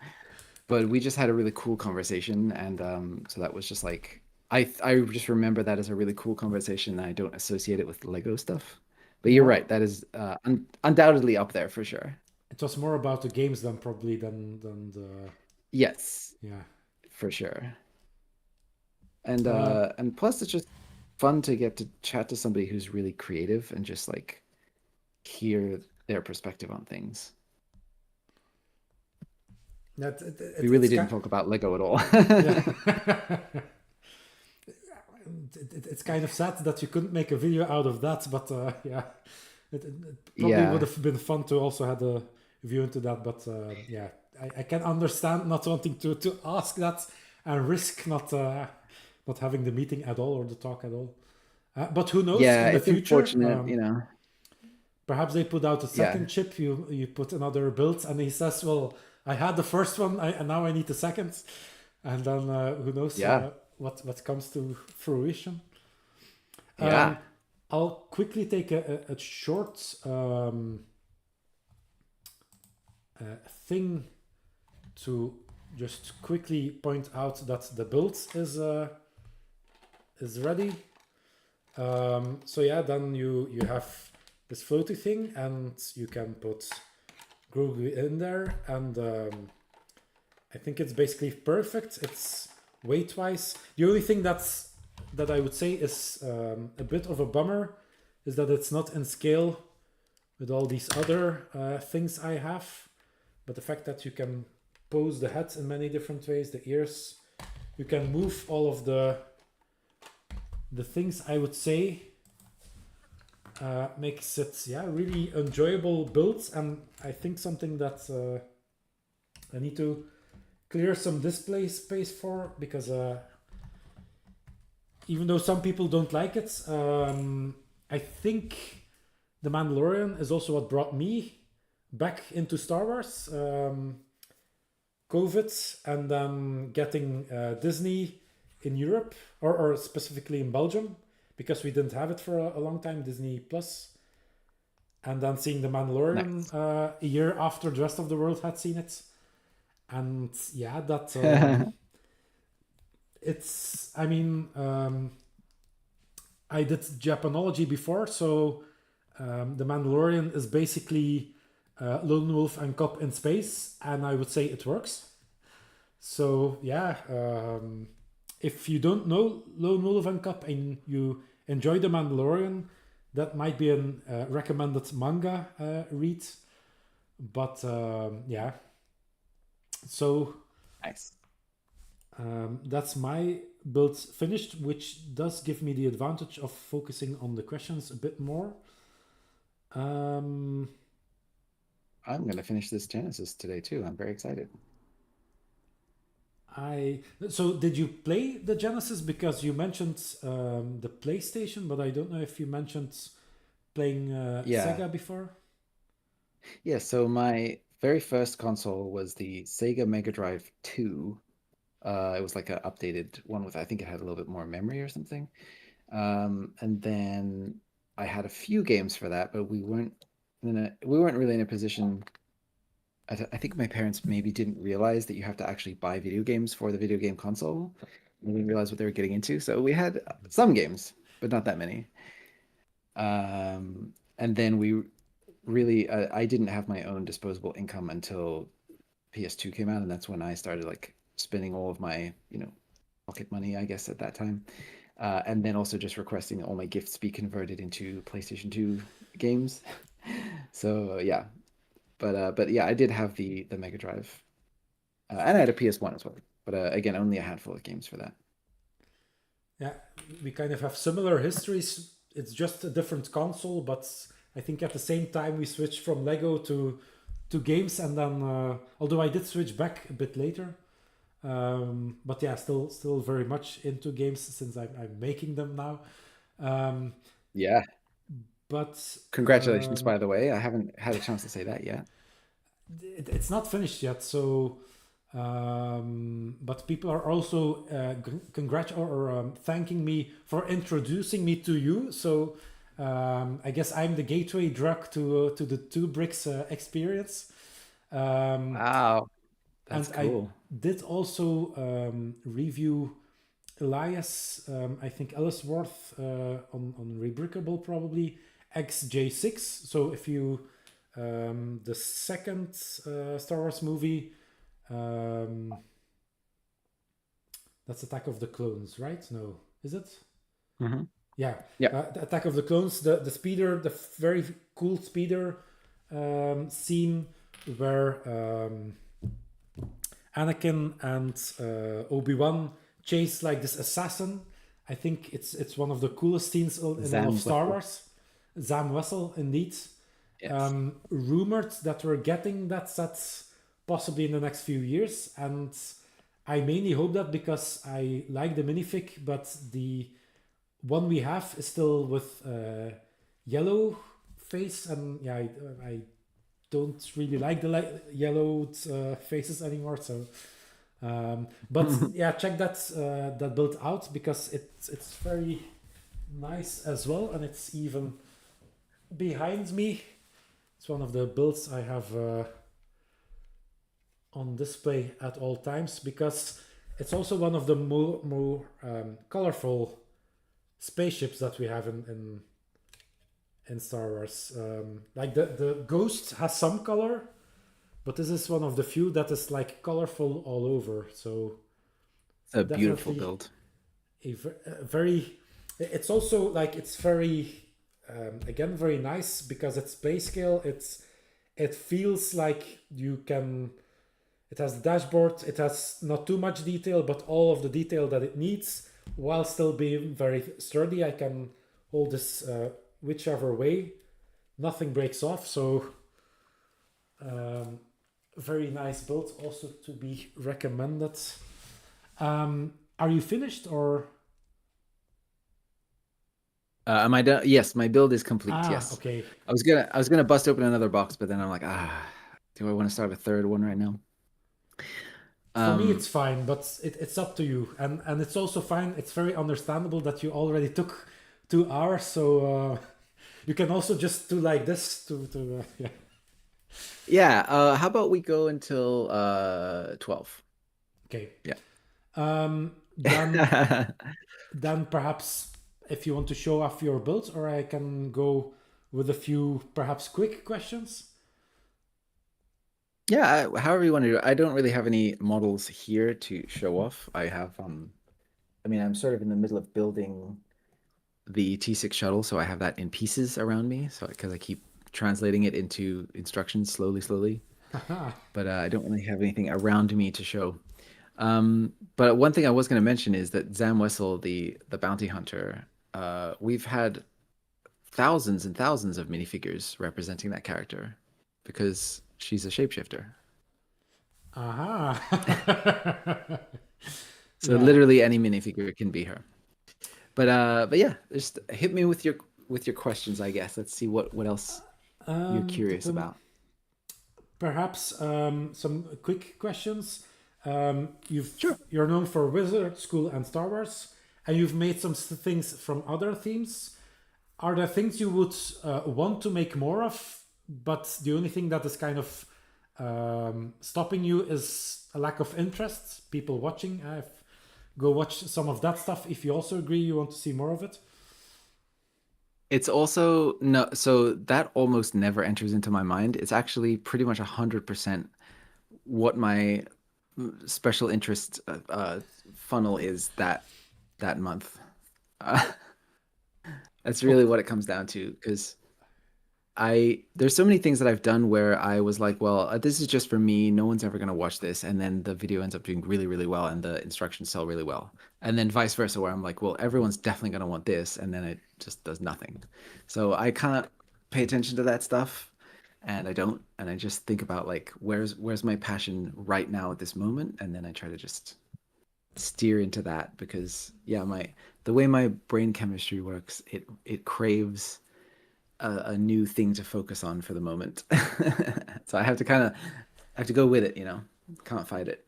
But we just had a really cool conversation, and so that was just like I just remember that as a really cool conversation. I don't associate it with Lego stuff. But you're more. right, that is undoubtedly up there for sure. It was more about the games than probably than the Yes, yeah. for sure. Uh, And plus it's just fun to get to chat to somebody who's really creative and just like hear their perspective on things. We really it's didn't kind talk about Lego at all. yeah. It's kind of sad that you couldn't make a video out of that, but yeah, it probably would Yeah. have been fun to also have a view into that. But yeah, I can understand not wanting to ask that and risk not having the meeting at all or the talk at all. But who knows? Yeah, In the it's future, unfortunate. perhaps they put out a Yeah. second chip. You put another build, and he says, "Well, I had the first one, and now I need the second." And then who knows Yeah. what comes to fruition. Yeah. Um, I'll quickly take a short thing to just quickly point out that the build is ready. So yeah, then you have this floaty thing, and you can put Grogu in there, and I think it's basically perfect. It's weight wise. The only thing that I would say is a bit of a bummer is that it's not in scale with all these other things I have. But the fact that you can pose the head in many different ways, the ears, you can move all of the things, I would say, makes it really enjoyable builds, and I think something that I need to clear some display space for, because even though some people don't like it, I think The Mandalorian is also what brought me back into Star Wars. COVID, and then getting Disney in Europe, or specifically in Belgium, because we didn't have it for a long time, Disney Plus, and then seeing The Mandalorian Nice. a year after the rest of the world had seen it. And yeah, that it's, I mean, I did Japanology before, so The Mandalorian is basically Lone Wolf and Cop in space, and I would say it works. So yeah, if you don't know Lone Wolf and Cop and you enjoy The Mandalorian, that might be a recommended manga read. But yeah, so Nice. that's my build finished, which does give me the advantage of focusing on the questions a bit more. Um, I'm going to finish this Genesis today too. I'm very excited. so did you play the Genesis? Because you mentioned the PlayStation, but I don't know if you mentioned playing Yeah. Sega before. Yeah. So my very first console was the Sega Mega Drive 2. It was like an updated one with, I think it had a little bit more memory or something. And then I had a few games for that, but we weren't really in a position. I think my parents maybe didn't realize that you have to actually buy video games for the video game console. They didn't realize what they were getting into. So we had some games, but not that many. And then we really, I didn't have my own disposable income until PS2 came out, and that's when I started like spending all of my, pocket money, I guess, at that time. And then also just requesting that all my gifts be converted into PlayStation 2 games. So yeah, but yeah, I did have the Mega Drive, and I had a PS1 as well. But again, only a handful of games for that. Yeah, we kind of have similar histories. It's just a different console, but I think at the same time we switched from Lego to games, and then although I did switch back a bit later, but yeah, still very much into games since I'm making them now. Um, Yeah. but Congratulations, by the way. I haven't had a chance to say that yet. it's not finished yet. So, but people are also thanking me for introducing me to you. So I guess I'm the gateway drug to the 2bricks experience. Um, Wow, that's and I cool. did also review Elias, I think Ellsworth on Rebrickable probably XJ6. So if you the second Star Wars movie, um, that's Attack of the Clones, right? No, is it? Hmm. Yeah, Yeah. the Attack of the Clones, the speeder, the very cool speeder scene where Anakin and Obi-Wan chase like this assassin. I think it's one of the coolest scenes in all of Zam Star Wesell. Wars. Zam Wesell, indeed. Yes. Rumored that we're getting that set possibly in the next few years, and I mainly hope that because I like the minifig, but the one we have is still with yellow face, and yeah, I don't really like the yellowed faces anymore. So, but yeah, check that build out because it's very nice as well, and it's even behind me. It's one of the builds I have on display at all times because it's also one of the more colorful spaceships that we have in Star Wars. Like the Ghost has some color, but this is one of the few that is like colorful all over. So It's a beautiful definitely build. a very. It's also like it's very again very nice because it's play scale. It feels like you can. It has the dashboard. It has not too much detail, but all of the detail that it needs, while still being very sturdy. I can hold this whichever way. Nothing breaks off. So very nice build, also to be recommended. Are you finished or? Am I done? Yes, my build is complete. Ah, Yes. okay. I was gonna bust open another box, but then I'm like, do I want to start a third one right now? For me, Um, it's fine, but it's up to you, and it's also fine. It's very understandable that you already took 2 hours, so you can also just do like this to yeah. yeah. How about we go until 12? Okay. Yeah. Um, then then perhaps if you want to show off your build, or I can go with a few perhaps quick questions. Yeah, however you want to do it. I don't really have any models here to show off. I mean, I'm sort of in the middle of building the T6 shuttle, so I have that in pieces around me. So because I keep translating it into instructions slowly, slowly. But I don't really have anything around me to show. But one thing I was going to mention is that Zam Wessel, the bounty hunter, we've had thousands and thousands of minifigures representing that character because she's a shapeshifter. Aha. So Yeah. literally any minifigure can be her. But yeah, just hit me with your questions, I guess. Let's see what else you're curious about. Perhaps some quick questions. Sure. You're known for Wizard School and Star Wars, and you've made some things from other themes. Are there things you would want to make more of, but the only thing that is kind of stopping you is a lack of interest? People watching, go watch some of that stuff if you also agree you want to see more of it. It's also no, so that almost never enters into my mind. It's actually pretty much 100% what my special interest funnel is that month. Uh, that's really Okay. what it comes down to because there's so many things that I've done where I was like, well, this is just for me. No one's ever going to watch this, and then the video ends up doing really, really well, and the instructions sell really well. And then vice versa, where I'm like, well, everyone's definitely going to want this, and then it just does nothing. So I can't pay attention to that stuff, and I don't, and I just think about like, where's my passion right now at this moment, and then I try to just steer into that because yeah, my the way my brain chemistry works, it craves a new thing to focus on for the moment. So I have to I have to go with it, you know. Can't fight it.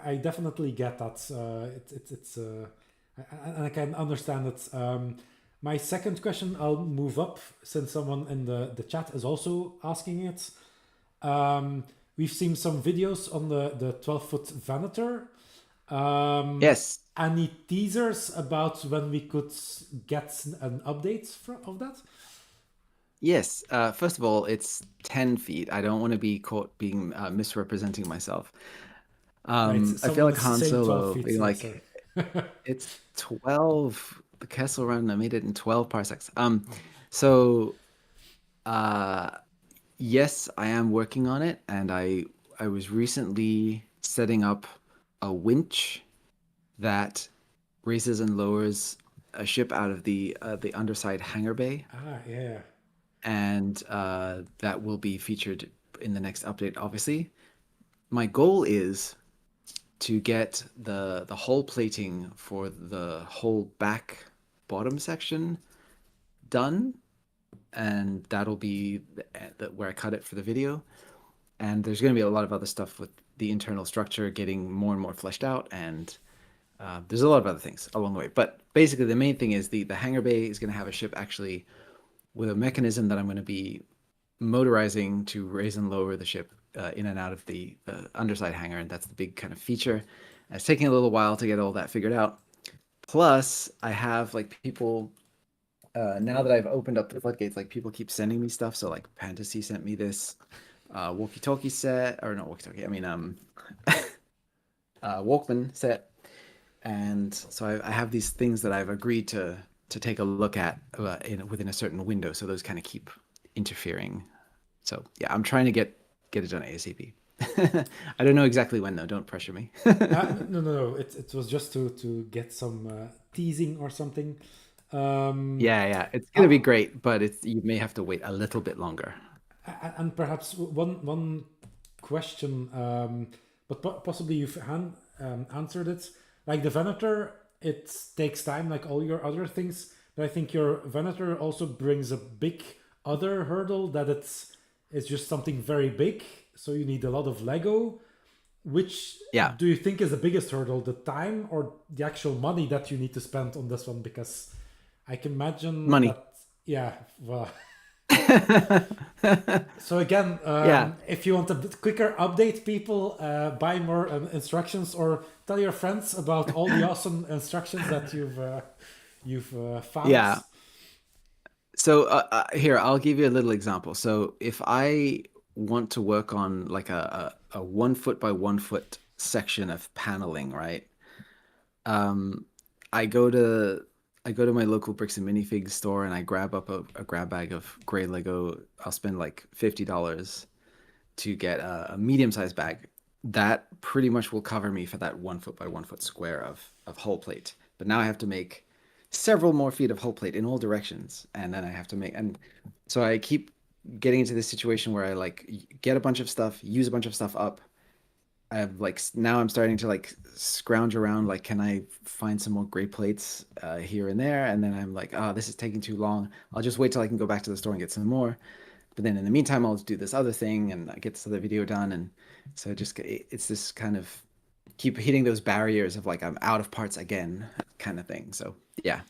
I definitely get that. It's and I can understand it. My second question, I'll move up since someone in the chat is also asking it. We've seen some videos on the 12-foot Venator. Um, Yes. any teasers about when we could get an update of that? Yes. First of all, it's 10 feet. I don't want to be caught being misrepresenting myself. Right, I feel someone like is Han saying 12 Solo feet. being Sorry. like, it's 12. The Kessel Run, I made it in 12 parsecs. So uh yes, I am working on it, and I was recently setting up a winch that raises and lowers a ship out of the underside hangar bay, Yeah. and that will be featured in the next update. Obviously, my goal is to get the hull plating for the whole back bottom section done, and that'll be where I cut it for the video. And there's going to be a lot of other stuff with the internal structure getting more and more fleshed out, and there's a lot of other things along the way. But basically, the main thing is the hangar bay is going to have a ship actually with a mechanism that I'm going to be motorizing to raise and lower the ship in and out of the underside hangar, and that's the big kind of feature. And it's taking a little while to get all that figured out. Plus, I have like people now that I've opened up the floodgates, like people keep sending me stuff. So like Fantasy sent me this walkie-talkie set, or not walkie-talkie. I mean Walkman set, and so I have these things that I've agreed to take a look at within a certain window. So those kind of keep interfering. So yeah, I'm trying to get it done ASAP. I don't know exactly when though. Don't pressure me. No. It was just to get some teasing or something. Yeah, it's gonna be Ah, great, but it's you may have to wait a little bit longer. and perhaps one question, but possibly you've answered it. Like the Venator, it takes time, like all your other things. But I think your Venator also brings a big other hurdle that it's just something very big. So you need a lot of Lego. Which Yeah, do you think is the biggest hurdle, the time or the actual money that you need to spend on this one? Because I can imagine money. that, yeah, well, so again, Yeah. if you want a bit quicker update, people buy more instructions or tell your friends about all the awesome instructions that you've found. Yeah. So here, I'll give you a little example. So if I want to work on like a 1 foot by 1 foot section of paneling, right? Um, I go to I go to my local bricks and minifigs store and I grab up a grab bag of gray Lego. I'll spend like $50 to get a medium-sized bag. That pretty much will cover me for that 1 foot by 1 foot square of hull plate. But now I have to make several more feet of hull plate in all directions, and then I have to make and so I keep getting into this situation where I like get a bunch of stuff, use a bunch of stuff up. I've like now I'm starting to like scrounge around like can I find some more gray plates here and there, and then I'm like, oh, this is taking too long. I'll just wait till I can go back to the store and get some more. But then in the meantime, I'll do this other thing and I get this other video done. And so it's this kind of keep hitting those barriers of like I'm out of parts again kind of thing. So yeah.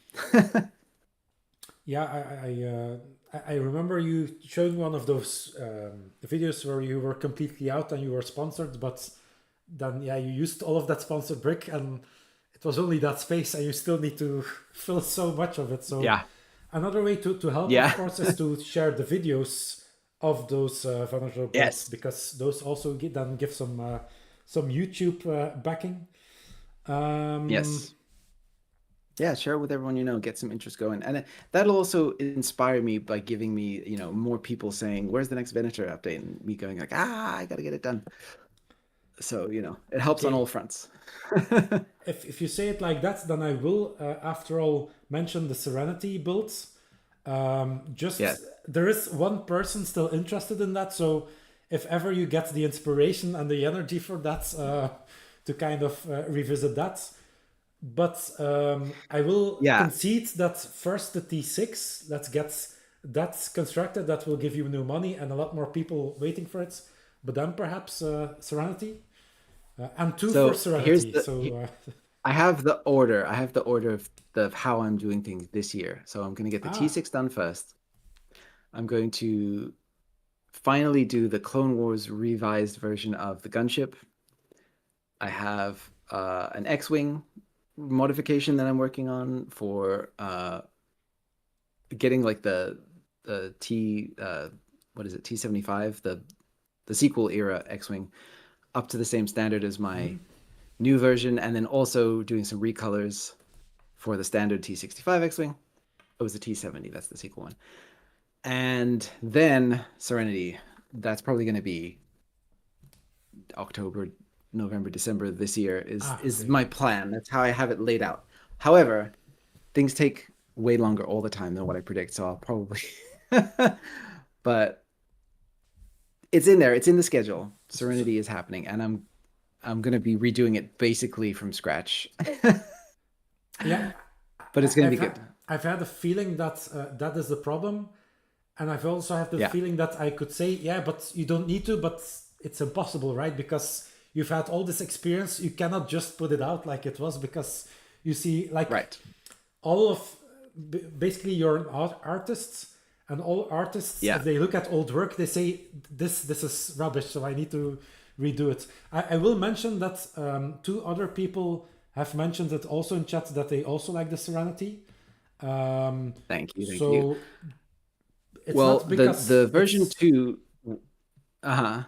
Yeah, I remember you showing one of those videos where you were completely out and you were sponsored, but then yeah, you used all of that sponsored brick and it was only that space and you still need to fill so much of it. So Yeah. another way to help, of Yeah. course, is to share the videos of those vulnerable builds Yes. because those also then give some YouTube backing. Um, Yes. Yeah, share it with everyone you know, get some interest going. And that'll also inspire me by giving me, more people saying, "Where's the next Venator update?" and me going like, "Ah, I got to get it done." So, it helps on okay, all fronts. if you say it like that, then I will, after all, mention the Serenity builds. Yeah. Just there is one person still interested in that, so if ever you get the inspiration and the energy for that, to kind of revisit that. But I will Yeah. concede that first the T6, let's get that constructed. That will give you new money and a lot more people waiting for it. But then perhaps Serenity and two for So here's Serenity. So I have the order. I have the order of how I'm doing things this year. So I'm going to get the ah, T6 done first. I'm going to finally do the Clone Wars revised version of the gunship. I have an X-wing modification that I'm working on for getting like the what is it, T75, the sequel era X-wing up to the same standard as my mhm. new version, and then also doing some recolors for the standard T65 X-wing. It was the T70, that's the sequel one. And then Serenity, that's probably going to be October, November, December this year is Okay. my plan. That's how I have it laid out. However, things take way longer all the time than what I predict, so I'll probably but it's in there. It's in the schedule. So, Serenity is happening, and I'm gonna be redoing it basically from scratch. yeah, But it's gonna be I've good. I've had a feeling that that is the problem, and I've also had the Yeah. feeling that I could say, yeah, but you don't need to, but it's impossible, right? Because you've had all this experience, you cannot just put it out like it was because you see, like Right. all of basically you're an artist, and all artists, if Yeah. they look at old work, they say this is rubbish, so I need to redo it. I will mention that two other people have mentioned it also in chat that they also like the Serenity. Um, Thank you. Thank you. so it's Well, not the because version 2, uh-huh.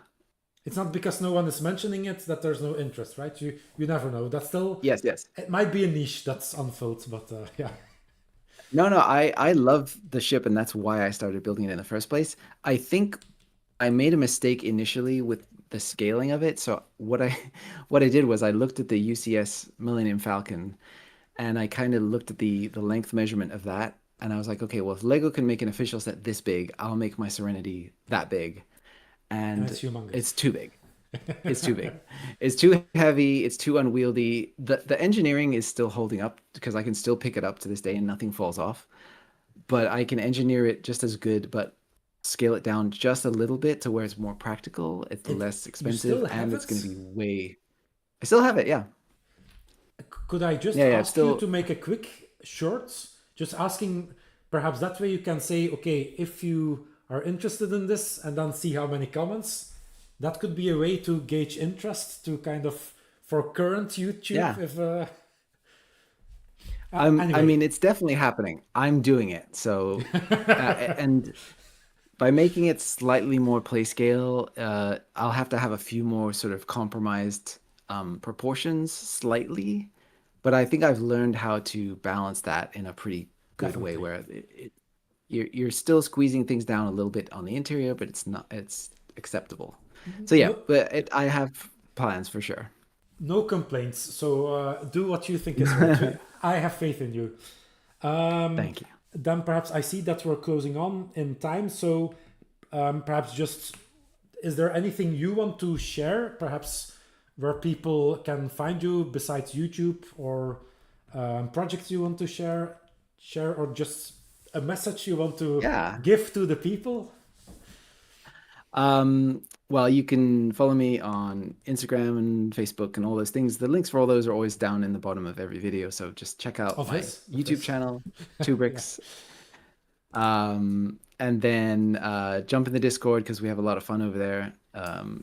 it's not because no one is mentioning it that there's no interest, right? You never know. That's still, Yes, yes. it might be a niche that's unfilled, but yeah. No, no, I love the ship, and that's why I started building it in the first place. I think I made a mistake initially with the scaling of it. So what I did was I looked at the UCS Millennium Falcon, and I kind of looked at the length measurement of that, and I was like, okay, well, if Lego can make an official set this big, I'll make my Serenity that big, And and it's humongous. it's too big. It's too big. It's too heavy. It's too unwieldy. The engineering is still holding up because I can still pick it up to this day and nothing falls off. But I can engineer it just as good, but scale it down just a little bit to where it's more practical, it's It less You expensive, still and have it's going it? to be way. I still have it, yeah. Could I just Yeah, yeah, it's ask you still. to make a quick short? Just asking, perhaps that way you can say, okay, if you are interested in this, and then see how many comments. That could be a way to gauge interest to kind of for current YouTube. Yeah. If I anyway, mean, it's definitely happening. I'm doing it. So, and by making it slightly more play scale, I'll have to have a few more sort of compromised proportions slightly, but I think I've learned how to balance that in a pretty good way Definitely. where you're still squeezing things down a little bit on the interior, but it's acceptable. So yeah, No, but I have plans for sure. no complaints. So do what you think is right. I have faith in you. Um, Thank you. then perhaps I see that we're closing on in time. So perhaps just, is there anything you want to share? Perhaps where people can find you besides YouTube, or projects you want to share, or just a message you want to Yeah. give to the people? Well, you can follow me on Instagram and Facebook and all those things. The links for all those are always down in the bottom of every video. So just check out my Of YouTube his. channel, Two Yeah. Bricks. And then jump in the Discord because we have a lot of fun over there.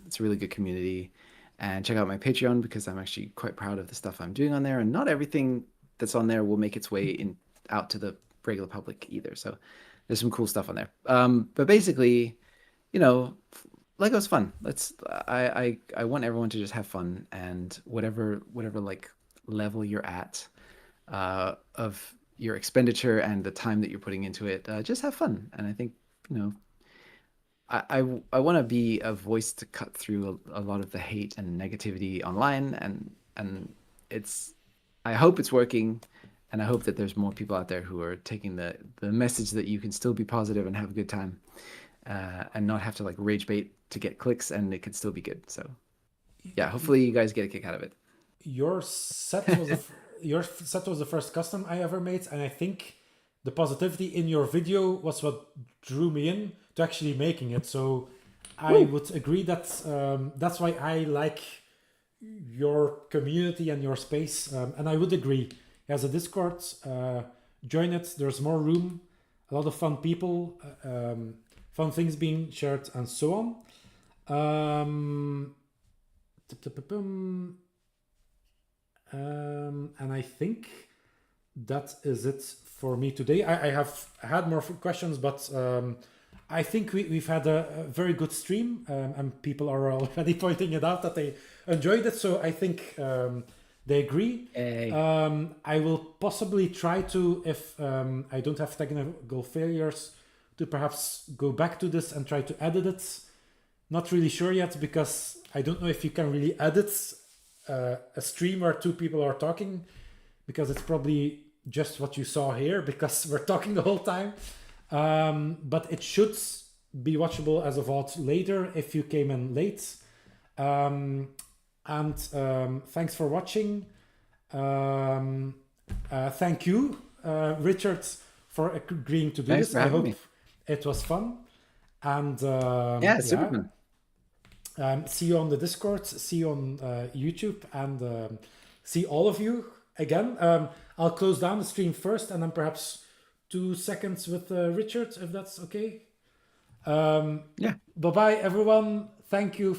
It's a really good community. And check out my Patreon because I'm actually quite proud of the stuff I'm doing on there. And not everything that's on there will make its way in out to the regular public either. So there's some cool stuff on there. But basically, you know, Lego's fun. I want everyone to just have fun and whatever like level you're at of your expenditure and the time that you're putting into it, just have fun. And I think, you know, I want to be a voice to cut through a lot of the hate and negativity online, and it's I hope it's working, and I hope that there's more people out there who are taking the message that you can still be positive and have a good time, and not have to like rage bait to get clicks, and it can still be good. So yeah, hopefully you guys get a kick out of it. Your set was your set was the first custom I ever made, and I think the positivity in your video was what drew me in to actually making it. So I Woo! would agree that that's why I like your community and your space, and I would agree. As a Discord, join it. There's more room, a lot of fun people, fun things being shared, and so on. Um, and I think that is it for me today. I have had more questions, but I think we've had a very good stream, and people are already pointing it out that they enjoyed it. So I think they agree. Hey, I will possibly try to, if I don't have technical failures, to perhaps go back to this and try to edit it. Not really sure yet because I don't know if you can really edit a stream where two people are talking, because it's probably just what you saw here because we're talking the whole time. But it should be watchable as a VOD later if you came in late. And thanks for watching. Thank you, Richard, for agreeing to do thanks this. for I having hope me. it was fun. And Yeah, super yeah, fun. see you on the Discord, see you on YouTube, and see all of you again. I'll close down the stream first, and then perhaps 2 seconds with Richard, if that's okay. Yeah. Bye bye, everyone. Thank you.